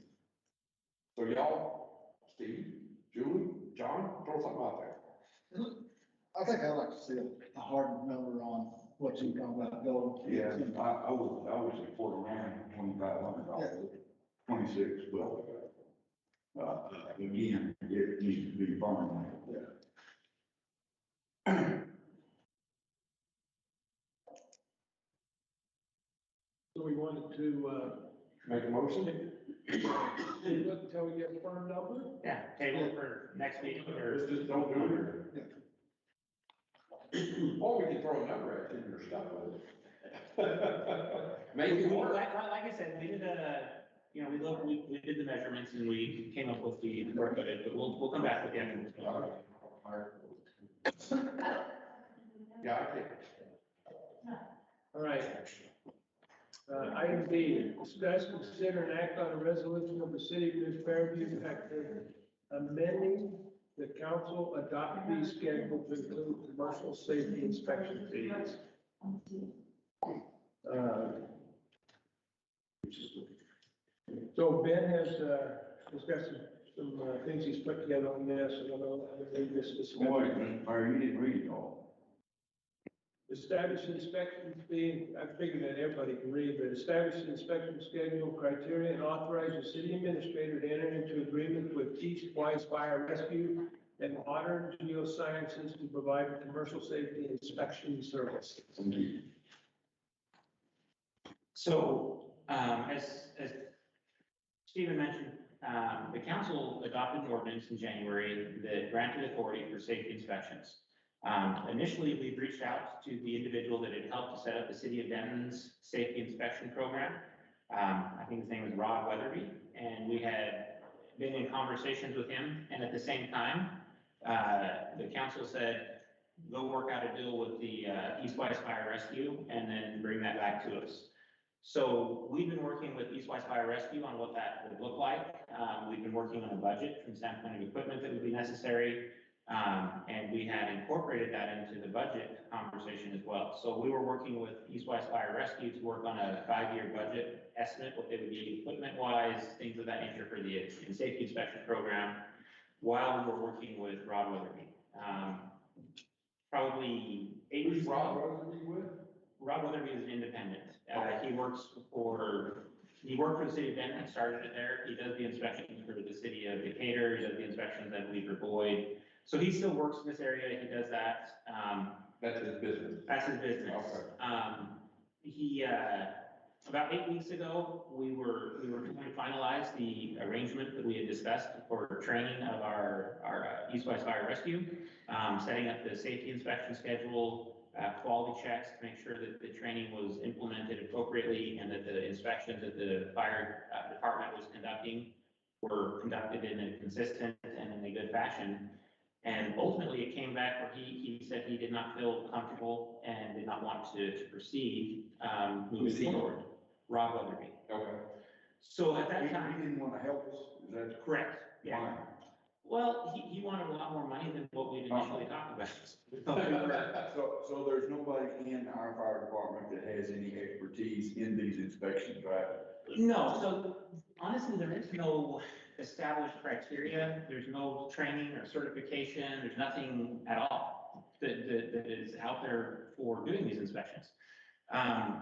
So y'all, Steve, Julie, John, throw something out there. I think I'd like to see a hard number on what you talking about going. Yeah, I would support around $2,500, 26, but, again, it needs to be firm. So we wanted to, Make a motion? look until we get a firm number. Yeah, table for next meeting or. Let's just don't do it. Or we can throw a number at you and you're stuck with it. Make it work. Like I said, we did you know, we did the measurements and we came up with the square footage, but we'll come back with the actual. Yeah, I think. All right. Item B, discuss, consider, and act on a resolution of the city of New Fairview, Texas, amending the council adopt fee schedule to include commercial safety inspection fees. So Ben has got some things he's put together on this, and I don't know, I made this discussion. Boy, Mayor, you didn't read it all. Establish inspection fee, I figured that everybody can read, but establish an inspection schedule, criteria, and authorize the city administrator to enter into agreement with East Wise Fire Rescue and Modern Geosciences to provide commercial safety inspection services. So, as Stephen mentioned, the council adopted an ordinance in January that granted authority for safety inspections. Initially, we reached out to the individual that had helped to set up the city of Denton's safety inspection program. I think his name was Rod Weatherby, and we had been in conversations with him. And at the same time, the council said, go work out a deal with the Eastwise Fire Rescue and then bring that back to us. So we've been working with Eastwise Fire Rescue on what that would look like. We've been working on a budget from the standpoint of equipment that would be necessary. And we had incorporated that into the budget conversation as well. So we were working with Eastwise Fire Rescue to work on a 5-year budget estimate, what they would need equipment-wise, things of that nature for the safety inspection program, while we were working with Rod Weatherby. Probably 8 weeks. Rod Weatherby with? Rod Weatherby is an independent. He worked for the city of Denton, started it there. He does the inspections for the city of Decatur. He does the inspections, I believe, for Boyd. So he still works in this area. He does that. That's his business. That's his business. Okay. He, about 8 weeks ago, we were trying to finalize the arrangement that we had discussed for training of our Eastwise Fire Rescue, setting up the safety inspection schedule, quality checks to make sure that the training was implemented appropriately and that the inspections that the fire department was conducting were conducted in a consistent and in a good fashion. And ultimately, it came back where he said he did not feel comfortable and did not want to proceed moving forward. Rob Weatherby. Okay. So at He that time, didn't want to help us, is that correct, yeah. why? Well, he wanted a lot more money than what we initially talked about. So there's nobody in our fire department that has any expertise in these inspections, right? No, so honestly, there is no established criteria. There's no training or certification. There's nothing at all that is out there for doing these inspections.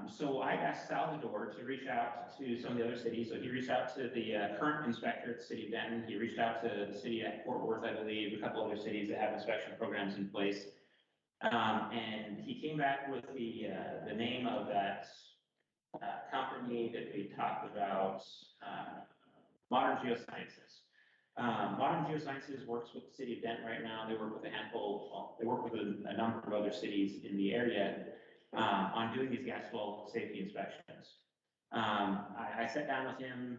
So I asked Salvador to reach out to some of the other cities. So he reached out to the current inspector at the city of Denton. He reached out to the city at Fort Worth, I believe, a couple other cities that have inspection programs in place. And he came back with the name of that company that we talked about, Modern Geosciences. Modern Geosciences works with the city of Denton right now. They work with a handful, well, they work with a number of other cities in the area on doing these gas well safety inspections. I sat down with him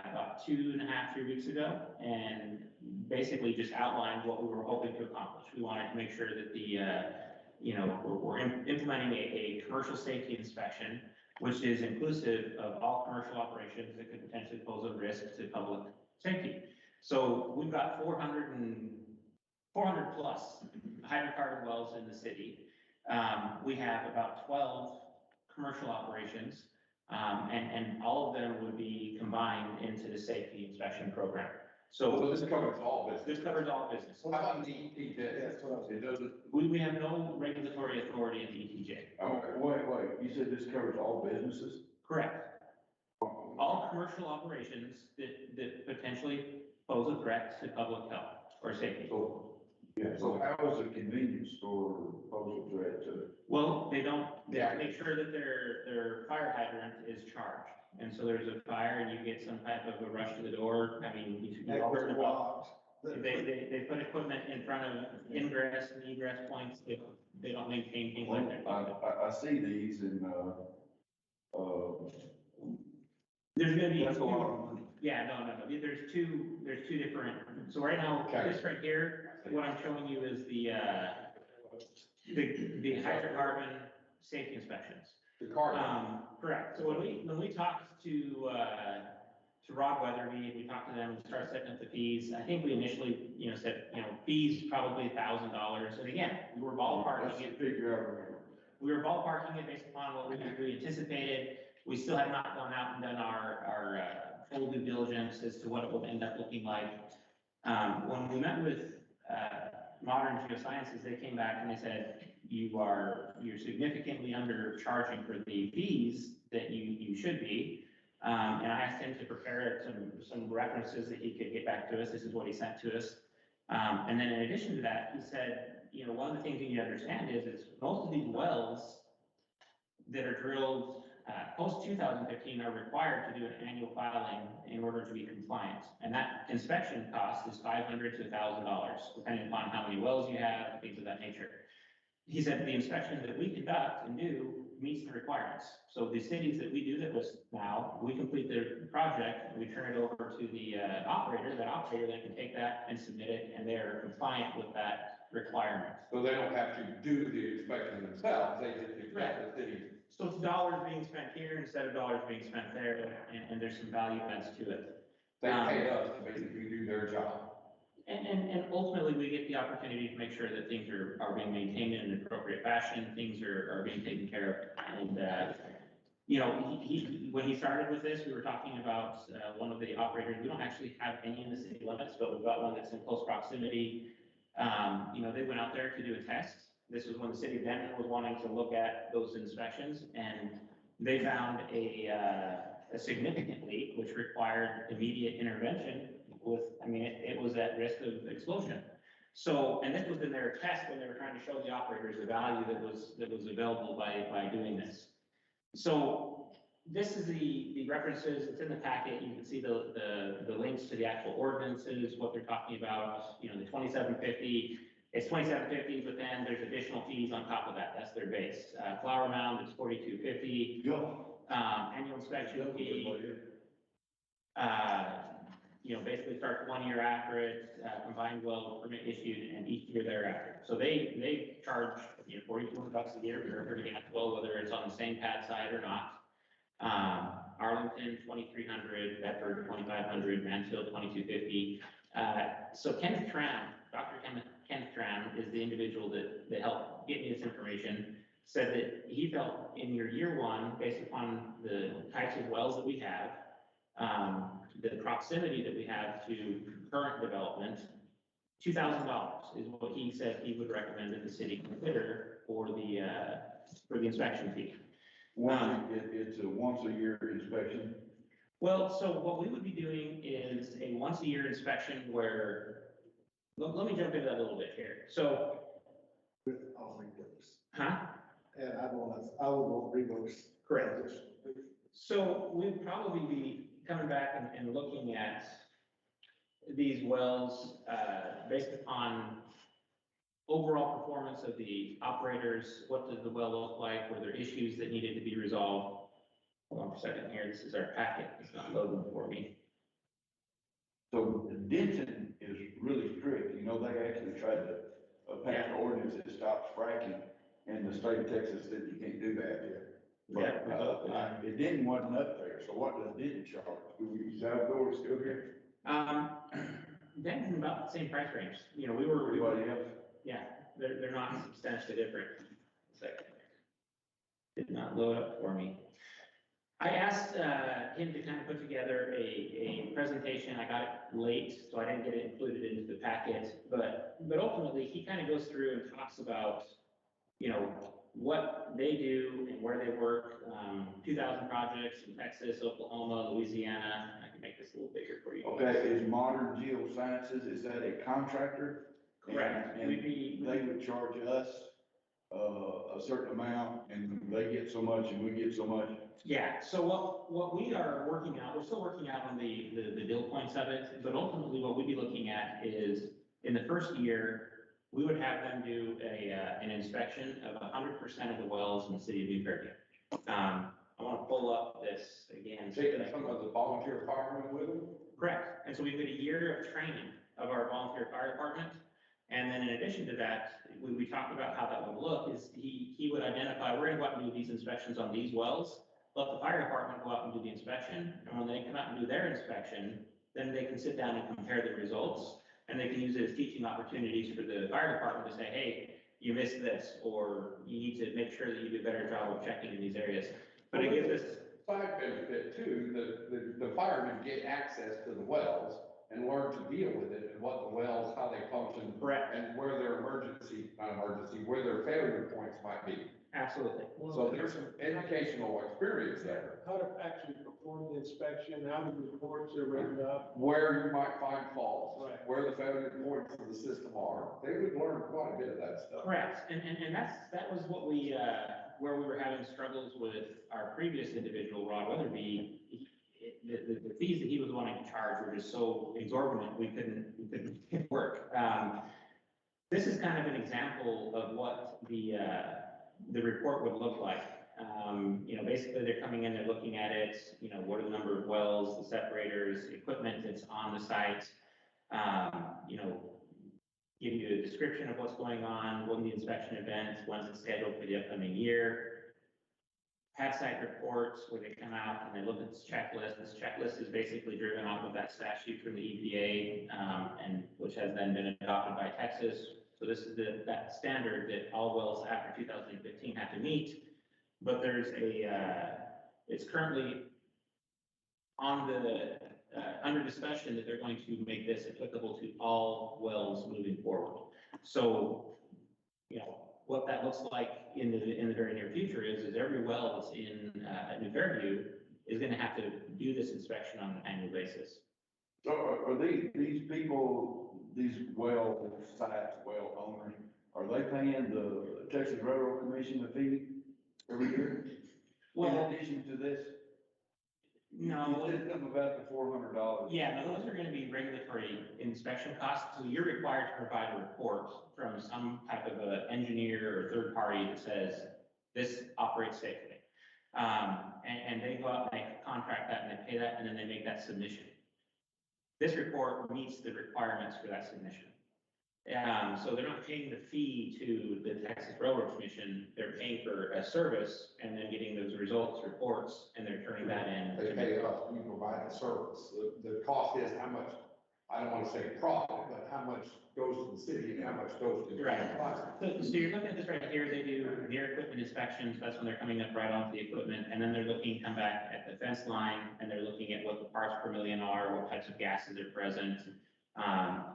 about 2.5, 3 weeks ago and basically just outlined what we were hoping to accomplish. We wanted to make sure that we're implementing a commercial safety inspection, which is inclusive of all commercial operations that could potentially pose a risk to public safety. So we've got 400 plus hydrocarbon wells in the city. We have about 12 commercial operations, and all of them would be combined into the safety inspection program. So this covers all business. This covers all business. How about the ETJ? That's what I was. It doesn't, We have no regulatory authority at the ETJ. Okay, wait, you said this covers all businesses? Correct. All commercial operations that potentially pose a threat to public health or safety. So how is a convenience store pose a threat to? Well, they make sure that their fire hydrant is charged. And so there's a fire and you get some type of a rush to the door. I mean, you've all heard about, they put equipment in front of ingress and egress points. They don't maintain things like that. I see these and, There's gonna be. that's a lot of money. Yeah, no. There's two different, so right now, this right here, what I'm showing you is the hydrocarbon safety inspections. the car. Correct. So when we talked to Rob Weatherby, we talked to them, we started setting up the fees. I think we initially, said, fees probably $1,000. And again, we were ballparking That's the it. figure We were ballparking it based upon what we anticipated. We still have not gone out and done our full due diligence as to what it will end up looking like. When we met with Modern Geosciences, they came back and they said, you're significantly undercharging for the fees that you should be. And I asked him to prepare some references that he could get back to us. This is what he sent to us. And then in addition to that, he said, one of the things you need to understand is most of these wells that are drilled post 2015 are required to do an annual filing in order to be compliant. And that inspection cost is $500 to $1,000, depending upon how many wells you have, things of that nature. He said the inspection that we conduct and do meets the requirements. So the cities that we do that with now, we complete the project, and we turn it over to the operator. That operator then can take that and submit it, and they are compliant with that requirement. So they don't have to do the inspection themselves, they just expect the city. So it's dollars being spent here instead of dollars being spent there, and there's some value adds to it. They pay us to basically do their job. And ultimately, we get the opportunity to make sure that things are being maintained in an appropriate fashion, things are being taken care of. And, when he started with this, we were talking about one of the operators. We don't actually have any in the city limits, but we've got one that's in close proximity. They went out there to do a test. This was when the city of Denton was wanting to look at those inspections, and they found a significant leak, which required immediate intervention it was at risk of explosion. So, and this was in their test when they were trying to show the operators the value that was available by doing this. So this is the references, it's in the packet. You can see the links to the actual ordinances, what they're talking about, the 2750. It's $27.50, but then there's additional fees on top of that. That's their base. Flower mound is $42.50. Annual inspection fee, basically starts 1 year after it, combined well permit issued, and each year thereafter. So they charge, $4,200 a year for every gas well, whether it's on the same pad side or not. Arlington, $2,300, Bedford, $2,500, Mansfield, $2,250. So Kenneth Tran, Dr. Kenneth Tran is the individual that helped get me this information, said that he felt in your year one, based upon the types of wells that we have, the proximity that we have to current development, $2,000 is what he said he would recommend that the city consider for the inspection fee. It's a once a year inspection. Well, so what we would be doing is a once a year inspection where, let me jump into that a little bit here. So, I'll reverse. huh? And I will reverse. Correct. So we'd probably be coming back and looking at these wells, based upon overall performance of the operators. What does the well look like? Were there issues that needed to be resolved? Hold on for a second here. This is our packet. It's not loading for me. So Denton is really strict, they actually tried to pass an ordinance that stops fracking, and the state of Texas said you can't do that here. But, it didn't wasn't up there, so what does Denton charge? Do we use outdoors still here? Denton about the same price range. Everybody else? Yeah, they're not substantially different. Second. Did not load up for me. I asked him to kind of put together a presentation. I got it late, so I didn't get it included into the packet. But ultimately, he kind of goes through and talks about, what they do and where they work. 2,000 projects in Texas, Oklahoma, Louisiana. I can make this a little bigger for you. Okay, is Modern Geosciences, is that a contractor? Correct. And they would charge us a certain amount, and they get so much and we get so much. Yeah, so what we are working out, we're still working out on the deal points of it, but ultimately what we'd be looking at is in the first year, we would have them do an inspection of 100% of the wells in the city of New Fairview. I want to pull up this again. Taking some of the volunteer firemen with them? Correct. And so we've got a year of training of our volunteer fire department. And then in addition to that, we talked about how that would look is he would identify, we're going to go out and do these inspections on these wells. Let the fire department go out and do the inspection. And when they come out and do their inspection, then they can sit down and compare the results. And they can use it as teaching opportunities for the fire department to say, hey, you missed this, or you need to make sure that you do a better job of checking in these areas. But it gives us Side benefit too, the firemen get access to the wells and learn to deal with it and what the wells, how they function. Correct. And where their where their failure points might be. Absolutely. So there's some educational experience there. How to actually perform the inspection, how the reports are written up. Where you might find faults, Right. where the failure points of the system are. They would learn quite a bit of that stuff. Correct. And that was what we, where we were having struggles with our previous individual, Rod Weatherby. The fees that he was wanting to charge were just so exorbitant, we couldn't work. This is kind of an example of what the report would look like. Basically they're coming in, they're looking at it, what are the number of wells, the separators, equipment that's on the site, give you a description of what's going on, when the inspection event, when's it scheduled for the upcoming year. Pad site reports where they come out and they look at this checklist. This checklist is basically driven off of that statute from the EPA, and which has then been adopted by Texas. So this is that standard that all wells after 2015 have to meet. But there's it's currently on under discussion that they're going to make this applicable to all wells moving forward. So, what that looks like in the very near future is every well that's in New Fairview is going to have to do this inspection on an annual basis. So are these people, these well sites, well owners, are they paying the Texas Railroad Commission a fee every year? Well, in addition to this? No. You said something about the $400. Yeah, no, those are gonna be regulatory inspection costs, so you're required to provide a report from some type of a engineer or third party that says this operates safely. And they go out, and they contract that, and they pay that, and then they make that submission. This report meets the requirements for that submission. So they're not paying the fee to the Texas Railroad Commission, they're paying for a service and then getting those results, reports, and they're turning that in. They pay us, we provide the service. The cost is how much, I don't want to say profit, but how much goes to the city and how much goes to the. Right. So you're looking at this right here, they do near equipment inspections, that's when they're coming up right onto the equipment, and then they're looking to come back at the fence line, and they're looking at what the parts per million are, what types of gases are present.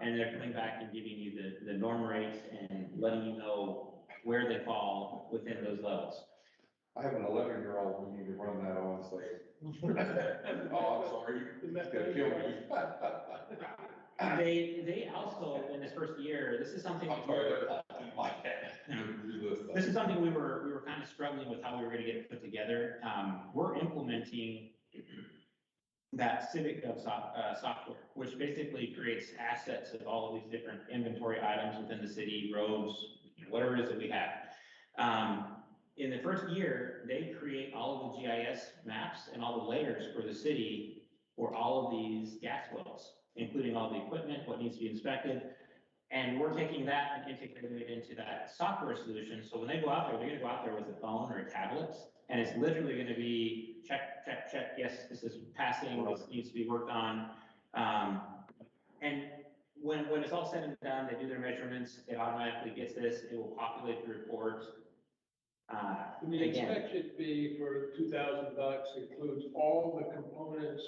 And they're coming back and giving you the norm rates and letting you know where they fall within those levels. I have an 11-year-old, we need to run that on, say. Oh, I'm sorry, that's gonna kill me. They also, in this first year, this is something. I'm sorry, like that. This is something we were kind of struggling with how we were gonna get it put together. We're implementing that Civic Gov software, which basically creates assets of all of these different inventory items within the city, roads, whatever it is that we have. In the first year, they create all of the GIS maps and all the layers for the city for all of these gas wells, including all the equipment, what needs to be inspected. And we're taking that and integrating it into that software solution. So when they go out there, they're gonna go out there with a phone or a tablet, and it's literally gonna be check, check, check, yes, this is passing, this needs to be worked on. And when it's all said and done, they do their measurements, it automatically gets this, it will populate the report. The Again, inspection fee for $2,000 includes all the components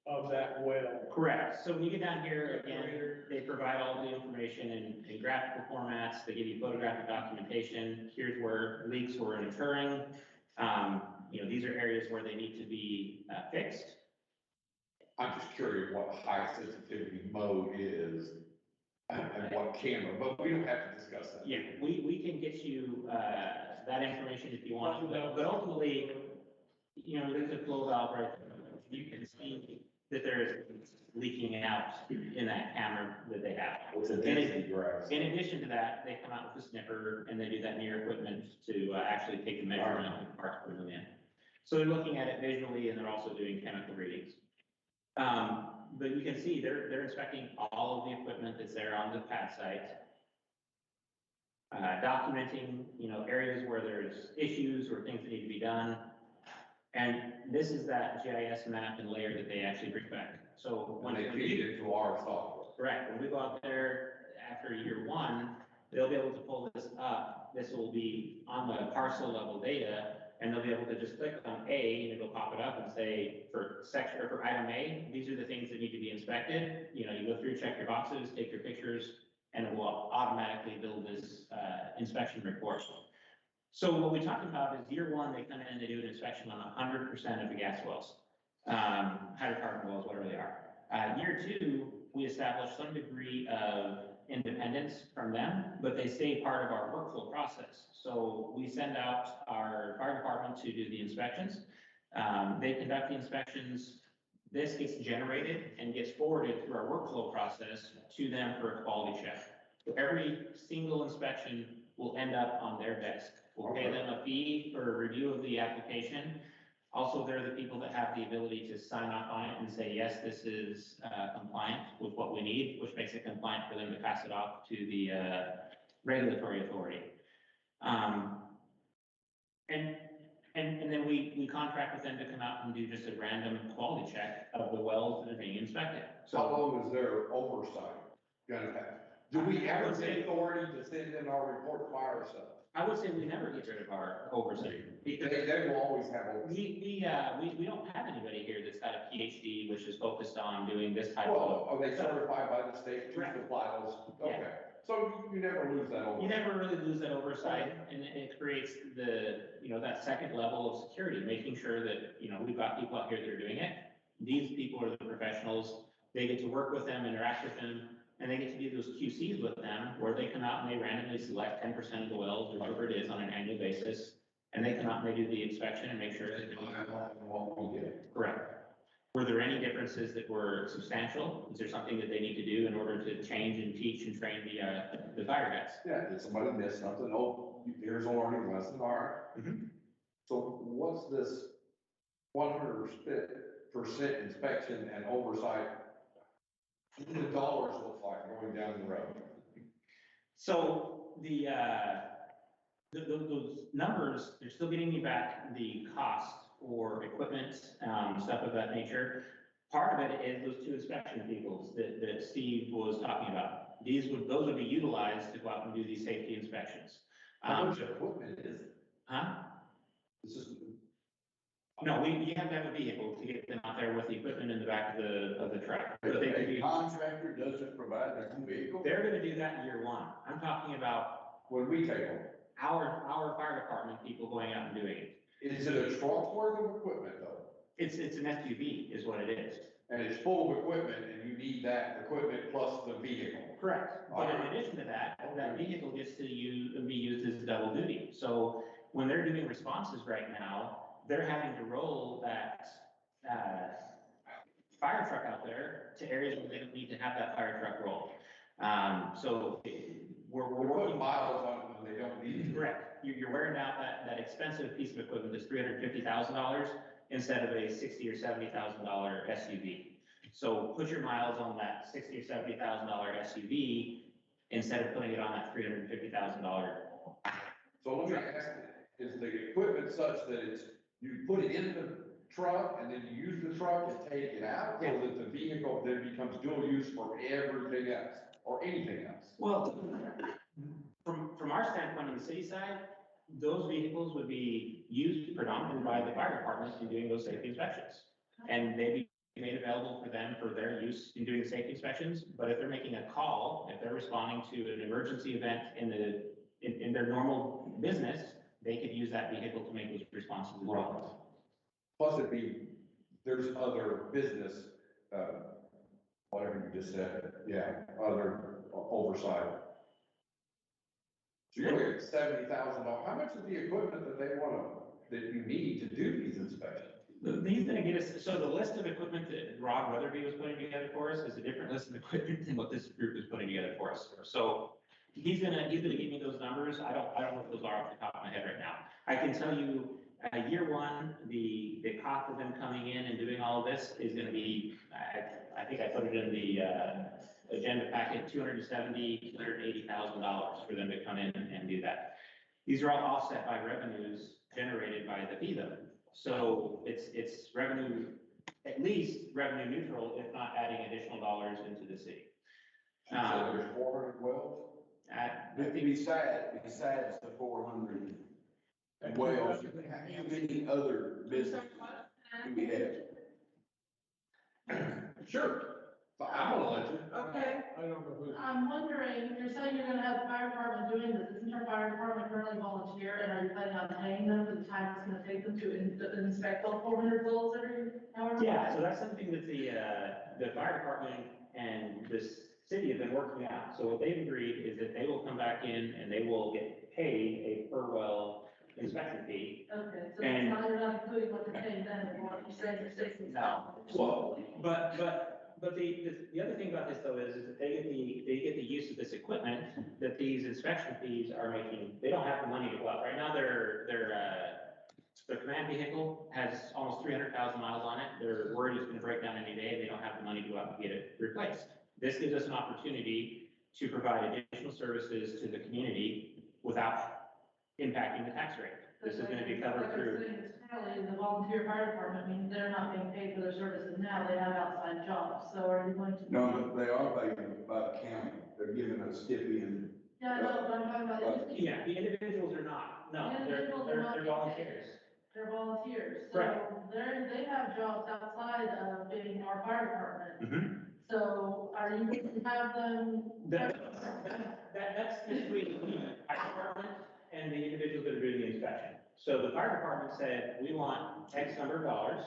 of that well. correct. So when you get down here, again, they provide all the information in graphical formats. They give you photographic documentation. Here's where leaks were occurring. These are areas where they need to be fixed. I'm just curious what high sensitivity mode is and what camera, but we don't have to discuss that. Yeah, we can get you that information if you want, but ultimately, there's a flow valve right there. You can see that there is leaking out in that camera that they have. What's the density graphs? In addition to that, they come out with a sniffer and they do that near equipment to actually take the measurement of parts per million. So they're looking at it visually and they're also doing chemical readings. But you can see they're inspecting all of the equipment that's there on the pad site. Documenting, areas where there's issues or things that need to be done. And this is that GIS map and layer that they actually bring back. So When they feed it to our software. correct, when we go out there after year one, they'll be able to pull this up. This will be on the parcel level data, and they'll be able to just click on A, and it'll pop it up and say, for section or for item A, these are the things that need to be inspected. You go through, check your boxes, take your pictures, and it will automatically build this inspection report. So what we talked about is year one, they come in and they do an inspection on 100% of the gas wells, hydrocarbon wells, whatever they are. Year two, we establish some degree of independence from them, but they stay part of our workflow process. So we send out our fire department to do the inspections. They conduct the inspections. This gets generated and gets forwarded through our workflow process to them for a quality check. So every single inspection will end up on their desk. We'll pay them a fee for a review of the application. Also, they're the people that have the ability to sign off on it and say, yes, this is compliant with what we need, which makes it compliant for them to pass it off to the regulatory authority. And then we contract with them to come out and do just a random quality check of the wells that are being inspected. So how long is their oversight gonna have? Do we have the authority to send in our report by ourselves? I would say we never get rid of our oversight. They will always have oversight. We don't have anybody here that's got a PhD, which is focused on doing this type Well, of. are they certified by the state to Correct. supply those? Yeah. Okay, so you never lose that oversight. You never really lose that oversight, and it creates that second level of security, making sure that, we've got people out here that are doing it. These people are the professionals. They get to work with them, interact with them, and they get to do those QCs with them, where they come out and they randomly select 10% of the wells, or whatever it is, on an annual basis. And they come out and they do the inspection and make sure that. What we did. Correct. Were there any differences that were substantial? Is there something that they need to do in order to change and teach and train the fire guys? Yeah, did somebody miss something? Oh, here's a learning lesson, all right. Mhm. So what's this 100% inspection and oversight? What do the dollars look like going down the road? So those numbers, they're still getting me back the cost for equipment, stuff of that nature. Part of it is those 2 inspection vehicles that Steve was talking about. Those would be utilized to go out and do these safety inspections. How much equipment is it? Huh? This is, No, you have to have a vehicle to get them out there with the equipment in the back of the truck. But they could A be- contractor doesn't provide their own vehicle? They're gonna do that in year 1. I'm talking about when we take them, our fire department people going out and doing it. is it a truck worth of equipment though? It's an SUV is what it is. And it's full of equipment and you need that equipment plus the vehicle. Correct. But in addition to that, that vehicle gets to be used as double duty. So when they're doing responses right now, they're having to roll that fire truck out there to areas where they don't need to have that fire truck roll. So we're We're working. putting miles on it when they don't need it. Correct. You're wearing out that expensive piece of equipment that's $350,000 instead of a $60,000 or $70,000 SUV. So put your miles on that $60,000 or $70,000 SUV instead of putting it on that $350,000. So let me ask you, is the equipment such that you put it in the truck and then you use the truck and take it out? So that the vehicle then becomes dual use for everything else or anything else? Well, from our standpoint on the city side, those vehicles would be used predominantly by the fire departments in doing those safety inspections. And they'd be made available for them for their use in doing safety inspections. But if they're making a call, if they're responding to an emergency event in their normal business, they could use that vehicle to make those responses as well. Plus there's other business, whatever you just said, yeah, other oversight. So you're looking at $70,000. How much is the equipment that you need to do these inspections? He's gonna get us, so the list of equipment that Rod Weatherby was putting together for us is a different list of equipment than what this group is putting together for us. So he's gonna give me those numbers. I don't know what those are off the top of my head right now. I can tell you, year 1, the cost of them coming in and doing all of this is gonna be, I think I put it in the agenda packet, $270,000, $280,000 for them to come in and do that. These are all offset by revenues generated by the FIDA. So it's revenue, at least revenue neutral, if not adding additional dollars into the city. So there's 400 wells? Besides the 400 wells, how many other businesses do we have? Sure. I'm gonna let you. Okay, I don't know who. I'm wondering, you're saying you're gonna have the fire department doing this, isn't your fire department currently volunteer, and are you planning on paying them for the time it's gonna take them to inspect all 400 wells every hour? Yeah, so that's something that the fire department and this city have been working out. So what they've agreed is that they will come back in and they will get paid a per well inspection fee. Okay, so And- it's not, you're not including what you're paying them, and what you're saying you're saving. No. Well, but the other thing about this though is that they get the use of this equipment that these inspection fees are making. They don't have the money to go out. Right now, their command vehicle has almost 300,000 miles on it. They're worried it's gonna break down any day. They don't have the money to go out and get it replaced. This gives us an opportunity to provide additional services to the community without impacting the tax rate. This is gonna be covered through. Like I'm saying, currently, the volunteer fire department means they're not being paid for their services now, they have outside jobs, so are you going to? No, they are paid by the county. They're giving us stipend. Yeah, I know, but I'm talking about. the Yeah, the individuals are not. No, The they're individuals are not they're being volunteers. They're volunteers, Right. so they have jobs outside of being our fire department. Mhm. So are you going to have them? That's between the fire department and the individuals that are doing the inspection. So the fire department said, we want X number of dollars,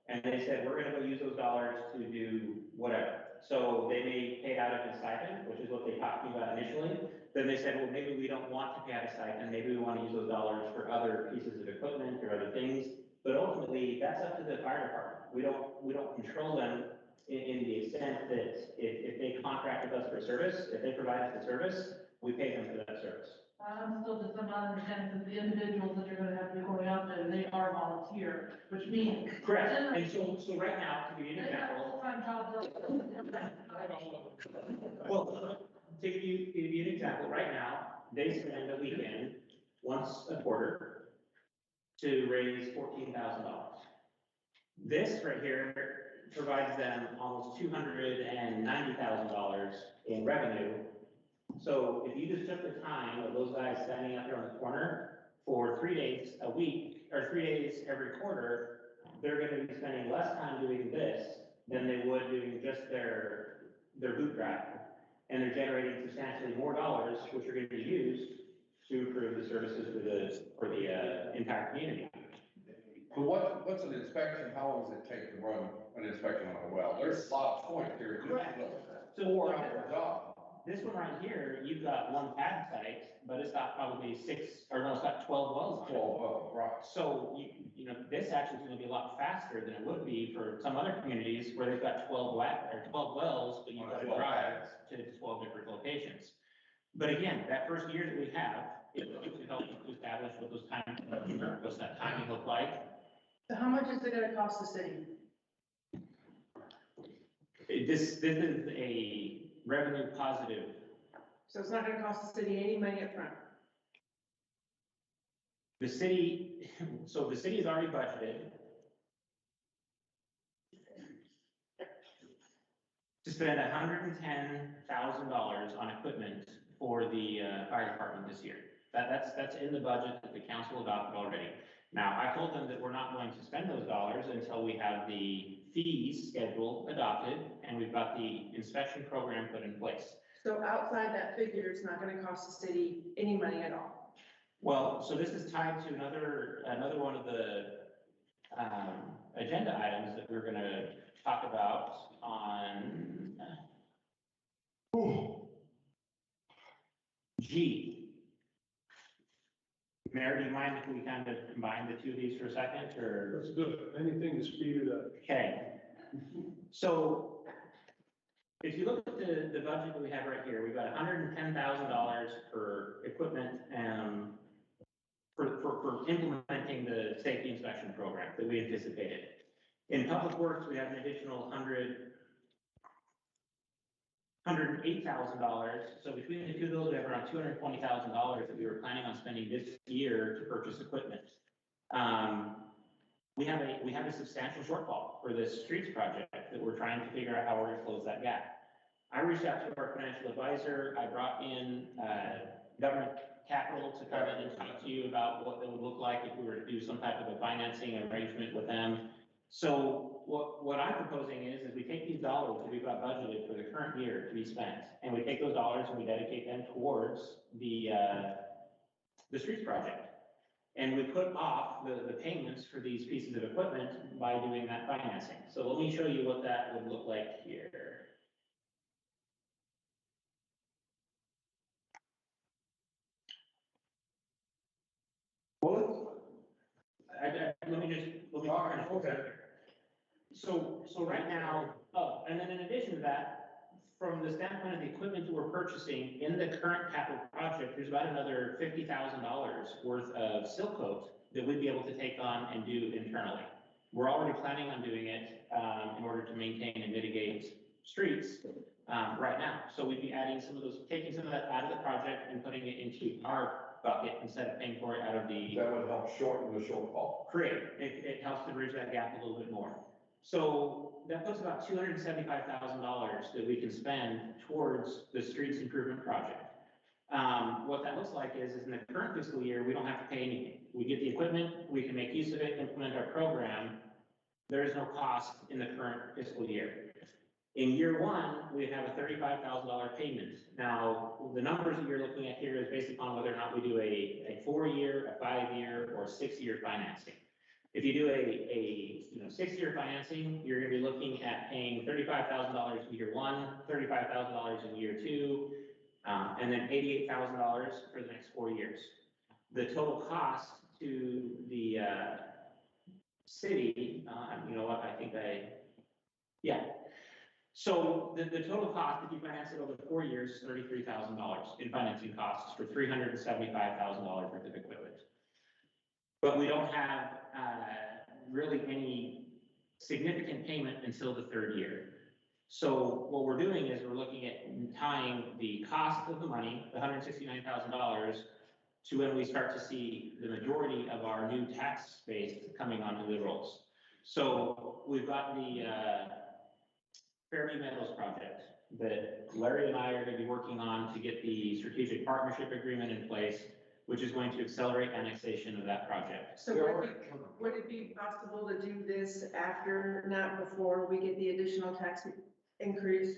and they said, we're gonna go use those dollars to do whatever. So they may pay it out of a stipend, which is what they talked to me about initially. Then they said, well, maybe we don't want to pay out a stipend, maybe we want to use those dollars for other pieces of equipment or other things. But ultimately, that's up to the fire department. We don't control them in the extent that if they contract with us for service, if they provide us the service, we pay them for that service. I'm still just not understanding that the individuals that you're gonna have to be going out there, they are volunteer, which means. Correct. And so right now, to give you an They have example, full-time jobs. well, to give you an example, right now, they spend a weekend once a quarter to raise $14,000. This right here provides them almost $290,000 in revenue. So if you just took the time of those guys standing out there on the corner for 3 days a week, or 3 days every quarter, they're gonna be spending less time doing this than they would doing just their boot drive. And they're generating substantially more dollars, which are gonna be used to improve the services for the entire community. But what's an inspection? How long does it take to run an inspection on a well? There's a lot of points here. Correct. It's a So 4-hour job. this one right here, you've got one pad site, but it's got probably it's got 12 wells on it. 12 wells, right. So you know, this actually is gonna be a lot faster than it would be for some other communities where they've got 12 wells, but you've got to 12 drive to 12 different locations. But again, that first year that we have, it will help to establish what those what's that timing look like. So how much is it gonna cost the city? This is a revenue positive. So it's not gonna cost the city any money up front. The city has already budgeted to spend $110,000 on equipment for the fire department this year. That's in the budget that the council adopted already. Now, I told them that we're not going to spend those dollars until we have the fees schedule adopted and we've got the inspection program put in place. So outside that figure, it's not gonna cost the city any money at all. Well, so this is tied to another one of the agenda items that we're gonna talk about on G. Mayor, do you mind if we kind of combine the two of these for a second, or? Let's do it. Anything to speed it up. Okay. So if you look at the budget that we have right here, we've got $110,000 for equipment and for implementing the safety inspection program that we anticipated. In public works, we have an additional $108,000. So between the two of those, we have around $220,000 that we were planning on spending this year to purchase equipment. We have a substantial shortfall for this streets project that we're trying to figure out how we're gonna close that gap. I reached out to our financial advisor. I brought in government capital to come in and talk to you about what it would look like if we were to do some type of a financing arrangement with them. So what I'm proposing is we take these dollars that we've got budgeted for the current year to be spent, and we take those dollars and we dedicate them towards the streets project. And we put off the payments for these pieces of equipment by doing that financing. So let me show you what that would look like here. Okay. So right now, and then in addition to that, from the standpoint of the equipment that we're purchasing in the current capital project, there's about another $50,000 worth of seal coat that we'd be able to take on and do internally. We're already planning on doing it in order to maintain and mitigate streets right now. So we'd be adding taking some of that out of the project and putting it into our bucket instead of paying for it out of the. That would help shorten the shortfall. Correct. It helps to bridge that gap a little bit more. So that puts about $275,000 that we can spend towards the streets improvement project. What that looks like is in the current fiscal year, we don't have to pay anything. We get the equipment, we can make use of it, implement our program. There is no cost in the current fiscal year. In year one, we have a $35,000 payment. Now, the numbers that you're looking at here is based upon whether or not we do a 4-year, a 5-year, or a 6-year financing. If you do a 6-year financing, you're gonna be looking at paying $35,000 in year one, $35,000 in year two, and then $88,000 for the next 4 years. The total cost to the city, you know what, I think yeah. So the total cost, if you finance it over 4 years, is $33,000 in financing costs for $375,000 worth of equipment. But we don't have really any significant payment until the 3rd year. So what we're doing is we're looking at tying the cost of the money, the $169,000, to when we start to see the majority of our new tax base coming onto the rolls. So we've got the Fairview Meadows project that Larry and I are going to be working on to get the strategic partnership agreement in place, which is going to accelerate annexation of that project. So would it be possible to do this after, not before we get the additional tax increase?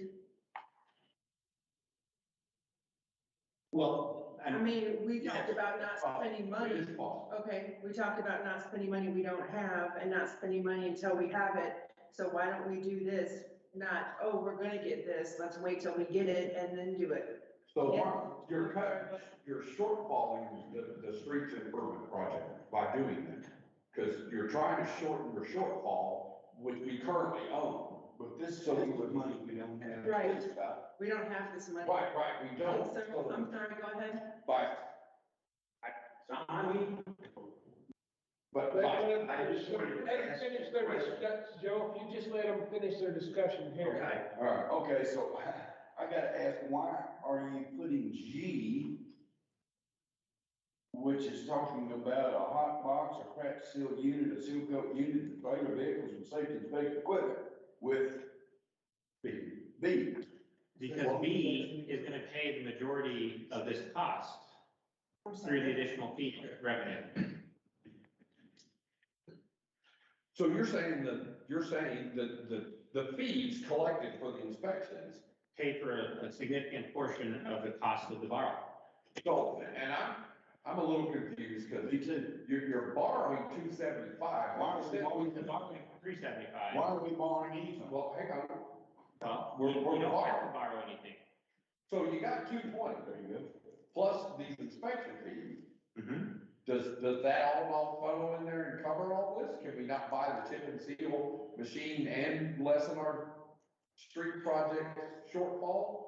Well, I mean, we talked about not spending money. It is possible. Okay, we talked about not spending money we don't have and not spending money until we have it. So why don't we do this? Not, oh, we're gonna get this, let's wait till we get it and then do it. So Mark, you're shortfalling the streets improvement project by doing that. Because you're trying to shorten your shortfall, which we currently own, but this. So with money we don't have. Right. We don't have this money. Right, we don't. So, I'm sorry, go ahead. But Let them finish their discussion, Joe, if you just let them finish their discussion here. Okay, all right, okay, so I gotta ask, why are you putting G, which is talking about a hot box, a crack seal unit, a seal coat unit, trailer vehicles and safety inspection equipment with B? Because B is going to pay the majority of this cost through the additional fee revenue. So you're saying that the fees collected for the inspections. Pay for a significant portion of the cost of the borrow. So, and I'm a little confused because you're borrowing 275. Why are we borrowing? $375. Why are we borrowing anything? Well, hang on. Well, We're we don't have borrowing. to borrow anything. So you got 220, there you go, plus these inspection fees. Does that all funnel in there and cover all this? Can we not buy the chip and seal machine and lessen our street project shortfall?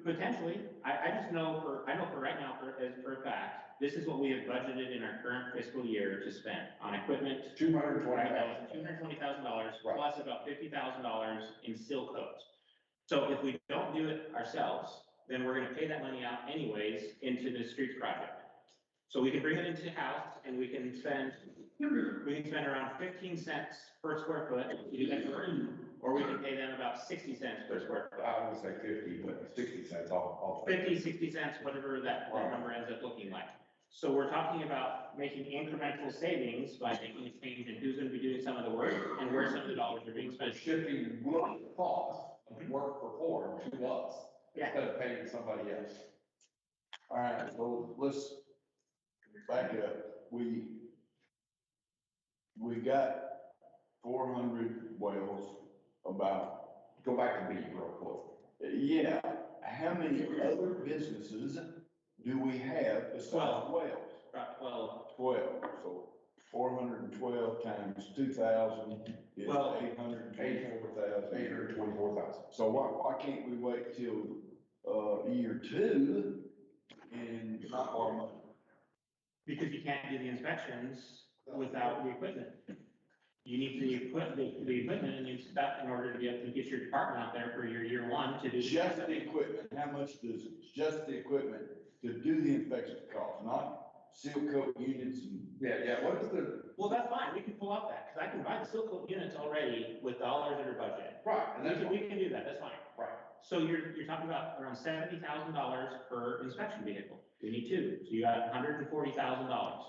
Potentially, I just know I know for right now, for a fact, this is what we have budgeted in our current fiscal year to spend on equipment. $220,000 plus about $50,000 in seal coats. So if we don't do it ourselves, then we're gonna pay that money out anyways into the streets project. So we can bring it into house and we can spend around 15 cents per square foot to do that work, or we can pay them about 60 cents per square foot. I would say 50, but 60 cents off. 50, 60 cents, whatever that number ends up looking like. So we're talking about making incremental savings by making a change in who's gonna be doing some of the work and where some of the dollars are being spent. Shifting costs of work performed to us instead of paying somebody else. All right, so let's back up. We got 400 wells about. Go back to B real Yeah, how many other businesses do we have besides wells? About 12. 12, so 412 times 2,000 is Well, 824,000. 824,000. So why can't we wait till, year 2 and not borrow money? Because you can't do the inspections without the equipment. You need the equipment and you stuff in order to be able to get your department out there for your year 1 to do. Just the equipment, how much does just the equipment to do the inspection cost, not seal coat units and? Yeah, what is the? Well, that's fine, we can pull up that, because I can buy the seal coat units already with dollars that are budgeted. Right, and We can do that, that's fine. right. So you're talking about around $70,000 per inspection vehicle. We need 2, so you got $140,000.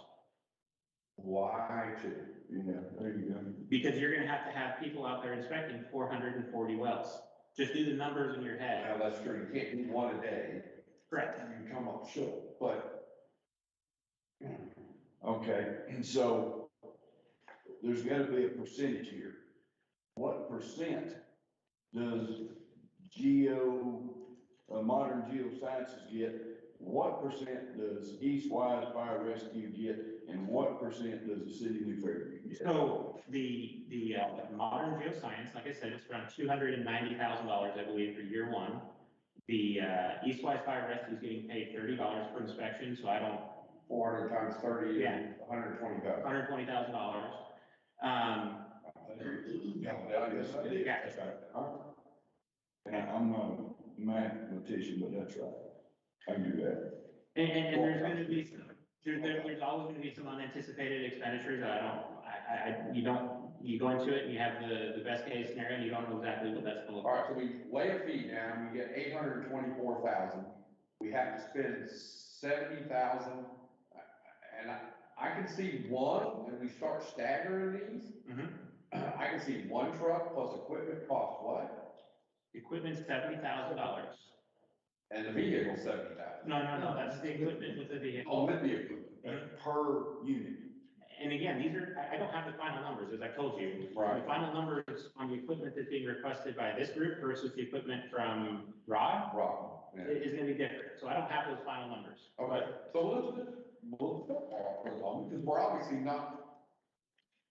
Why two? Yeah, there you go. Because you're gonna have people out there inspecting 440 wells. Just do the numbers in your head. Now, that's true, you can't do one a day. Correct. You come up short, but. Okay, and so there's gotta be a percentage here. What percent does modern geosciences get what percent does East Wise Fire Rescue get, and what percent does the city of New Fairview get? So the modern geoscience, like I said, it's around $290,000, I believe, for year one. The Eastwise Fire Rescue is getting paid $30 per inspection, so I don't, 400 times 30 Yeah. and 120,000. $120,000. And I'm not a mathematician, but that's right. I can do that. And there's gonna be some, there's always gonna be some unanticipated expenditures. You go into it and you have the best case scenario and you don't know exactly what that's gonna look All like. right, so we lay a fee down, we get 824,000. We have to spend 70,000. And I can see one, and we start staggering these. Mhm. I can see one truck plus equipment costs what? Equipment's $70,000. And the vehicle 70,000. No, that's the equipment with the vehicle. Oh, with the equipment. Per unit. And again, I don't have the final numbers, as I told you. Right. The final numbers on the equipment that's being requested by this group versus the equipment from Rod Wrong. Yeah. is gonna be different. So I don't have those final numbers. Okay, so let's move forward for a moment, because we're obviously not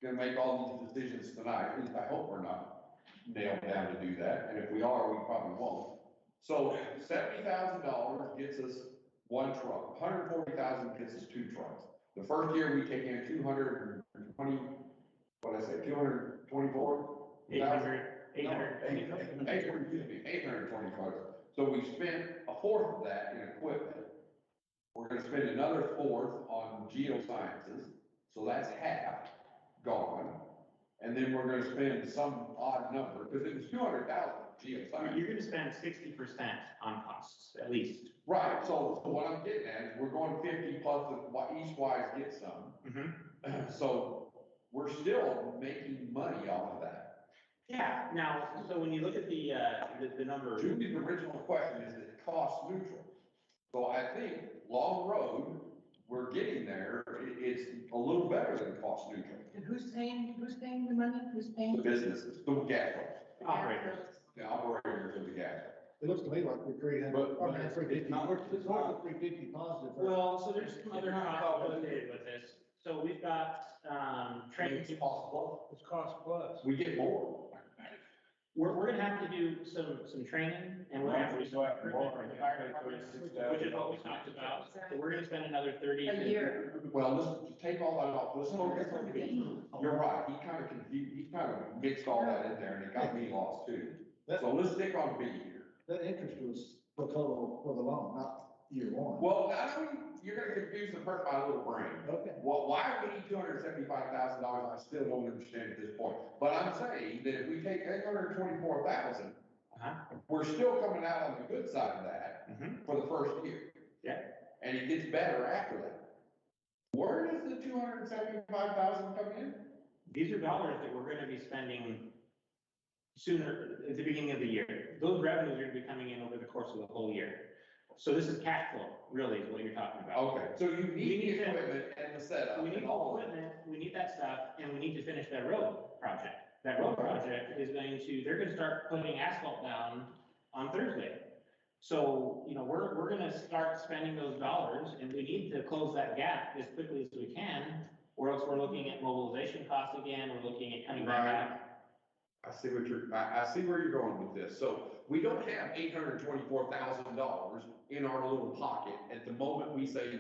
gonna make all these decisions tonight. At least I hope we're not nailed down to do that, and if we are, we probably won't. So $70,000 gets us one truck, 140,000 gets us two trucks. The first year we take in 220, what did I say, 224? 820. So we spent a fourth of that in equipment. We're gonna spend another fourth on geosciences, so that's half gone. And then we're gonna spend some odd number, because it was 200,000 geoscience. You're gonna spend 60% on costs, at least. Right, so what I'm getting at is we're going 50 plus what Eastwise gets some. Mhm. So we're still making money off of that. Yeah, now, so when you look at the numbers. Julie's original question is it cost neutral? So I think long road, we're getting there, it's a little better than cost neutral. And who's paying the money? Who's The paying? businesses, the gas pumps, Operators. the operators of the gas. It looks to me like we're 300, But- or 350, it's north of 350 positive. Well, so there's some other costs associated with this. So we've got, training. It's possible, It's cost plus. we get more. We're gonna have to do some training and we're gonna have to do some recruitment in the fire department, which is what we talked about. So we're gonna spend another 30. A year. Well, let's take all that off, let's focus on B. You're right, he kind of confused, he kind of mixed all that in there and it got me lost too. So let's stick on B here. That interest was for total, for the loan, not year one. Well, I mean, you're gonna confuse the person by a little brain. Okay. Well, why do we need $275,000? I still don't understand at this point. But I'm saying that if we take 824,000, Uh-huh. we're still coming out on the good side of that Mhm. for the first year. Yeah. And it gets better after that. Where does the 275,000 come in? These are dollars that we're gonna be spending sooner, at the beginning of the year. Those revenues are gonna be coming in over the course of the whole year. So this is cash flow, really, is what you're talking about. Okay, so you We need need the to- equipment and the setup We need and the all of it. equipment, we need that stuff, and we need to finish that road project. That road project is they're gonna start putting asphalt down on Thursday. So, we're gonna start spending those dollars, and we need to close that gap as quickly as we can, or else we're looking at mobilization costs again, we're looking at coming back out. I see I see where you're going with this. So we don't have $824,000 in our little pocket at the moment we say,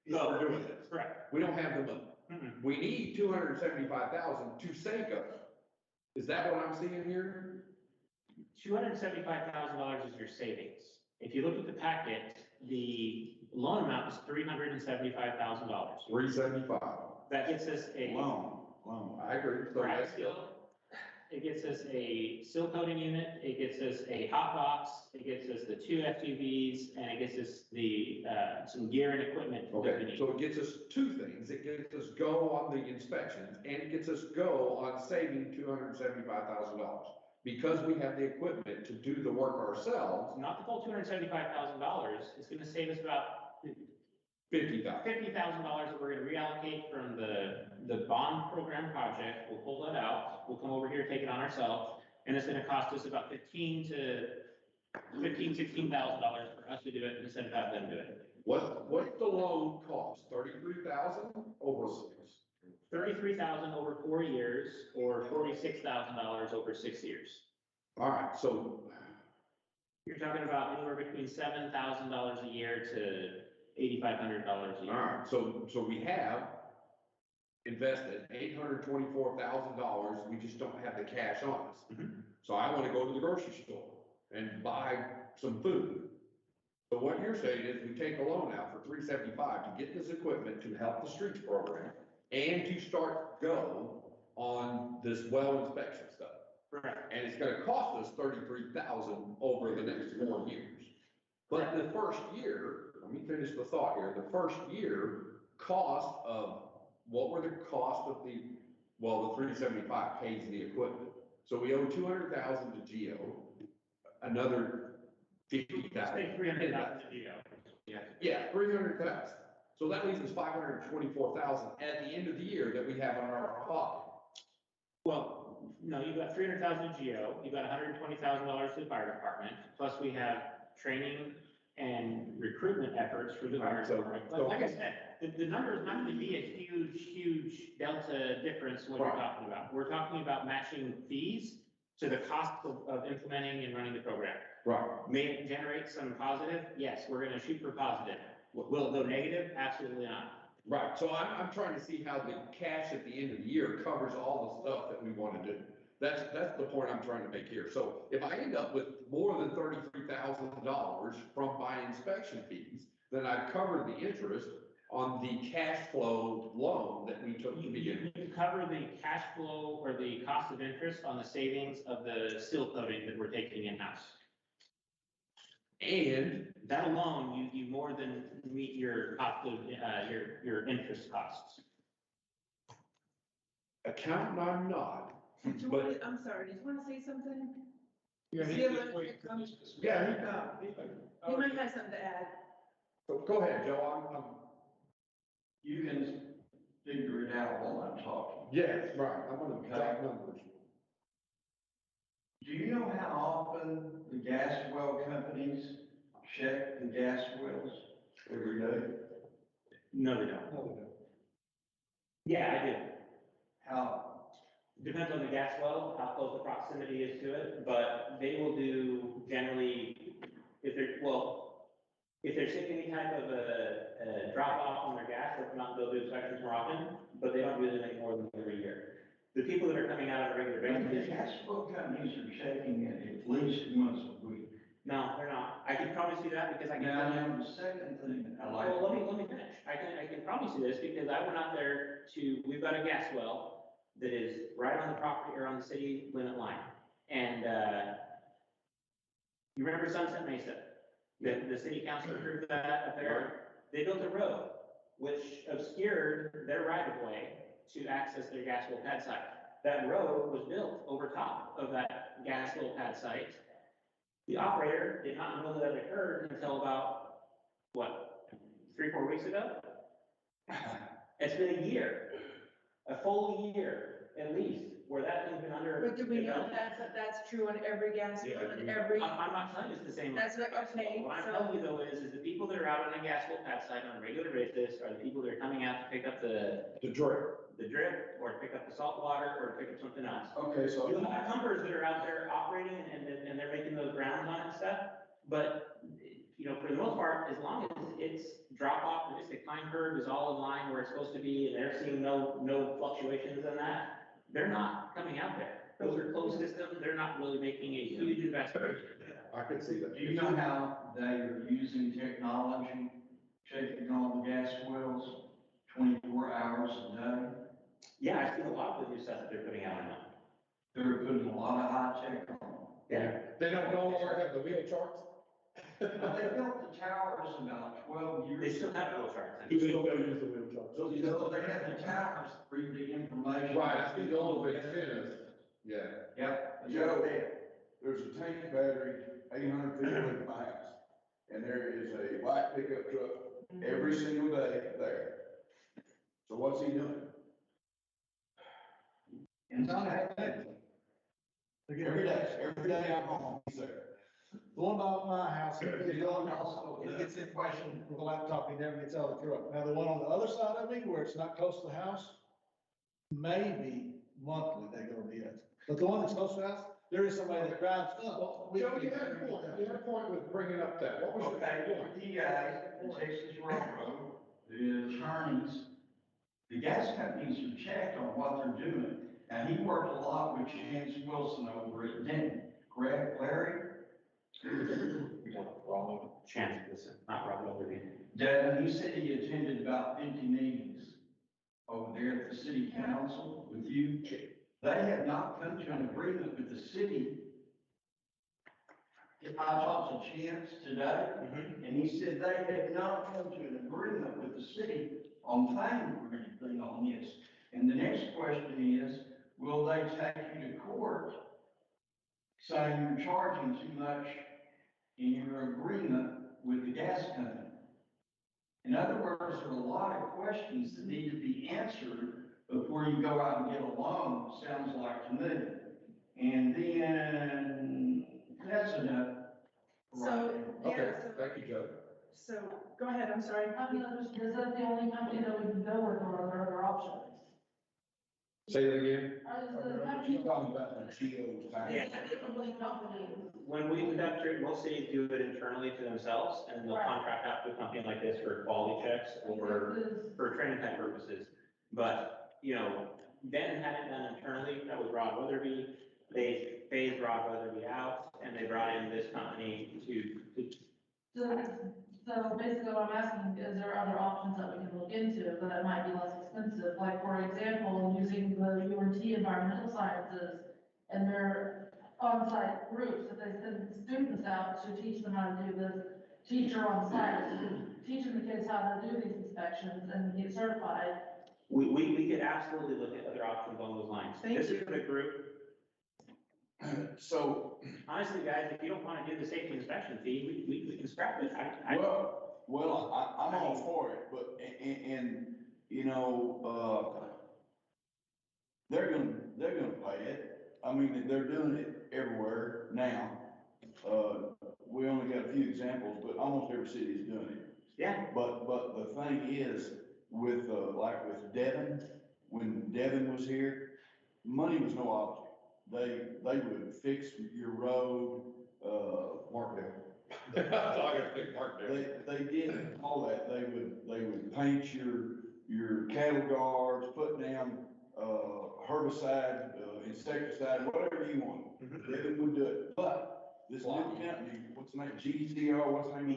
No. we're doing this. Correct. We don't have the money. Mm-mm. We need 275,000 to sink us. Is that what I'm seeing here? $275,000 is your savings. If you look at the packet, the loan amount is $375,000. 375. That gets us a. Loan. I agree. So that's still, It gets us a seal coating unit, it gets us a hot box, it gets us the 2 FTVs, and it gets us the, some gear and equipment. that we okay, need. so it gets us two things. It gets us go on the inspections and it gets us go on saving $275,000. Because we have the equipment to do the work ourselves, Not the full $275,000, it's gonna save us about $50,000. $50,000 that we're gonna reallocate from the bond program project. We'll pull that out, we'll come over here, take it on ourselves, and it's gonna cost us about $16,000 for us to do it instead of have them do it. What's the loan cost? 33,000 over 33,000 over 4 years or $46,000 over 6 years. All right, so, You're talking about anywhere between $7,000 a year to $8,500 a all year. right, so we have invested $824,000. We just don't have the cash on us. So I want to go to the grocery store and buy some food. So what you're saying is we take a loan out for $375 to get this equipment to help the streets program and to start go on this well inspection stuff. Correct. And it's gonna cost us $33,000 over the next 4 years. But the first year, let me finish the thought here, the first year cost of, what were the cost of the 375 pays the equipment. So we owe 200,000 to Geo, another 50,000. Say 300,000 to Geo. Yeah, 300,000. So that leaves us 524,000 at the end of the year that we have on our pocket. Well, no, you've got 300,000 to Geo, you've got $120,000 to the fire department, plus we have training and recruitment efforts for the fire department. But like I said, the number is not going to be a huge delta difference what you're talking about. We're talking about matching fees to the cost of implementing and running the program. Right. May it generate some positive? Yes, we're going to shoot for positive. Will it go negative? Absolutely not. Right, so I'm trying to see how the cash at the end of the year covers all the stuff that we want to do. That's the point I'm trying to make here. So if I end up with more than $33,000 from my inspection fees, then I've covered the interest on the cash flow loan that we took to begin with. You cover the cash flow or the cost of interest on the savings of the seal coating that we're taking in-house. And That alone, you more than meet your cost of, your interest costs. accountant I'm not, Did you but want to, I'm sorry, did you want to say something? Yeah, See he him just when wait it for comes- this to- yeah, He might have something to add. go ahead, Joe, You can figure it out while I'm talking. yes, right, I'm gonna talk numbers. Do you know how often the gas well companies check the gas wells every day? No, they don't. Yeah, I do. How, Depends on the gas well, how close the proximity is to it, but they will do generally, if there's any type of a drop off on their gas, they'll do inspections more often, but they don't do anything more than every year. The people that are coming out on a regular the basis, gas well companies are checking it at least once a week. no, they're not. I can promise you that because I can. Now, the second thing I like. Well, let me finish. I can promise you this because I went out there we've got a gas well that is right on the property or on the city limit line. And, you remember Sunset Mesa? The city council approved that up there. They built a road which obscured their right of way to access their gas well pad site. That road was built over top of that gas well pad site. The operator did not know that occurred until about, 3-4 weeks ago? It's been a year, a full year at least, where that thing's been under. But do we know that's true on every gas well and every, I'm not telling you it's the same. that's what, okay, What I'm so, telling you though is the people that are out on a gas well pad site on a regular basis are the people that are coming out to pick up the drip, or to pick up the salt water, or to pick up something else. Okay, so. You'll have pumpers that are out there operating and they're making those rounds on it and stuff, but, for the most part, as long as it's drop off, and this decline curve is all in line where it's supposed to be, and they're seeing no fluctuations in that, they're not coming out there. Those are closed systems, they're not really making a huge investment. I can see that. Do you know how they are using technology, checking all the gas wells 24 hours a day? Yeah, I've seen a lot of the new stuff that they're putting out now. They're putting a lot of high tech on. Yeah. They don't no longer have the wheel charts? But they built the towers about 12 years ago. They still have wheel charts. Who still use the wheel charts? So, they have the towers that read the information. Right, I see the old antennas. Yeah. Yep. Joe, there's a tank battery, 800 feet away from my house, and there is a white pickup truck every single day there. So what's he doing? And not having. Every day I'm home, he's there. The one by my house, he gets information from the laptop, he never gets out of the truck. Now, the one on the other side of me, where it's not close to the house, maybe monthly they go to it. But the one that's close to the house, there is somebody that drives up. Joe, you had a point with bringing up that. What was your Okay, the DA, the Texas Railroad, the attorneys, the gas companies are checked on what they're doing. And he worked a lot with Chance Wilson over at Denton, correct, Larry? Chance, listen, not Rob Elderby. Devin, he said he attended about 50 meetings over there at the city council with you. They have not come to an agreement with the city. I talked to Chance today, and he said they have not come to an agreement with the city on payment or anything on this. And the next question is, will they take you to court saying you're charging too much in your agreement with the gas company? In other words, there are a lot of questions that need to be answered before you go out and get a loan, sounds like to me. And then, that's enough. So, yeah, Okay, so, thank you, Joe. so, go ahead, I'm sorry. I mean, is that the only company that we can go with, or are there other options? Say that again. Or is the You're company? talking about the GEO's time. Yeah. The only company. When we conduct it, most cities do it internally to themselves, and they'll Right. contract out to a company like this for quality checks or Because- for training type purposes. But, you know, Ben had it done internally, that was Rod Weatherby. They phased Rod Weatherby out, and they brought in this company to So basically what I'm asking, is there other options that we can look into that might be less expensive? Like, for example, using the UNT Environmental Sciences and their on-site groups, that they send students out to teach them how to do this, teacher on site, teaching the kids how to do these inspections and get certified. we could absolutely look at other options along those lines. Thank This is you. a good group. So, Honestly, guys, if you don't want to do the safety inspection fee, we can scrap it. I'm all for it, but, and, you know, they're gonna pay it. I mean, they're doing it everywhere now. We only got a few examples, but almost every city is doing it. Yeah. But the thing is, with, like with Devon, when Devon was here, money was no object. They would fix your road, Markdale. I gotta think Markdale. they did all that. They would paint your cattle guards, put down, herbicide, insecticide, whatever you want. Devon would do it. But this new company, what's the name? GCR, what's the name?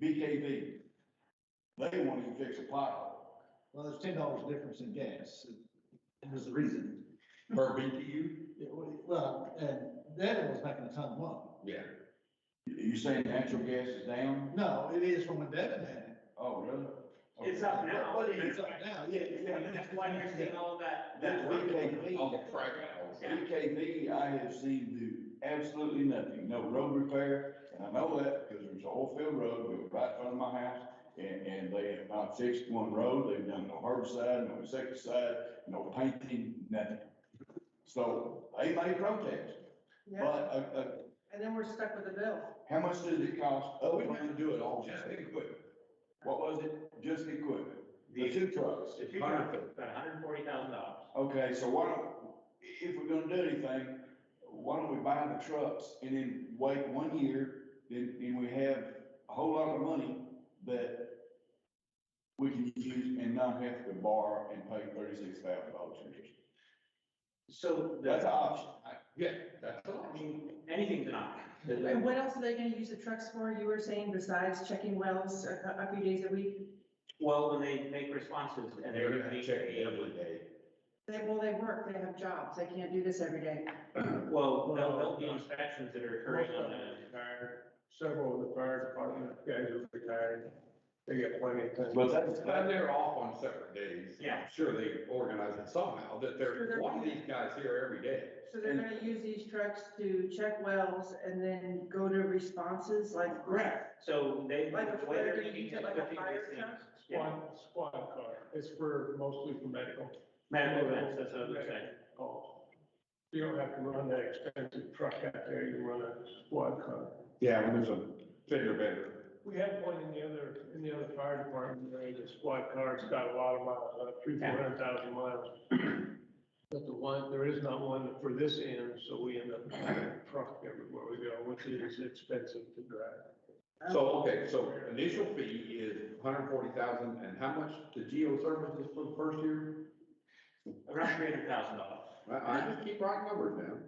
BKV. They won't even fix a pothole. Well, there's $10 difference in gas. There's a reason. Per BTU? Yeah, well, and Devin was making a ton of money. Yeah. You saying natural gas is down? No, it is from when Devin had it. Oh, really? It's up now. But it's up now, yeah. That's why you're seeing all of that. All the fracking. BKV, I have seen do absolutely nothing, no road repair, and I know that because there's an oil field road that was right in front of my house, and they have not fixed one road, they've done no herbicide, no insecticide, no painting, nothing. So they may protest, Yeah, but, and then we're stuck with the bill. how much does it cost? We don't have to do it all, just the equipment. What was it? Just the equipment? The two trucks? The two trucks, about $140,000. Okay, so why don't, if we're gonna do anything, why don't we buy the trucks and then wait 1 year, and we have a whole lot of money that we can use and not have to borrow and pay $36,000 a year. So That's an option. Yeah, that's. I mean, anything's an option. And what else are they gonna use the trucks for? You were saying besides checking wells a few days a week? Well, when they make responses and They're they're gonna using check it every day. They work, they have jobs, they can't do this every day. well, there'll be inspections that are occurring on the car. Several of the fire department guys are retired. They get plenty of time. But that's, And they're off on separate days. Yeah. I'm sure they organize it somehow, that there's one of these guys here every day. So they're gonna use these trucks to check wells and then go to responses like. Correct. So they, Like the way they're they're gonna using use it is like a putting fire these truck? things. Yeah, Squad car. It's for mostly for medical. medical events, that's what I was saying. Oh, you don't have to run that expensive truck out there. You run a squad car. Yeah, when there's a fender bender. We have one in the other fire department, where the squad car's got a lot of miles, 300,000 miles. But there is not one for this end, so we end up having a truck everywhere we go, which is expensive to drive. So, okay, so initial fee is 140,000, and how much the geo services for the first year? Around $300,000. I just keep writing numbers down.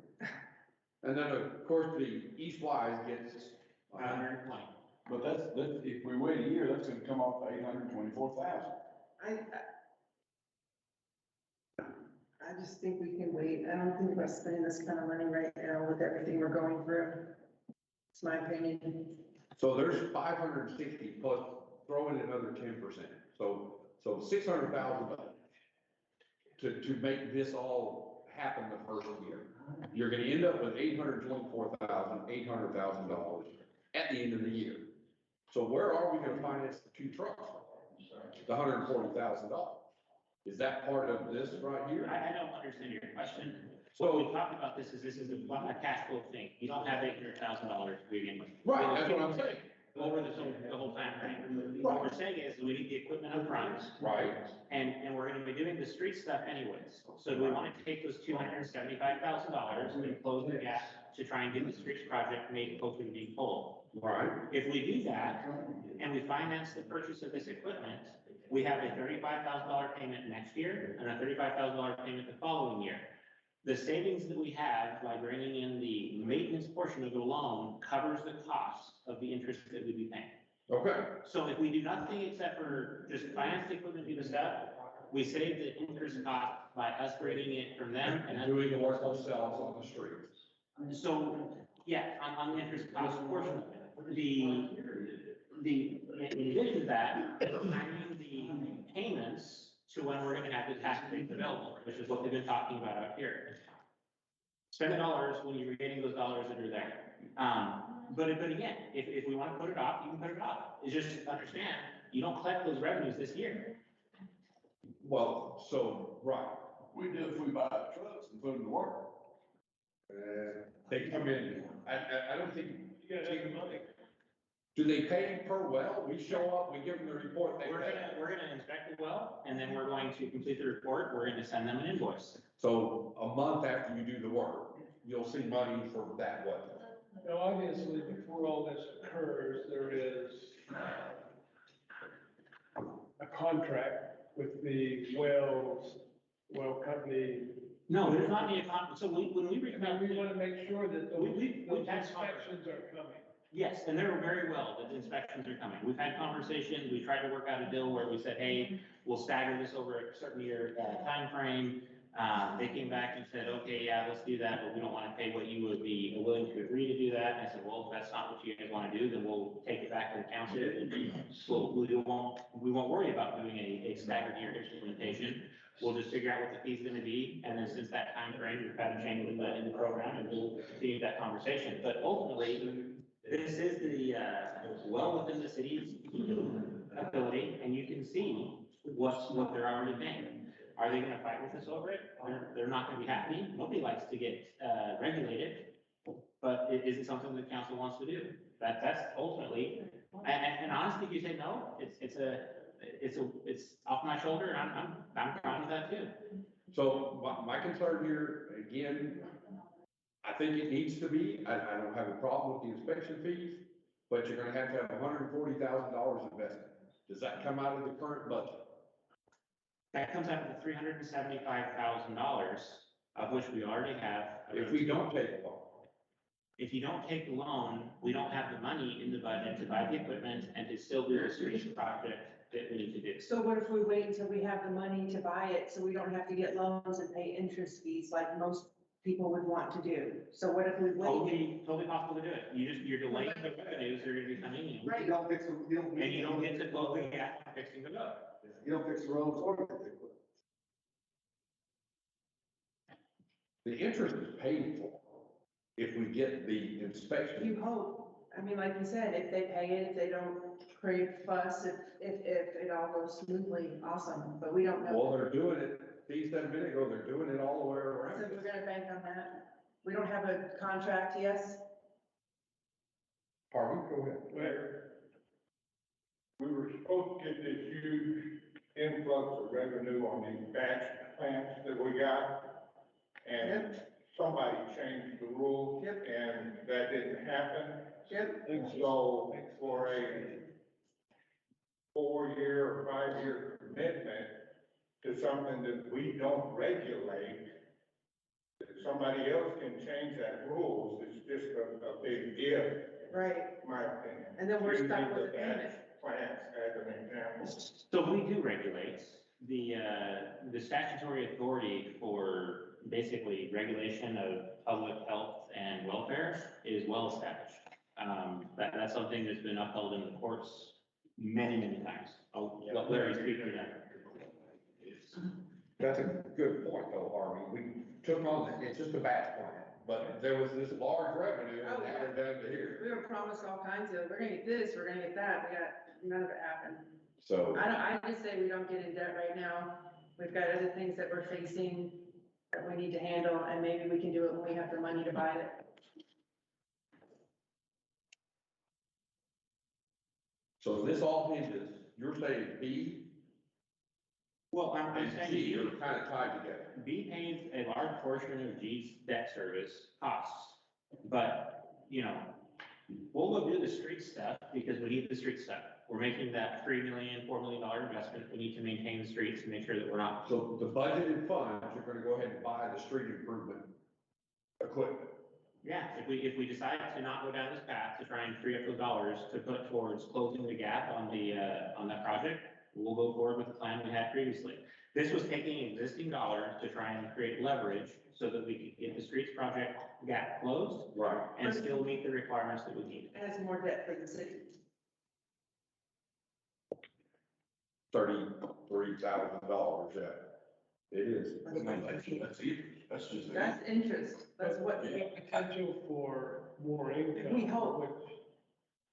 And then, of course, the East Wise gets 120. But that's, if we wait a year, that's gonna come off 824,000. I just think we can wait. I don't think about spending this kind of money right now with everything we're going through. It's my opinion. So there's 560 plus throw in another 10%. So 600,000 to make this all happen the first year. You're gonna end up with $824,000 at the end of the year. So where are we gonna finance the 2 trucks? The $140,000. Is that part of this right here? I don't understand your question. So- What we talked about this is a cash flow thing. You don't have $800,000 to begin with. Right, that's what I'm saying. Over the whole time frame. What we're saying is we need the equipment up front. Right. And we're gonna be doing the street stuff anyways. So do we want to take those $275,000 and close the gap to try and get the streets project made closer to being whole? Right. If we do that, and we finance the purchase of this equipment, we have a $35,000 payment next year and a $35,000 payment the following year. The savings that we have by bringing in the maintenance portion of the loan covers the cost of the interest that we'd be paying. Okay. So if we do nothing except for just finance the equipment, do the stuff, we save the interest cost by us bringing it from them and us Doing the work ourselves on the streets. So, yeah, on the interest cost portion of it. In addition to that, timing the payments to when we're gonna have the tax rate available, which is what they've been talking about out here. Spend the dollars when you're getting those dollars that are there. But again, if we wanna put it off, you can put it off. It's just understand, you don't collect those revenues this year. Well, so, right. We do if we buy trucks and put them to work. They come in, I don't think, You gotta have the money. do they pay per well? We show up, we give them the report, they We're pay. gonna inspect the well, and then we're going to complete the report, we're gonna send them an invoice. So a month after you do the work, you'll see money for that well. Now, obviously, before all this occurs, there is a contract with the well company. No, there's not any, so when we And recommend, we want to make sure that We've those had inspections are coming. yes, and they're very well, that the inspections are coming. We've had conversations, we tried to work out a deal where we said, hey, we'll stagger this over a certain year, timeframe. They came back and said, okay, yeah, let's do that, but we don't want to pay what you would be willing to agree to do that. And I said, well, if that's not what you guys want to do, then we'll take it back to the council. And we won't worry about doing a staggered year implementation. We'll just figure out what the fee's gonna be, and then since that time frame, we've had a change in the program, and we'll continue that conversation. But ultimately, this is the, well within the city's ability, and you can see what they're already paying. Are they gonna fight with us over it? They're not gonna be happy. Nobody likes to get, regulated, but is it something that council wants to do? That's ultimately, and honestly, if you say no, it's off my shoulder, and I'm fine with that too. So my concern here, again, I think it needs to be, I don't have a problem with the inspection fees, but you're gonna have $140,000 investment. Does that come out of the current budget? That comes out of the $375,000, of which we already have. If we don't take a loan? If you don't take the loan, we don't have the money in the budget to buy the equipment and to still do the streets project that we need to do. So what if we wait until we have the money to buy it, so we don't have to get loans and pay interest fees like most people would want to do? So what if we wait? Totally possible to do it. You're delaying the revenues that are gonna be coming in. Right. You don't fix them, you don't. And you don't get to close the gap on fixing the road. You don't fix the roads or the equipment. The interest is paid for if we get the inspection. You hope. I mean, like you said, if they pay it, if they don't create fuss, if it all goes smoothly, awesome, but we don't know. Well, they're doing it, Steve said a minute ago, they're doing it all the way So around. we're gonna bank on that. We don't have a contract, yes? Go ahead. Where we were supposed to get this huge influx of revenue on these batch plants that we got. And somebody changed the rules. Yep. And that didn't happen. Yep. And so for a 4-year or 5-year commitment to something that we don't regulate, that somebody else can change that rules, it's just a big if, Right, in my opinion. and then we're Using stuck with the a payment. batch plants as an example. So we do regulate. The statutory authority for basically regulation of public health and welfare is well established. That's something that's been upheld in the courts many, many times. I'll let Larry speak to that. That's a good point though, Harvey. We took on, it's just a batch plant, but there was this large revenue and Oh, now yeah. they're down to here. We were promised all kinds of, we're gonna get this, we're gonna get that, none of it happened. So, I just say we don't get in debt right now. We've got other things that we're facing that we need to handle, and maybe we can do it when we have the money to buy it. so if this all hinges, you're saying B Well, I'm and saying C are kind of tied together. B pays a large portion of G's debt service costs, but, you know, we'll go do the street stuff because we need the street stuff. We're making that $3 million, $4 million investment. We need to maintain the streets and make sure that we're not. So the budgeted funds, you're gonna go ahead and buy the street improvement equipment. Yeah, if we decide to not go down this path to try and free up those dollars to put towards closing the gap on that project, we'll go forward with the plan we had previously. This was taking existing dollars to try and create leverage so that we could get the streets project gap closed Right. and still meet the requirements that we need. It has more debt for the city. $33,000, yeah. It is. That's just. That's interest, that's what, Potential for more income. We hope. which-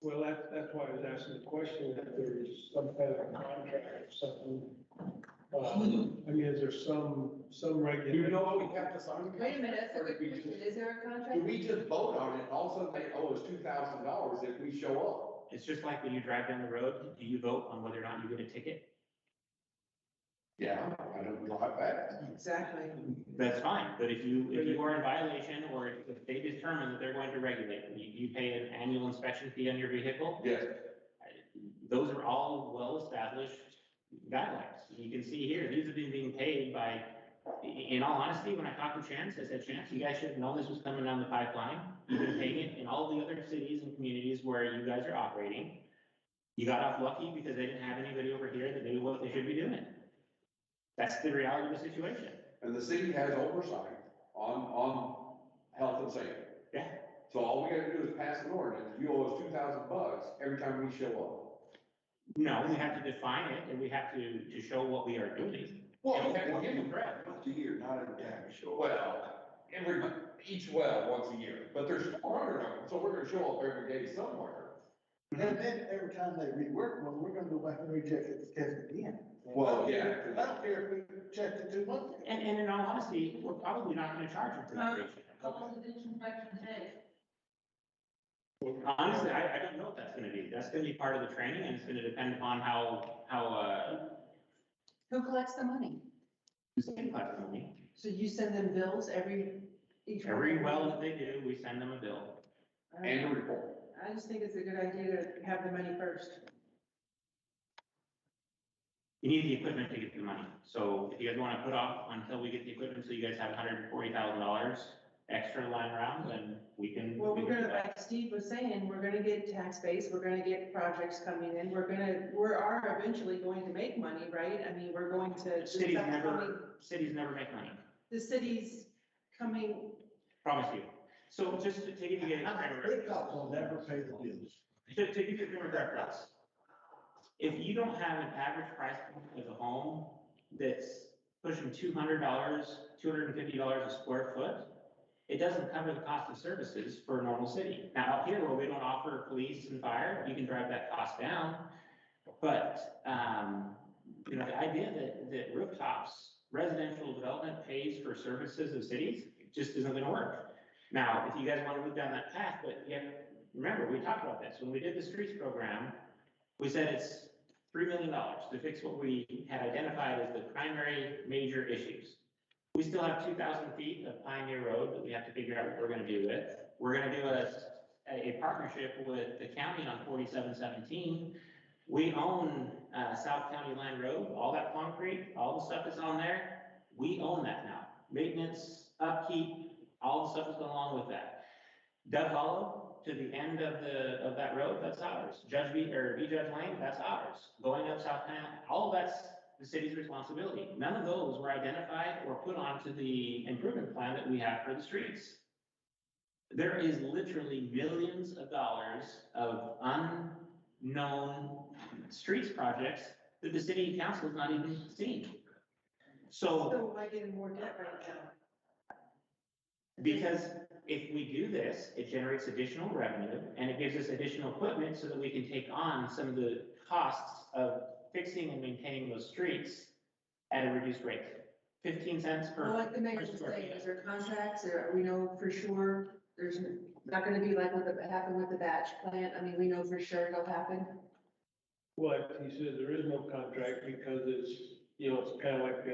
Well, that's why I was asking the question, if there's some kind of contract or something. I mean, is there some Do regulation? you know what we have to sign? wait a minute, that's a good question. Is there a Do contract? we just vote on it, and all of a sudden they owe us $2,000 if we show up? It's just like when you drive down the road, do you vote on whether or not you get a ticket? Yeah, I don't drive fast. Exactly. That's fine, but if you are in violation or if they determine that they're going to regulate, you pay an annual inspection fee on your vehicle. Yes. Those are all well-established guidelines. You can see here, these have been being paid by, in all honesty, when I talked to Chance, I said, Chance, you guys should have known this was coming down the pipeline. You've been paying it in all the other cities and communities where you guys are operating. You got off lucky because they didn't have anybody over here that knew what they should be doing. That's the reality of the situation. And the city has oversight on health and safety. Yeah. So all we gotta do is pass an ordinance, you owe us $2,000 every time we show up. No, we have to define it and we have to show what we are doing. Well, And we have to give them credit. Once a year, not every time you show up. Well, each well once a year, but there's 400 of them, so we're gonna show up every day somewhere. And then every time they rework one, we're gonna go back and recheck it, test it again. Well, yeah. I don't care if we checked it 2 months ago. And in all honesty, we're probably not gonna charge them for that ratio. How long does each inspection take? Honestly, I don't know what that's gonna be. That's gonna be part of the training and it's gonna depend upon how, Who collects the money? the state collects the money. So you send them bills each. Every well that they do, we send them a bill. And a report. I just think it's a good idea to have the money first. You need the equipment to get the money. So if you guys wanna put off until we get the equipment, so you guys have $140,000 extra lying around, then we can. Well, we we're can do gonna, that. like Steve was saying, we're gonna get tax base, we're gonna get projects coming in, we are eventually going to make money, right? I mean, we're going to. Cities never make money, The city's coming, promise you. So just to give you guys a frame of reference. will never pay the bills. To give you a frame of reference, if you don't have an average price point of a home that's pushing $200, $250 a square foot, it doesn't cover the cost of services for a normal city. Now, out here where we don't offer police and fire, you can drive that cost down. But, you know, the idea that rooftops, residential development pays for services of cities, it just isn't gonna work. Now, if you guys want to move down that path, but remember, we talked about this, when we did the streets program, we said it's $3 million to fix what we had identified as the primary major issues. We still have 2,000 feet of Pioneer Road that we have to figure out what we're gonna do with. We're gonna do a partnership with the county on 4717. We own South County Line Road, all that concrete, all the stuff that's on there, we own that now. Maintenance, upkeep, all the stuff that's going along with that. Dove Hollow to the end of that road, that's ours. Judge Lane, that's ours. Going up South County, all of that's the city's responsibility. None of those were identified or put onto the improvement plan that we have for the streets. There is literally millions of dollars of unknown streets projects that the city council has not even seen. So why get more debt right now? Because if we do this, it generates additional revenue and it gives us additional equipment so that we can take on some of the costs of fixing and maintaining those streets at a reduced rate. 15 cents per. Well, like the mayor was saying, is there contracts, or we know for sure there's not gonna be like what happened with the batch plant? I mean, we know for sure it'll happen. What, he said there is no contract because it's, it's kind of like,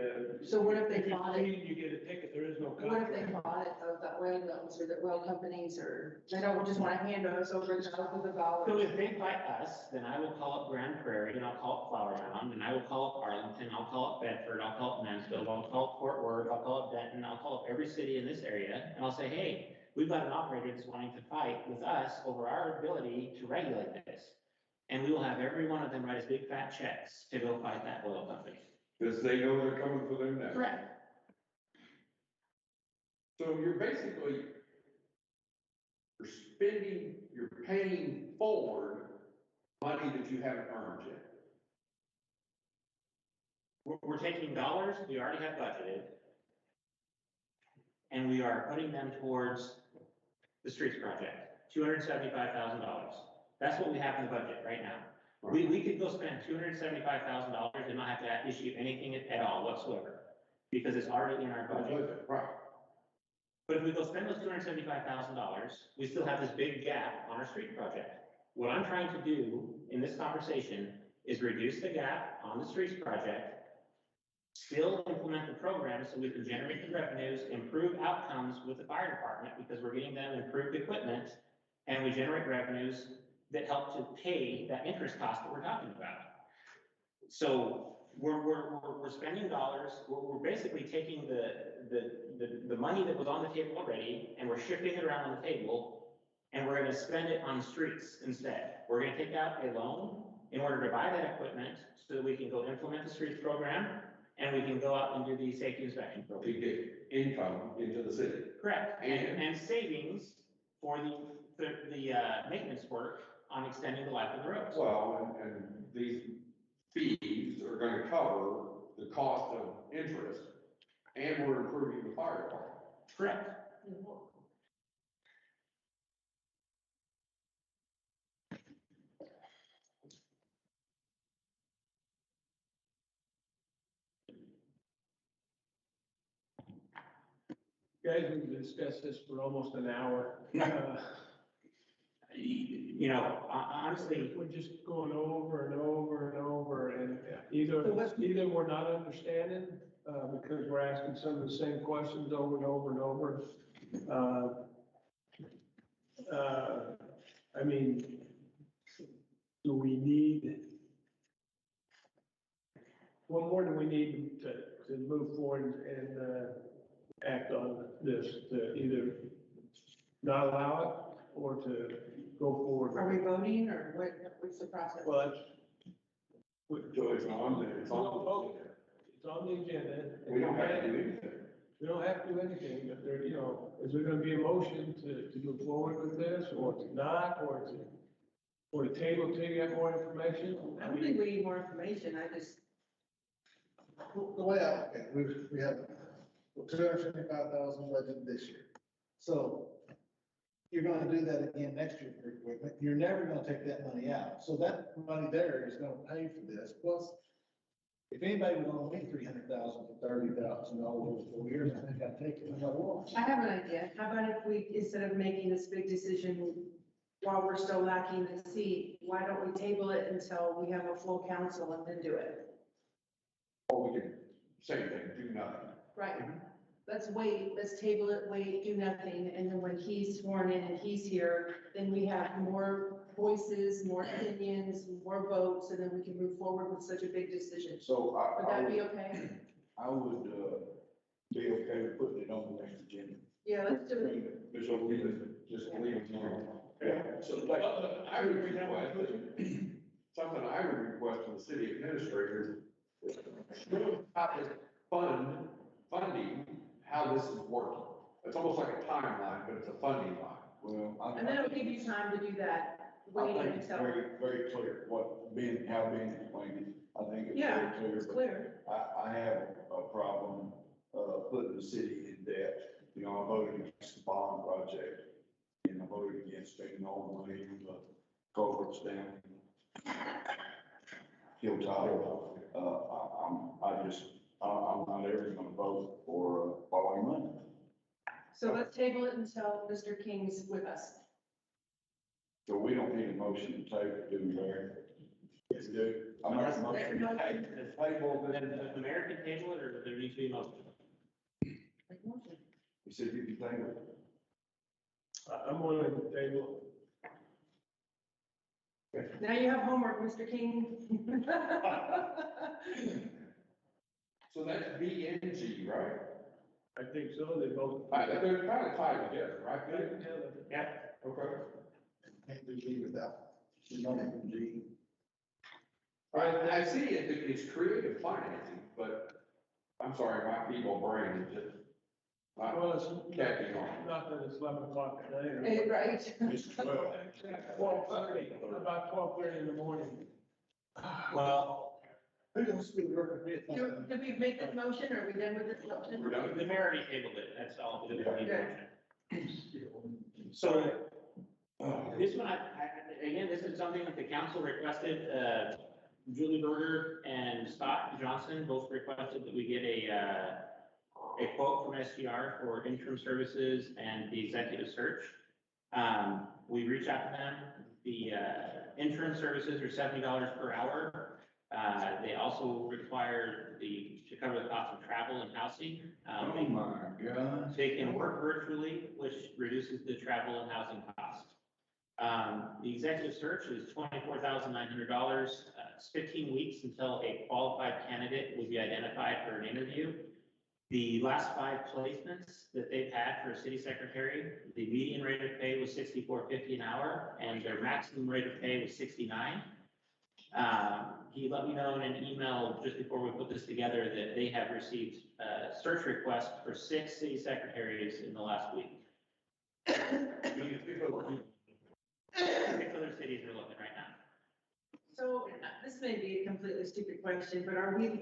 So what if if they you bought it? cheat, you get a ticket, there is no What if they contract. bought it of the oil wells or the oil companies, or they don't just wanna hand us over thousands of dollars? So if they buy us, then I will call up Grand Prairie and I'll call up Flower Mound and I will call up Arlington, I'll call up Bedford, I'll call up Mansfield, I'll call up Fort Worth, I'll call up Denton, I'll call up every city in this area and I'll say, hey, we've got an operator that's wanting to fight with us over our ability to regulate this. And we will have every one of them write us big fat checks to go fight that oil company. Because they know they're coming for them next. Correct. So you're basically, you're paying forward money that you haven't earned yet. We're taking dollars we already have budgeted, and we are putting them towards the streets project, $275,000. That's what we have in the budget right now. We could go spend $275,000 and not have to issue anything at all whatsoever, because it's already in our budget. Right. But if we go spend those $275,000, we still have this big gap on our street project. What I'm trying to do in this conversation is reduce the gap on the streets project, still implement the program so we can generate the revenues, improve outcomes with the fire department because we're getting them improved equipment, and we generate revenues that help to pay that interest cost that we're talking about. So we're spending dollars, we're basically taking the money that was on the table already, and we're shifting it around on the table, and we're gonna spend it on the streets instead. We're gonna take out a loan in order to buy that equipment so that we can go implement the streets program, and we can go out and do the safety inspection program. To get income into the city. Correct, and savings for the maintenance work on extending the life of the roads. Well, and these fees are gonna cover the cost of interest, and we're improving the fire department. Correct. Guys, we've discussed this for almost an hour. Honestly, We're just going over and over and over, and either we're not understanding, because we're asking some of the same questions over and over and over. I mean, do we need, what more do we need to move forward and act on this, to either not allow it or to go forward? Are we voting, or what's the process? Well, So it's on the, it's on the agenda. We don't have to do anything. We don't have to do anything, but there, is there gonna be a motion to move forward with this, or to not, or to table till you get more information? I don't think we need more information, I just, The way I look at it, we have 275,000 budget this year. So you're gonna do that again next year for equipment. You're never gonna take that money out. So that money there is gonna pay for this. Plus, if anybody would owe me 300,000 for $30,000 over 4 years, I think I'd take it. I'm like, well, I have an idea. How about if we, instead of making this big decision while we're still lacking the seat, why don't we table it until we have a full council and then do it? Or we can, same thing, do nothing. Right, let's wait, let's table it, wait, do nothing, and then when he's sworn in and he's here, then we have more voices, more opinions, more votes, and then we can move forward with such a big decision. So Would that be okay? I would, be okay with putting it on the next agenda. Yeah, let's do it. Just leave it, just leave it alone. Yeah, so like, I would request, something I would request from the city administrator, how this funding, how this is working. It's almost like a timeline, but it's a funding line. well. And then it'll give you time to do that, I waiting think it's until, very clear what being, how being explained. I think it's yeah, very it's clear. clear. I have a problem, putting the city in debt. You know, I voted against the bond project and I voted against spending all the money on the culverts down Hilltop. I'm not ever gonna vote for borrowing money. So let's table it until Mr. King's with us. So we don't need a motion to take, do we, Larry? Yes, we do. I'm not a motion to take, table Then this. the mayor can table it, or there needs to be a motion? You said you can table it. I'm willing to table. Now you have homework, Mr. King. So that's B and G, right? I think so, they both. They're kind of tied together, right? Yeah. Okay. Can't do G without, you don't even G. I see it, it's creative financing, but I'm sorry, my people brain is just Well, it's catching on. not that it's 11 o'clock at night. or- Eh, Right. It's 12. 12:30, about 12:30 in the morning. Well, Did we make this motion, or are we done with this motion? We're done. the mayor already tabled it, that's all. We don't need a motion. So this one, again, this is something that the council requested, Julie Berger and Scott Johnson both requested that we get a quote from SGR for interim services and the executive search. We reached out to them. The interim services are $70 per hour. They also require to cover the cost of travel and housing. Oh my God. They can work virtually, which reduces the travel and housing cost. The executive search is $24,900. It's 15 weeks until a qualified candidate will be identified for an interview. The last 5 placements that they've had for a city secretary, the median rate of pay was $64.50 an hour, and their maximum rate of pay was $69. He let me know in an email just before we put this together that they have received search requests for 6 city secretaries in the last week. 6 other cities are looking right now. So this may be a completely stupid question, but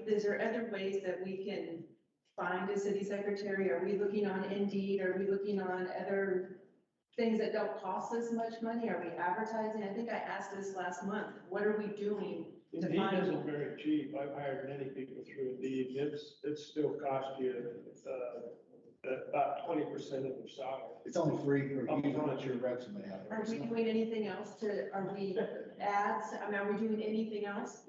is there other ways that we can find a city secretary? Are we looking on Indeed? Are we looking on other things that don't cost us much money? Are we advertising? I think I asked this last month. What are we doing to Indeed find? isn't very cheap. I've hired many people through Indeed. It still costs you, about 20% of their salary. It's only free for you to put your resume out Are there. we doing anything else are we ads? I mean, are we doing anything else?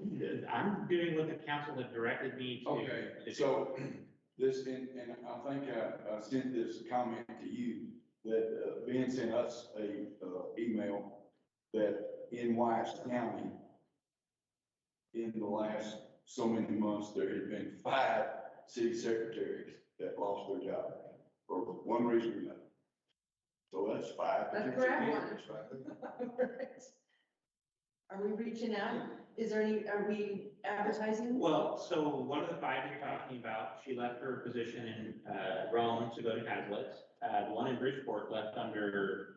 I'm doing what the council had directed me to. Okay, do. so this, and I think I sent this comment to you, that Ben sent us a email that in Wise County, in the last so many months, there had been 5 city secretaries that lost their job for one reason or another. So that's 5. That's correct. Right. Are we reaching out? Are we advertising? Well, so one of the 5 you're talking about, she left her position in Rome to go to Hazlitt. The one in Bridgeport left under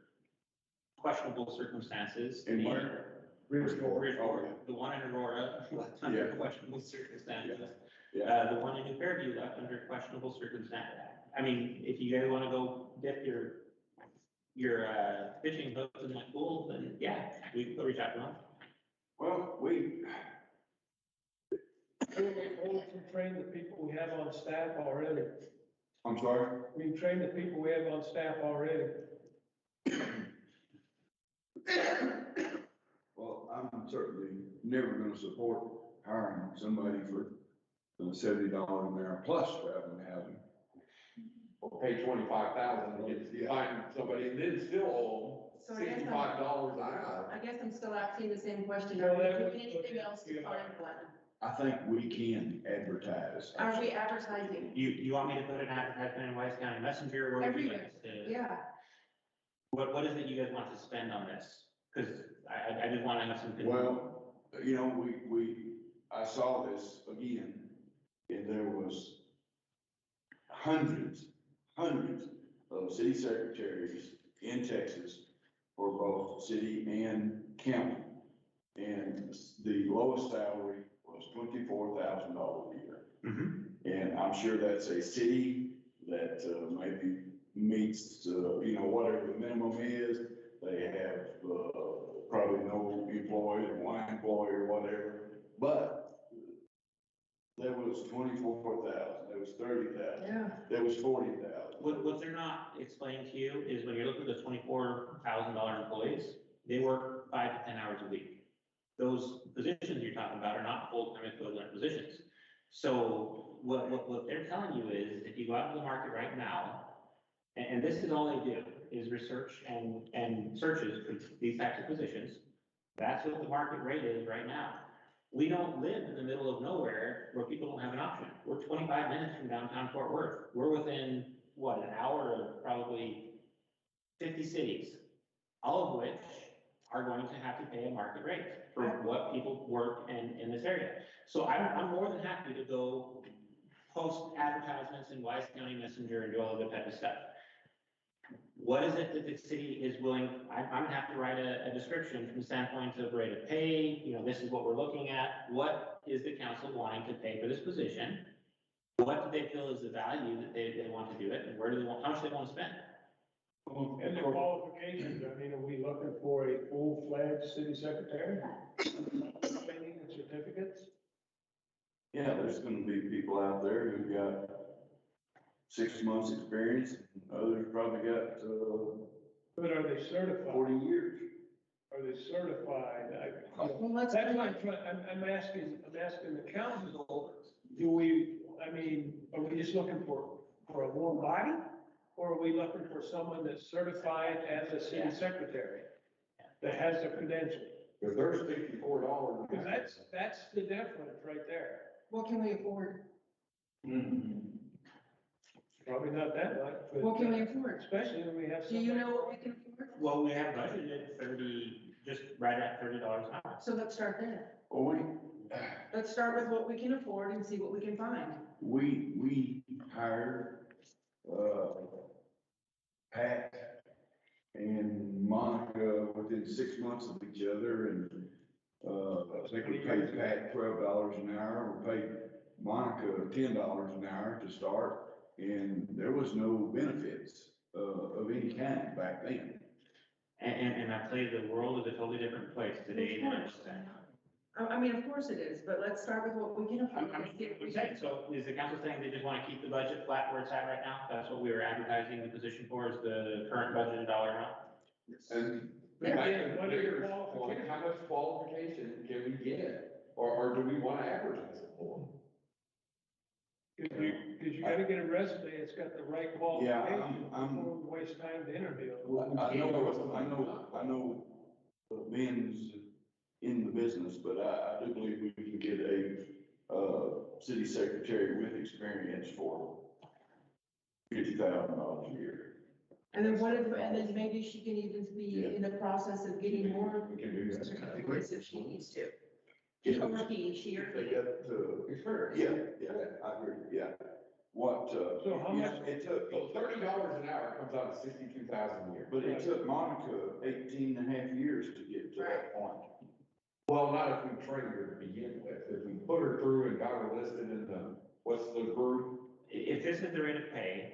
questionable circumstances. In where? Bridgeport. The one in Aurora left under Yeah. questionable circumstances. Yeah. The one in New Fairview left under questionable circumstances. I mean, if you guys want to go dip your fishing hooks in that pool, then yeah, we can go reach out to them. Well, We can train the people we have on staff already. I'm sorry? We can train the people we have on staff already. Well, I'm certainly never gonna support hiring somebody for $70 an hour plus traveling housing. Or pay 25,000 to get to find somebody and then still owe So I guess I'm- $65 an hour. I guess I'm still asking the same question. Are we doing anything else to find one? I think we can advertise. Are we advertising? You want me to put an advertisement in Wise County Messenger? Where would you like us to? Yeah, What is it you guys want to spend on this? Because I just want to have some. Well, you know, I saw this again, and there was hundreds of city secretaries in Texas for both city and county. And the lowest salary was $24,000 a year. And I'm sure that's a city that maybe meets, you know, whatever the minimum is. They have probably no employee or one employee or whatever, but there was 24,000, there was 30,000, yeah. there was 40,000. What they're not explaining to you is when you're looking at the $24,000 employees, they work 5 to 10 hours a week. Those positions you're talking about are not full-time equivalent positions. So what they're telling you is if you go out to the market right now, and this is all they do, is research and searches for these types of positions. That's what the market rate is right now. We don't live in the middle of nowhere where people don't have an option. We're 25 minutes from downtown Fort Worth. We're within, what, an hour of probably 50 cities, all of which are going to have to pay a market rate for what people work in this area. So I'm more than happy to go post advertisements in Wise County Messenger and do all of that type of stuff. What is it that the city is willing, I'm gonna have to write a description from the standpoint of rate of pay, you know, this is what we're looking at. What is the council wanting to pay for this position? What do they feel is the value that they want to do it, and where do they want, how much they want to spend? And the qualifications, I mean, are we looking for a full-fledged city secretary? Training and certificates? Yeah, there's gonna be people out there who've got 6 months experience, and others probably got, But are they certified? 40 years. Are they certified? Well, let's. That's what I'm asking the council, do we, I mean, are we just looking for a warm body? Or are we looking for someone that's certified as a city secretary? That has the credential? If there's $64. Because that's the difference right there. What can we afford? Probably not that much, but. What can we afford? Especially when we have. Do you know what we can afford? Well, we have budgeted 30, just right at $30 an hour. So let's start there. Well, Let's start with what we can afford and see what we can find. we hired, Pat and Monica within 6 months of each other, and, I think we paid Pat $12 an hour, we paid Monica $10 an hour to start, and there was no benefits, of any kind back then. And I tell you, the world is a totally different place today than it was then. I mean, of course it is, but let's start with what we can afford. So is the council saying they just want to keep the budget flat where it's at right now? That's what we were advertising the position for, is the current budgeted dollar amount? And Yeah, back yeah, to the what are your mayor's point, qualifications? how much qualification can we get? Or do we want to advertise it for? Because you gotta get a resume, it's got the right qualifications, before we waste time to interview. I know Ben's in the business, but I do believe we can get a city secretary with experience for $50,000 a year. And then what if, and then maybe she can even be in the process of getting more We can do that. certificates if she needs to. Yeah. Or he, she or They he. got, Experience. I agree, yeah. What, So how yeah, much- it took, So $30 an hour comes out to 62,000 a year. but it took Monica 18 and a half years to get to that point. Well, not if we trained her to begin with, if we put her through and got her listed in the, what's the group? If this is the rate of pay,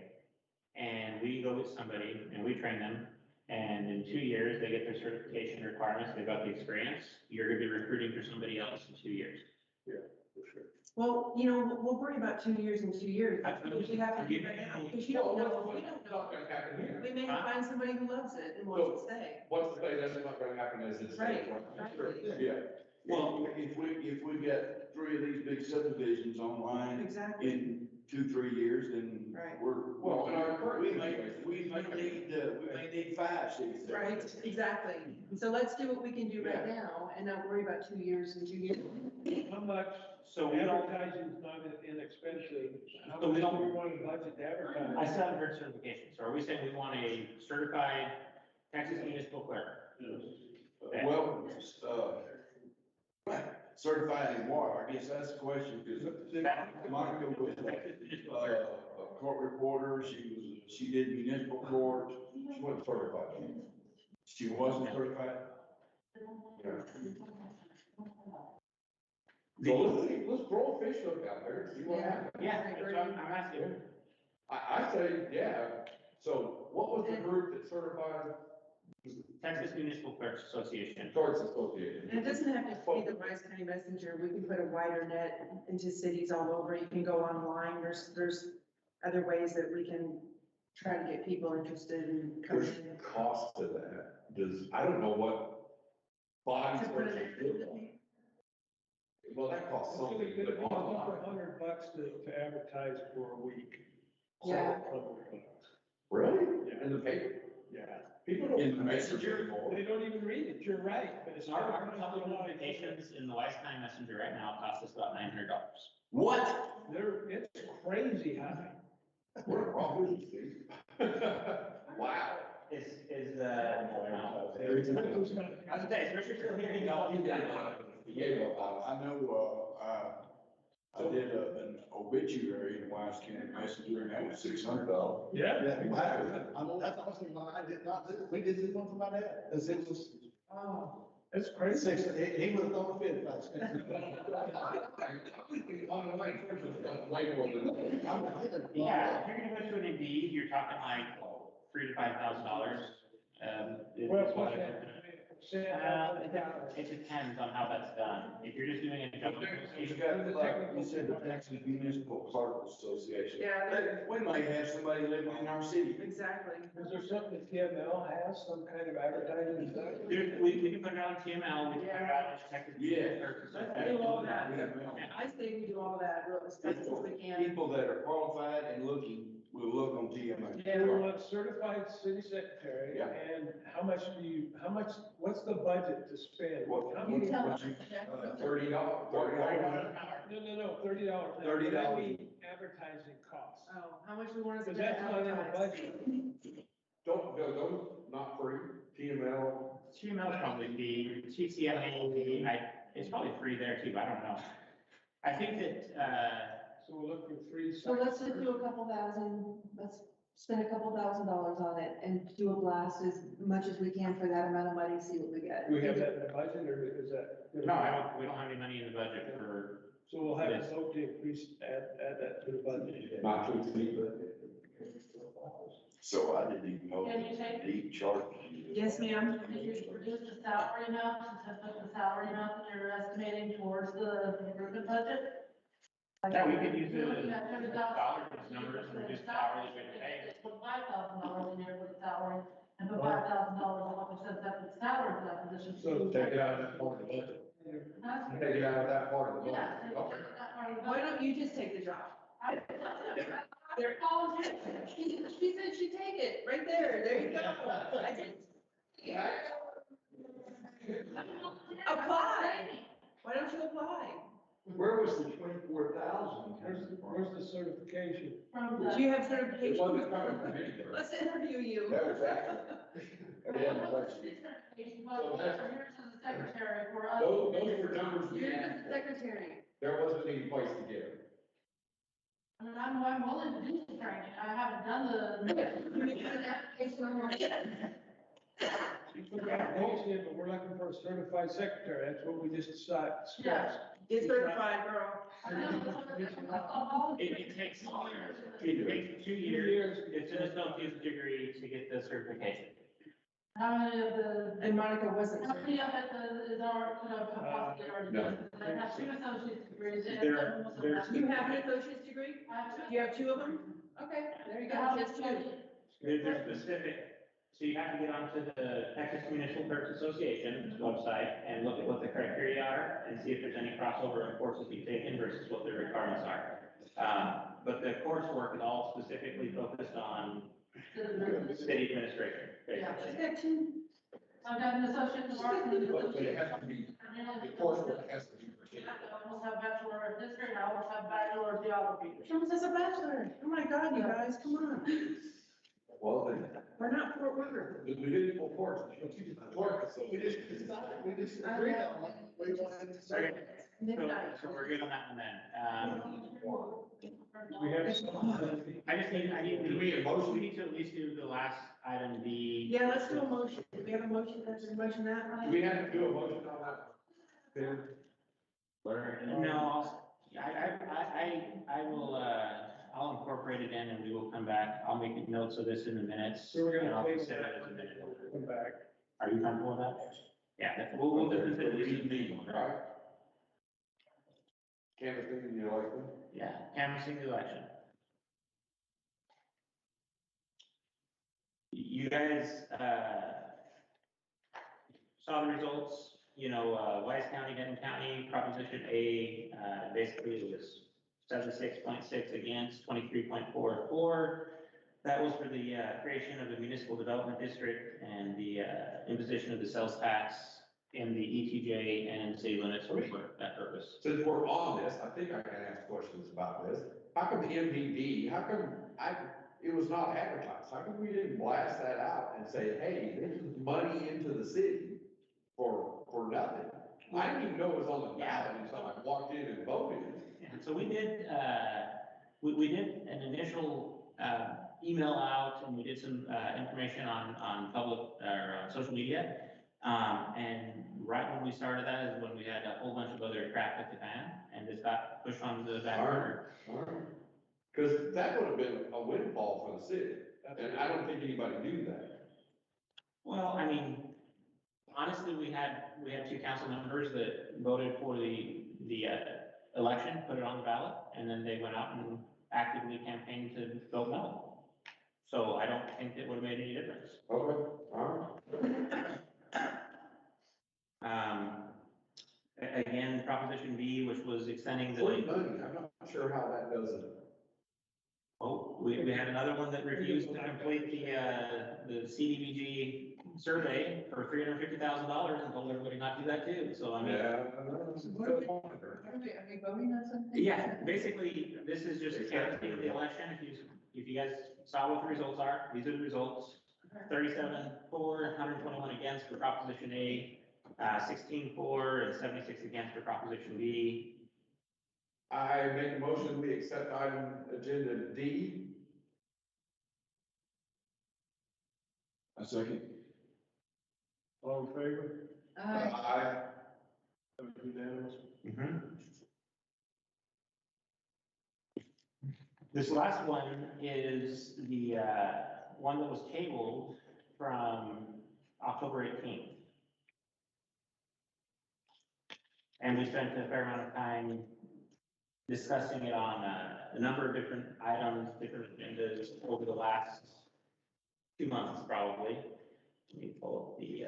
and we go with somebody and we train them, and in 2 years, they get their certification requirements, they've got the experience, you're gonna be recruiting for somebody else in 2 years. Yeah, for sure. Well, we'll worry about 2 years and 2 years. If you have to do right now, because you don't know, we don't It's not know. gonna happen here. We may Huh? find somebody who loves it and wants to stay. What's the say that's not gonna happen is it's. Right. Sure, yeah. Well, if we get 3 of these big subdivisions online Exactly. in 2-3 years, then Right. Well, in our current we may need 5 cities. Right, exactly. So let's do what we can do right now and not worry about 2 years and 2 years. How much So we don't, advertising is not inexpensive? How So much we do don't- we want to budget to advertise? I still haven't heard certification. So are we saying we want a certified Texas municipal clerk? Well, certified in what? I guess that's the question, because Monica was, a court reporter, she did municipal court, she wasn't certified. She wasn't certified? Yeah. So let's throw a fish hook out there, and see what happens. Yeah, that's what I'm asking. I say, yeah, so what was the group that certified Texas Municipal Clerks Association. Clerks Association? And it doesn't have to be the Rice County Messenger. We can put a wider net into cities all over. You can go online. There's other ways that we can try to get people interested in coming There's in. cost to that, I don't know what body To put it search in. is. Well, that costs It's gonna something, be but over $100 to advertise for a week. Yeah. $100. really? Yeah. In the paper? Yeah. People don't. In the messenger? They don't even read it. You're right, but it's. Our public notifications in the Weiss County Messenger right now cost us about $900. What? It's crazy high. What a problem, Steve. Wow. I was gonna say, is Richard still here? I know, I did an obituary in Wise County Messenger, and that was $600. Yeah. That's awesome. I did not, we did this one for my dad. It was, It's crazy. he was on the fifth. last night. Yeah, if you're gonna go to an Indeed, you're talking like $3,000 to $5,000. It depends on how that's done. If you're just doing a job. You said the Texas Municipal Clerk Association. Yeah, We might have somebody living in our city. exactly. Is there something that TML has, some kind of advertising? We can put it on TML, we can put it out as Texas. Yeah. Clerks Let's Association. do all that. I say we do all that real as fast as we can. People that are qualified and looking, will look on TMA. Yeah, we want certified city secretary, Yeah. and what's the budget to spend? How many? You tell No, us. $30. no, $30. $30. Advertising costs. Oh, how much we want to Because spend that's not in the advertise. budget. Don't, those not free, TML. TML is probably free, TCMA, it's probably free there too, but I don't know. I think that, So we're looking for three. So let's just do a couple thousand, let's spend a couple $1,000s on it and do a blast as much as we can for that amount of money, see what we get. Do we have that in the budget, or is that? no, we don't have any money in the budget for, So we'll have a vote to increase, add that to the budget. Not to exceed, So I didn't even know Can you take- the chart. Yes, ma'am. Did you reduce the salary amount, since I put the salary amount that you're estimating towards the improvement budget? yeah, we could use You're the looking at $30,000. dollars numbers and reduce the hourly rate of pay. Put $5,000 in there for the salary, and put $5,000 on what we said that the salary for that position. So take it out of that part of the budget. Huh? Take it out of that part of the Yeah. budget. take Okay. that part of the Why budget. don't you just take the job? They're volunteering. She said she'd take it, right there, there you go. I did. Apply. Why don't you apply? Where was the 24,000? Where's the certification? From Do the. you have It certification? wasn't coming from me. Let's interview you. That was accurate. Yeah, question. Well, here's the secretary for us. Those were numbers we You're the had. secretary. There wasn't any place to get them. I mean, I'm willing to do the training, I haven't done the. You put the application in, but we're looking for a certified secretary, that's what we just discussed. Get certified, girl. it takes 2 years, it's an associate's degree to get the certification. How many of the, And Monica wasn't. how many of it is Is our, could have possibly already no. done, I have 2 associate's degrees. and There- almost a there's- bachelor's. You have an associate's degree? I have 2. Do you have 2 of them? Okay, there you go, How just is 2. There's specific, so you have to get onto the Texas Municipal Clerks Association website and look at what the criteria are and see if there's any crossover in courses you've taken versus what the requirements are. But the coursework is all specifically focused on city administration, Yeah. She's basically. got 2. I've got an associate in marketing. But it has to be, the coursework has to be. I almost have bachelor of history, I almost have bachelor of geography. She almost has a bachelor. Oh my God, you guys, come on. Well, then, We're not Fort Worth. we did full course. Work, so. We just decided, we just agreed on one. We wanted to say. Okay, Midnight. so we're good on that one then. We have. Do we have a motion? We need to at least do the last item, the. Yeah, let's do a motion. Do we have a motion? There's a motion that? Do we have to do a motion on that? Then, No, I will, I'll incorporate it in and we will come back. I'll make notes of this in the minutes. So we're and gonna I'll table consider that it as a minute. one, come back. Are you comfortable with that? Yeah, we'll just consider this as a meeting. right? Canvassing the election. Yeah, canvassing the election. You guys, saw the results, Wise County, Denton County, Proposition A, basically it was 76.6 against, 23.4 for. That was for the, creation of the municipal development district and the, imposition of the sales tax in the ETJ and city limits for that purpose. Since we're on this, I think I can ask questions about this. How come the MPD, it was not advertised? How come we didn't blast that out and say, hey, this is money into the city for nothing? I didn't even know it was on the ballot until I walked in and voted. And so we did, we did an initial, email out and we did some, information on public, or social media. And right when we started that is when we had a whole bunch of other crap at the fan and this got pushed onto the back burner. Because that would have been a windfall for the city, and I don't think anybody knew that. Well, I mean, honestly, we had 2 council members that voted for the election, put it on the ballot, and then they went out and actively campaigned to vote no. So I don't think it would have made any difference. Okay, all right. Again, Proposition B, which was extending Free the, money, I'm not sure how that does it. we had another one that refused to complete the CDBG survey for $350,000 and told everybody not to do that too. So I mean. Are we voting on something? Yeah, basically, this is just canvassing the election. If you guys saw what the results are, these are the results. 37 for, 121 against for Proposition A, 16 for, and 76 against for Proposition B. I make a motion, we accept item agenda D. A second. All in favor? Aye. That was unanimous. This last one is the one that was tabled from October 18th. And we spent a fair amount of time discussing it on a number of different items, different agendas over the last 2 months, probably. Let me pull up the,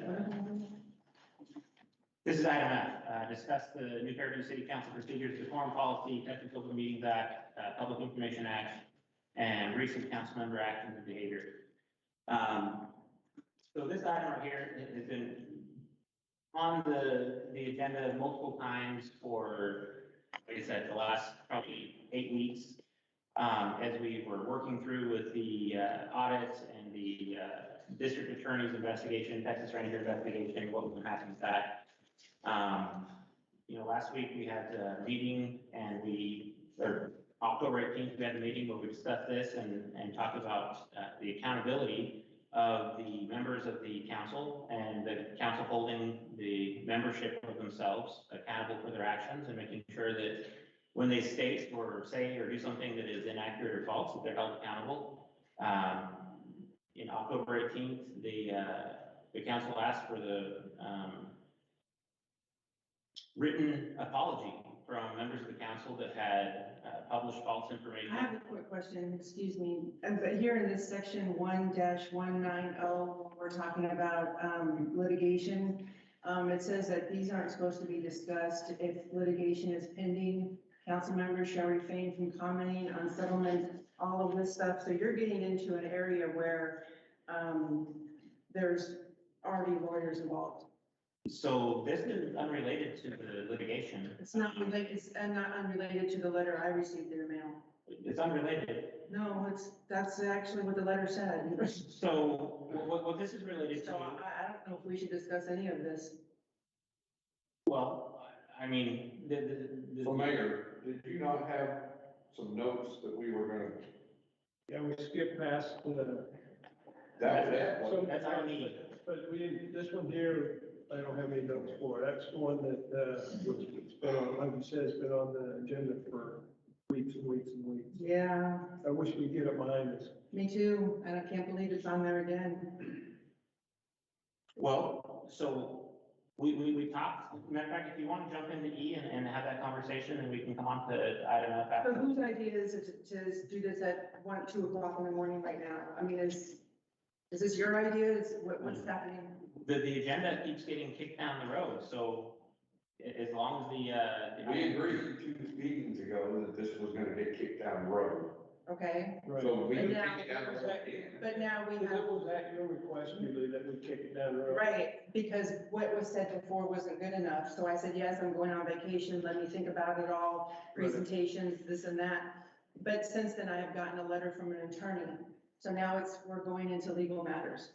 this is item F, discuss the new Fairview City Council procedures, decorum policy, Texas Open Meetings Act, Public Information Act, and recent council member actions and behavior. So this item right here has been on the agenda multiple times for, like I said, the last probably 8 weeks. As we were working through with the audits and the district attorney's investigation, Texas Ranger investigation, what was happening with that. Last week we had a meeting and or October 18th, we had a meeting where we discussed this and talked about the accountability of the members of the council and the council holding the membership of themselves accountable for their actions and making sure that when they state or say or do something that is inaccurate or false, that they're held accountable. In October 18th, the council asked for the written apology from members of the council that had published false I information. have a quick question, excuse me, but here in this section 1-190, we're talking about litigation. It says that these aren't supposed to be discussed if litigation is pending. Council members shall refrain from commenting on settlement, all of this stuff. So you're getting into an area where there's already lawyers involved. So this is unrelated to the litigation. It's not related, it's not unrelated to the letter I received in the mail. It's unrelated. No, that's actually what the letter said. So what this is related So to, I don't know if we should discuss any of this. well, I mean, the. So Mayor, did you not have some notes that we were gonna, Yeah, we skipped past, that was that so one? That's all we need. But we didn't, this one here, I don't have any notes for. That's the one that, it's been on, like you said, it's been on the agenda for weeks and weeks and weeks. Yeah, I wish we'd get it behind us. me too, and I can't believe it's on there again. Well, so we talked, matter of fact, if you want to jump into E and have that conversation, and we can come on to item F So after. whose idea is it to do this at 2 o'clock in the morning right now? I mean, is this your idea? What's happening? The agenda keeps getting kicked down the road, so as long as the. We agreed 2 meetings ago that this was gonna get kicked down the road. Okay, So we And can now- kick it down the road again. but now we Because it have, was at your request, Julie, that we kick it down the road. right, because what was said before wasn't good enough. So I said, yes, I'm going on vacation. Let me think about it all, presentations, this and that. But since then, I have gotten a letter from an attorney. So now we're going into legal matters.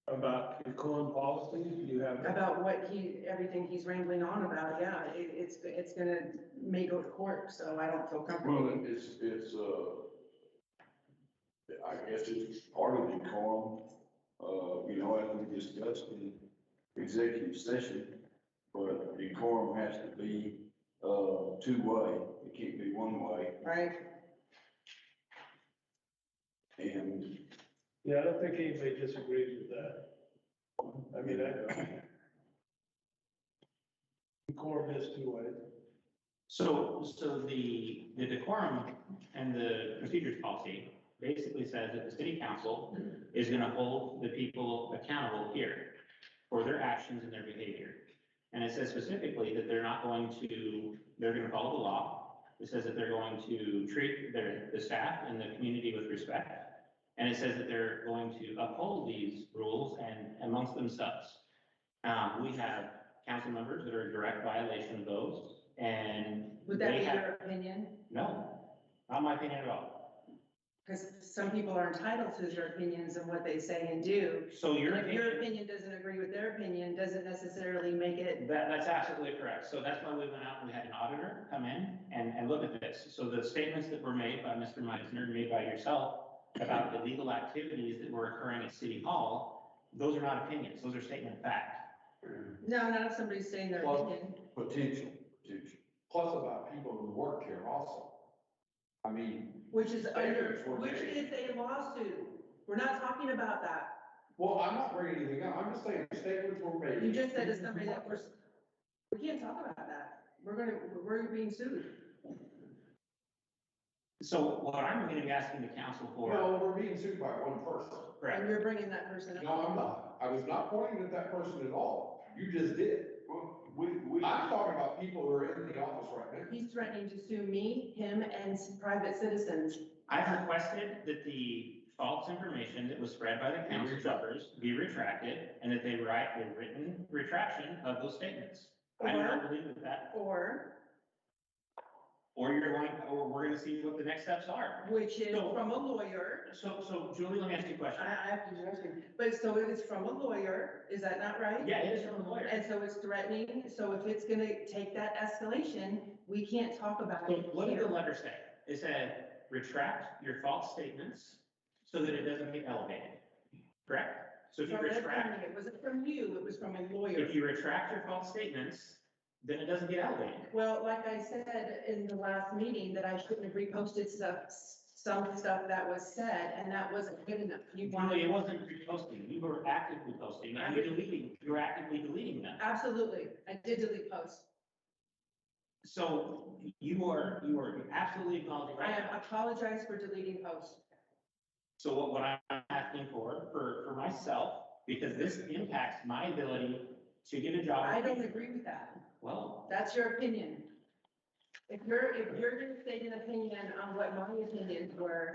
About your current policies, you have. About everything he's wrangling on about, yeah, it's gonna may go to court, so I don't feel comfortable. Well, I guess it's part of decorum, as we discussed in executive session, but decorum has to be, two-way, it can't be one way, Right, and Yeah, I don't think anybody disagrees with that. I mean, Core is 2 ways. So the decorum and the procedures policy basically says that the city council is gonna hold the people accountable here for their actions and their behavior. And it says specifically that they're gonna follow the law. It says that they're going to treat the staff and the community with respect. And it says that they're going to uphold these rules and amongst themselves. We have council members that are in direct violation of those, and would that they be have, your opinion? no, not my opinion at all. Because some people are entitled to their opinions and what they say and do. So your And if your opinion, opinion doesn't agree with their opinion, doesn't necessarily make it, that's absolutely correct. So that's why we went out and we had an auditor come in and look at this. So the statements that were made by Mr. Meisner, made by yourself, about illegal activities that were occurring at City Hall, those are not opinions, those are statement of fact. no, not if somebody's saying their Well, opinion. potential. Plus about people who work here also. I mean, Which is Statements were which made. is a lawsuit. We're not talking about that. well, I'm not bringing anything up, I'm just saying statements were made. You just said it's somebody that we can't talk about that. We're being sued. So what I'm gonna be asking the council for, No, we're being sued by one person. And correct, you're bringing that person up. No, I'm not. I was not pointing at that person at all. You just did. Well, I'm talking about people who are in the office right now. He's threatening to sue me, him, and private citizens. I've requested that the false information that was spread by the council members be retracted, and that they write a written retraction of those statements. I do not believe that, or we're gonna see what the next steps are. Which is So- from a lawyer. So Julie, let me ask you a I question. have to ask you, but so it is from a lawyer, is that not right? Yeah, it is from a lawyer. And so it's threatening, so if it's gonna take that escalation, we can't talk about So it what did the here. letter say? It said, retract your false statements so that it doesn't get elevated, correct? So if you From the retract, attorney. It wasn't from you, it was from a lawyer. if you retract your false statements, then it doesn't get elevated. Well, like I said in the last meeting, that I shouldn't have reposted stuff some stuff that was said, and that wasn't good enough. You Julie, wanted. it wasn't reposting. You were actively posting and you were actively deleting them. Absolutely, I did delete posts. So you are absolutely acknowledging. I apologize for deleting posts. So what I'm asking for myself, because this impacts my ability to get a job. I don't agree with that. Well, That's your opinion. If you're gonna state an opinion on what my opinions were,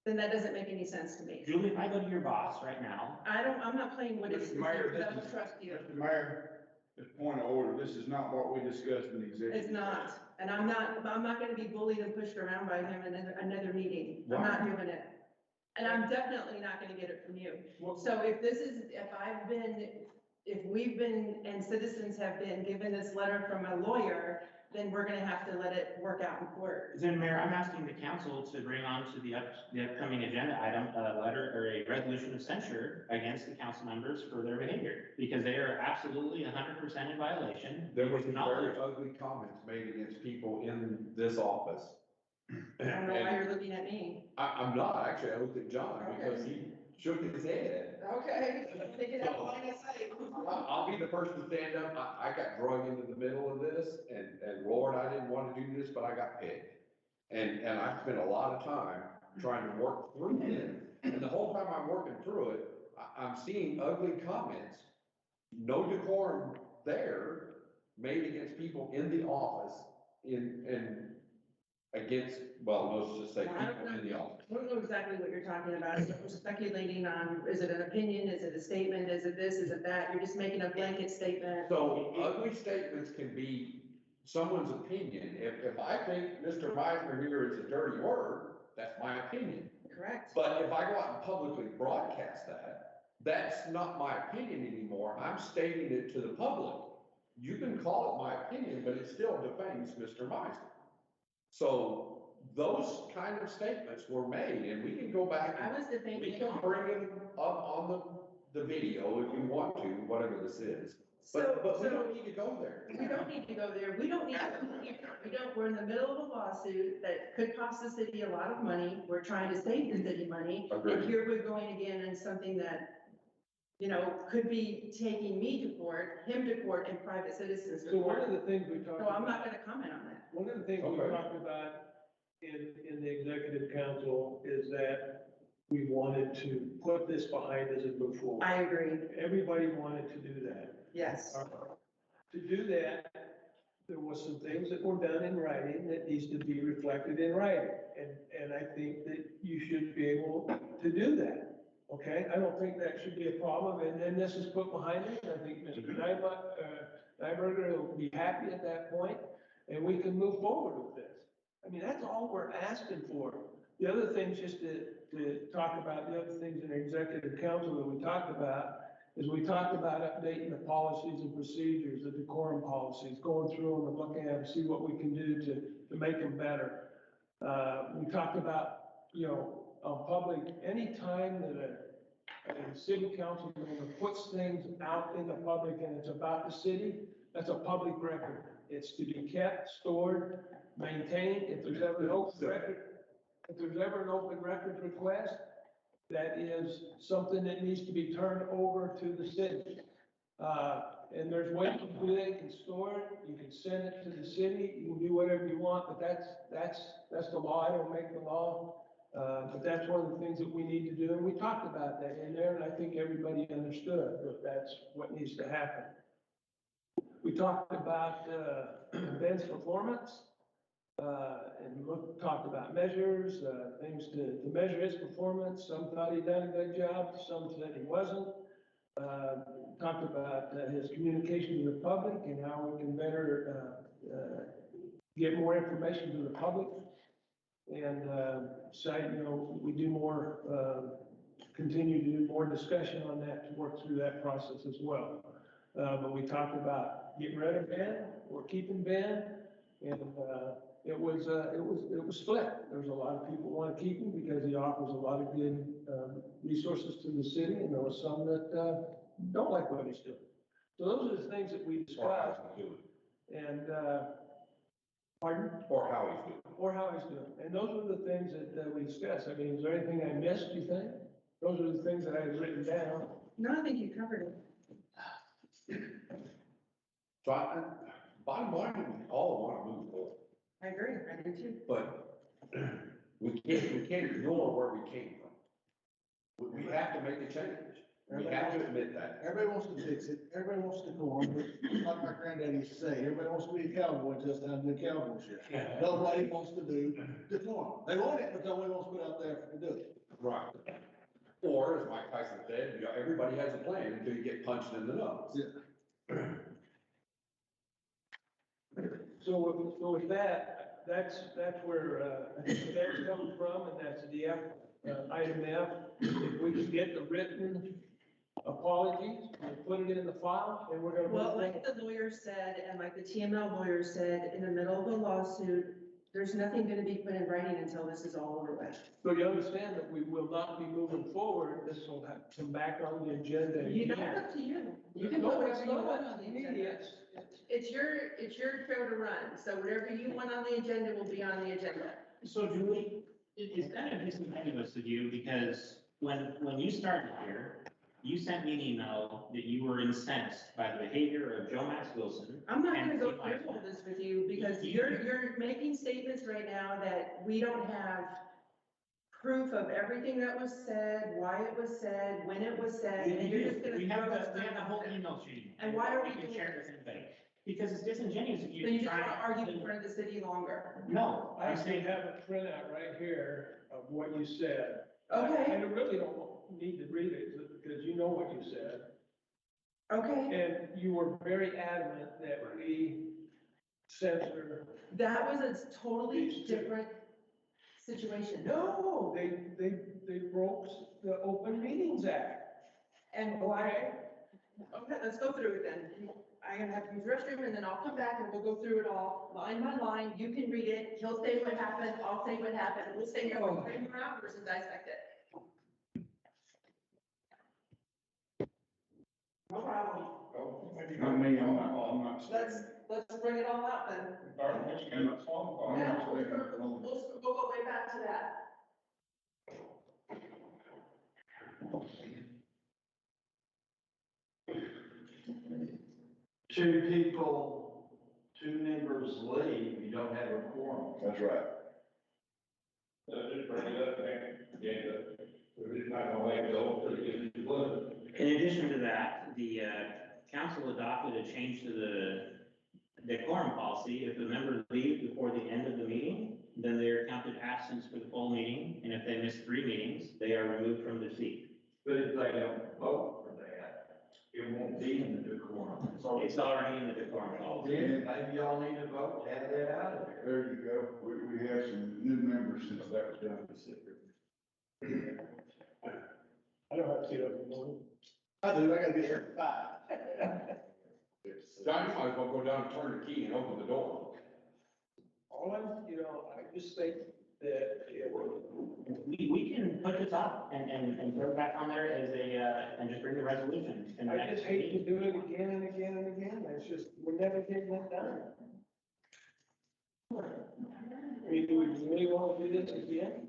then that doesn't make any sense to me. Julie, if I go to your boss right now, I'm not playing what is, Mr. Mayor, I don't trust you. Mr. Mayor, just point of order, this is not what we discussed in the executive. It's not, and I'm not gonna be bullied and pushed around by him in another meeting. I'm not doing it. And I'm definitely not gonna get it from you. So if we've been, and citizens have been given this letter from a lawyer, then we're gonna have to let it work out in court. then Mayor, I'm asking the council to bring on to the upcoming agenda item, a letter or a resolution of censure against the council members for their behavior, because they are absolutely 100% in violation. There was very ugly comments made against people in this office. I don't know why you're looking at me. I'm not, actually, I looked at John because he shook his head. Okay, take it out line of sight. I'll be the first to stand up. I got drug into the middle of this and Lord, I didn't want to do this, but I got picked. And I spent a lot of time trying to work through it. And the whole time I'm working through it, I'm seeing ugly comments, no decorum there, made against people in the office against, well, let's just say people in the office. I don't know exactly what you're talking about. We're speculating on, is it an opinion? Is it a statement? Is it this? Is it that? You're just making a blanket statement. So ugly statements can be someone's opinion. If I think Mr. Meisner here is a dirty word, that's my opinion. Correct. But if I go out and publicly broadcast that, that's not my opinion anymore. I'm stating it to the public. You can call it my opinion, but it still defames Mr. Meisner. So those kind of statements were made, and we can go back. I was defaming. We can bring it up on the video if you want to, whatever this is. But we don't need to go there. We don't need to go there. We're in the middle of a lawsuit that could cost the city a lot of money. We're trying to save the city money. Agreed. And here we're going again in something that, could be taking me to court, him to court, and private citizens to So one court. of the things we talked So I'm about, not gonna comment on that. one of the things we Okay. talked about in the executive council is that we wanted to put this behind us and move forward. I agree. Everybody wanted to do that. Yes. To do that, there was some things that were done in writing that needs to be reflected in writing. And I think that you should be able to do that. Okay, I don't think that should be a problem, and then this is put behind it, I think Mr. Nyberger will be happy at that point, and we can move forward with this. I mean, that's all we're asking for. The other things, just to talk about, the other things in the executive council that we talked about, is we talked about updating the policies and procedures, the decorum policies, going through them and looking at them, see what we can do to make them better. We talked about, public, any time that a city council member puts things out in the public and it's about the city, that's a public record. It's to be kept, stored, maintained. If there's ever an open record request, that is something that needs to be turned over to the city. And there's ways to do that. You can store it, you can send it to the city, you can do whatever you want, but that's the law. I don't make the law. But that's one of the things that we need to do, and we talked about that in there, and I think everybody understood that that's what needs to happen. We talked about Ben's performance, and talked about measures, things to measure his performance. Some thought he'd done a good job, some said he wasn't. Talked about his communication to the public and how we can better get more information to the public. And we do more, continue to do more discussion on that to work through that process as well. But we talked about getting rid of Ben or keeping Ben, and it was split. There's a lot of people who want to keep him because he offers a lot of good resources to the city, and there was some that don't like what he's doing. So those are the things that we discussed. And Pardon? Or how he's doing. Or how he's doing. And those were the things that we discussed. I mean, is there anything I missed, you think? Those are the things that I had written down. No, I think you covered it. So bottom line, we all want to move forward, I agree, I do too. but we can't ignore where we came from. We have to make a change. We have to admit that. Everybody wants to fix it, everybody wants to go on, like my granddad used to say, everybody wants to be a cowboy, just down to the cowboy shit. Nobody wants to do deform. They want it, but nobody wants to put out there to do it. Right. Or, as Mike Tyson said, you know, everybody has a plan until you get punched in the nose. Yeah. So with that, that's where, I think that's coming from, and that's the item F. If we can get the written apologies, and put it in the file, and we're gonna. Well, like the lawyer said, and like the TML lawyer said, in the middle of the lawsuit, there's nothing gonna be put in writing until this is all over with. So you understand that we will not be moving forward, this will have to come back on the agenda. You know, again. it's up to you. You can No, put it's whatever you want not on the me, agenda. It's your show to run, so whatever you want on the agenda will be on the agenda. So Julie, it's kind of disingenuous of you because when you started here, you sent me an email that you were incensed by the behavior of Joe Max Wilson. I'm not gonna and go Steve through all Eisner. this with you because you're making statements right now that we don't have proof of everything that was said, why it was said, when it was said, and you're just gonna We have throw us. the whole email chain. And why are we can doing share this? it with anybody. Because it's disingenuous if So you you just try. wanna argue in front of the city longer? No, I I'm actually saying, have a printout right here of what you said. Okay. And I really don't need to read it because you know what you said. Okay, And you were very adamant that we censor. that was a totally different situation. No, they broke the Open Meetings Act. And why? Okay, let's go through it then. I'm gonna have to use the restroom and then I'll come back and we'll go through it all, line by line. You can read it. He'll say what happened, I'll say what happened. We'll stay here for 3 more hours and dissect it. No problem. Not me, I'm not. Let's bring it all out then. Yeah, we'll go way back to that. Two people, two members leave, you don't have a quorum. That's right. Just bring it up, man. We're not gonna let it go till it gets blood. in addition to that, the council adopted a change to the quorum policy. If a member leaves before the end of the meeting, then they are counted absent for the full meeting. And if they miss 3 meetings, they are removed from the seat. But if they don't vote for that, it won't be in the quorum. So it's already in the decorum policy. Then maybe y'all need to vote, to have that out of there. There you go. We have some new members since that was done this year. I don't have to get up in the morning. I do, I gotta be here at 5. John, you might as well go down and turn the key and open the door. All I just think that We can put this up and throw it back on there as and just bring the resolution. in the I next just hate to meeting. do it again and again and again. It's just, we're never getting it done. I mean, do we really want to do this again?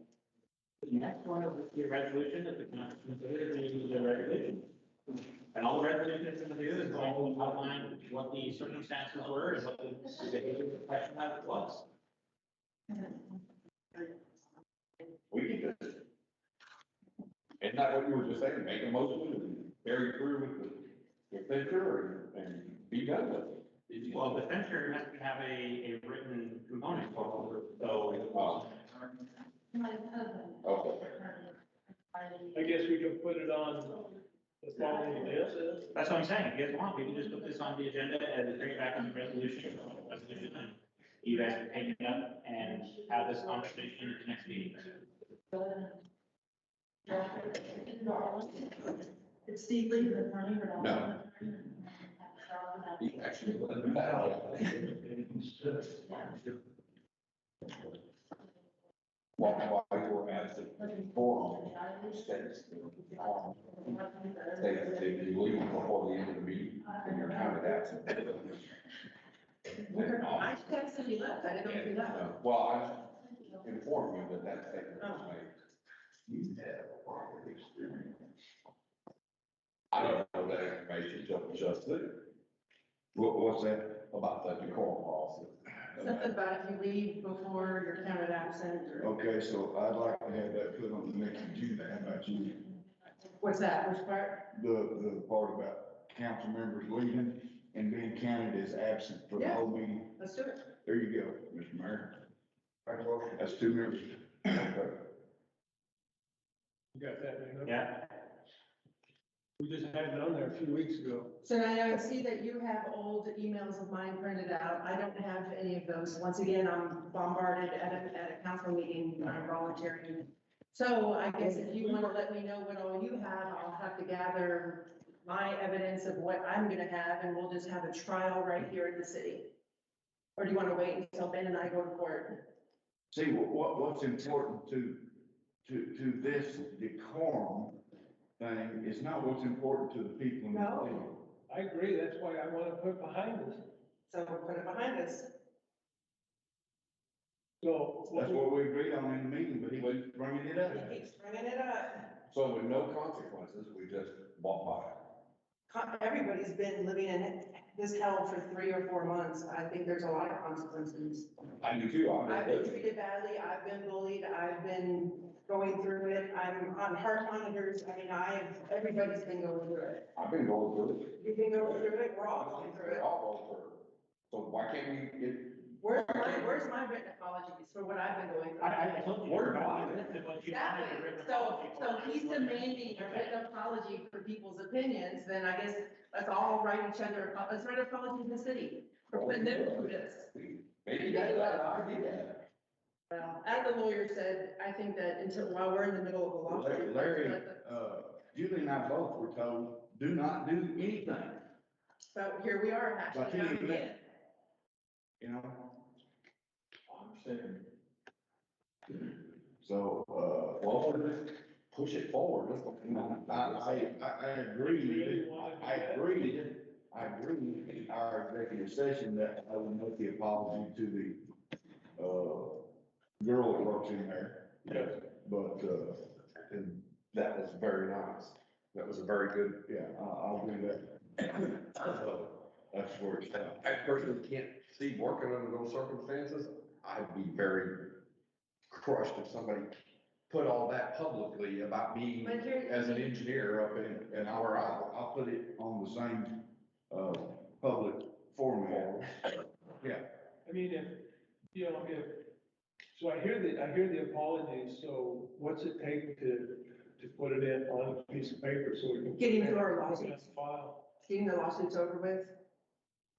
The next one is the resolution that the council considers the resolution. And all the resolution is going to do is going to outline what the circumstances were and what the behavior of the question that was. We can just, isn't that what you were just saying, make a motion and carry through with the censure and be done with it? Well, the censure has to have a written component, so. Okay. I guess we can put it on the following list. That's what I'm saying. If you guys want, we can just put this on the agenda and bring it back on the resolution, and you guys can take it up and have this conversation at the next meeting. It's Steve Lee. No. He actually let them out. While you were absent for states, if you leave before the end of the meeting, then you're counted absent. I texted you left, I didn't know if you left. Well, I informed you that that statement was made. You have a lot of experience. I didn't know that information till just then. What's that? About the decorum policy. Something about if you leave before you're counted absent or, Okay, so I'd like to have that put on the next agenda. How about you? what's that, which part? The part about council members leaving and being counted as absent for the whole meeting. Let's do it. There you go, Mr. Mayor. That's 2 members. Okay. You got that, man? Yeah, We just had it on there a few weeks ago. So now I see that you have old emails of mine printed out. I don't have any of those. Once again, I'm bombarded at a council meeting when I'm volunteering. So I guess if you want to let me know what all you have, I'll have to gather my evidence of what I'm gonna have, and we'll just have a trial right here in the city. Or do you want to wait until Ben and I go to court? See, what's important to this decorum thing is not what's important to the people in the No. city. I agree, that's why I want to put it behind us. So we'll put it behind us. So. That's what we agreed on in the meeting, but he was bringing it up. He keeps bringing it up. So with no consequences, we just walk by. Everybody's been living in this hell for 3 or 4 months. I think there's a lot of consequences. I do too. I've been treated badly, I've been bullied, I've been going through it, I'm on heart monitors, I mean, everybody's been going through it. I've been going through it. You've been going through it, we're all going through We're it. all going through it. So why can't we get? Where's my written apologies for what I've been going through? I told you. Where am I? Exactly, so he's demanding a written apology for people's opinions, then I guess let's all write each other, let's write an apology to the city for putting them through this. Maybe that's an idea. Well, as the lawyer said, I think that while we're in the middle of a lawsuit. Larry, Julie and I both were told, do not do anything, So here we are, actually, Like, back again. you know? I'm saying, So, well, let's push it forward. Let's go. I agree, I agree in our executive session that I would make the apology to the, girl that works in there. Yes. But, And that was very nice. That was a very good. yeah, I'll do that. That's where it's at. I personally can't see working under those circumstances. I'd be very crushed if somebody put all that publicly about me But here- as an engineer up in, And I'll put it on the same, public format. Yeah. I mean, so I hear the apologies, so what's it take to put it in on a piece of paper so we can? Getting through our lawsuits. File. Getting the lawsuits over with.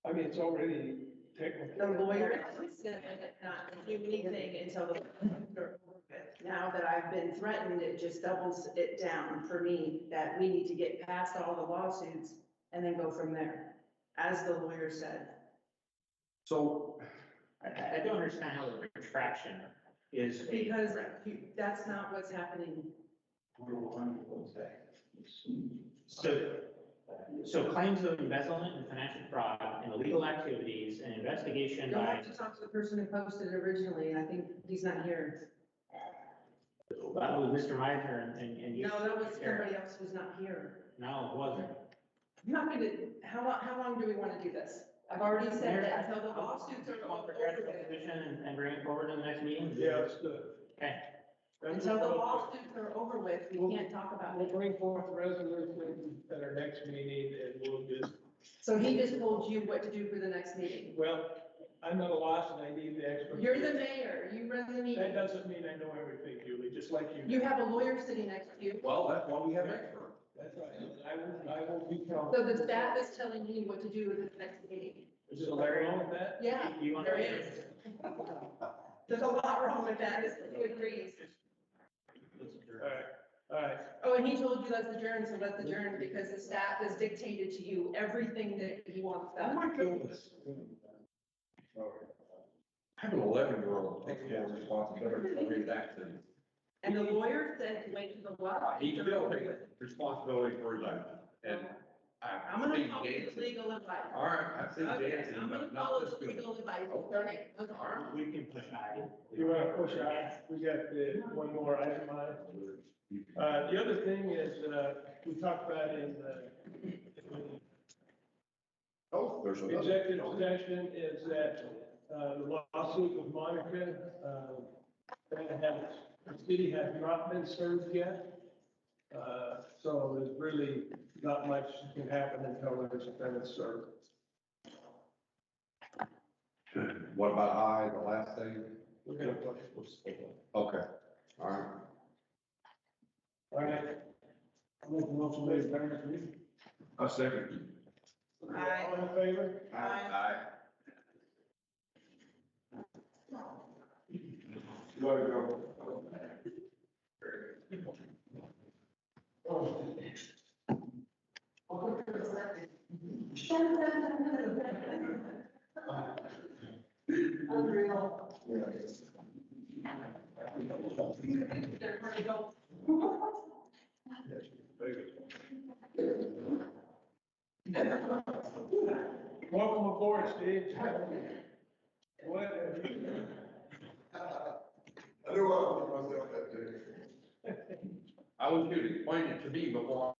I mean, it's already technically. The lawyer said not to do anything until the lawsuits are over with. Now that I've been threatened, it just doubles it down for me that we need to get past all the lawsuits and then go from there, as the lawyer said. So I don't understand how the retraction is. Because that's not what's happening. So claims of embezzlement and financial fraud and illegal activities and investigation You'll by, have to talk to the person who posted it originally. I think he's not here. that was Mr. Meisner and you. No, that was somebody else who's not here. No, it wasn't. I'm not gonna, how long do we want to do this? I've already said that until the lawsuits are Want over to progress the with. position and bring it forward in the next meeting? Yeah, it's good. Okay. Until the lawsuits are over with, we can't talk about We'll it. bring forth the resolution at our next meeting and we'll just, So he just told you what to do for the next meeting. well, I'm at a loss and I need the expert. You're the mayor, you run the That meeting. doesn't mean I know everything, Julie, just like you. You have a lawyer sitting next to you. well, that's why we have experts. That's right. I will become. So the staff is telling you what to do with the next meeting. Is there something wrong with that? Yeah, You want there to- is. There's a lot wrong with that, he agrees. All right. Oh, and he told you let's adjourn, so let's adjourn because the staff has dictated to you everything that he wants Oh done. my goodness. I have an 11-year-old takes more responsibility for his actions. And the lawyer said, wait till the law. He still takes responsibility for his actions. And I'm gonna follow the legal advice. All right, I see Okay, dancing, I'm gonna but not follow this the good. legal advice. Okay. Okay. We can push I. You want to push on? We got the one more item on. The other thing is, we talked about in the Oh, there's another. executive session is that, the lawsuit with Monica, the city has not been served yet. So there's really not much can happen until there's been served. What about I, the last thing? We're gonna push. Okay, all right. All right. I'll make a motion to adjourn this meeting. A second. Aye. All in favor? Aye. You gotta go. Unreal. Welcome aboard, Steve. What? I knew I was myself that day. I was going to explain it to me before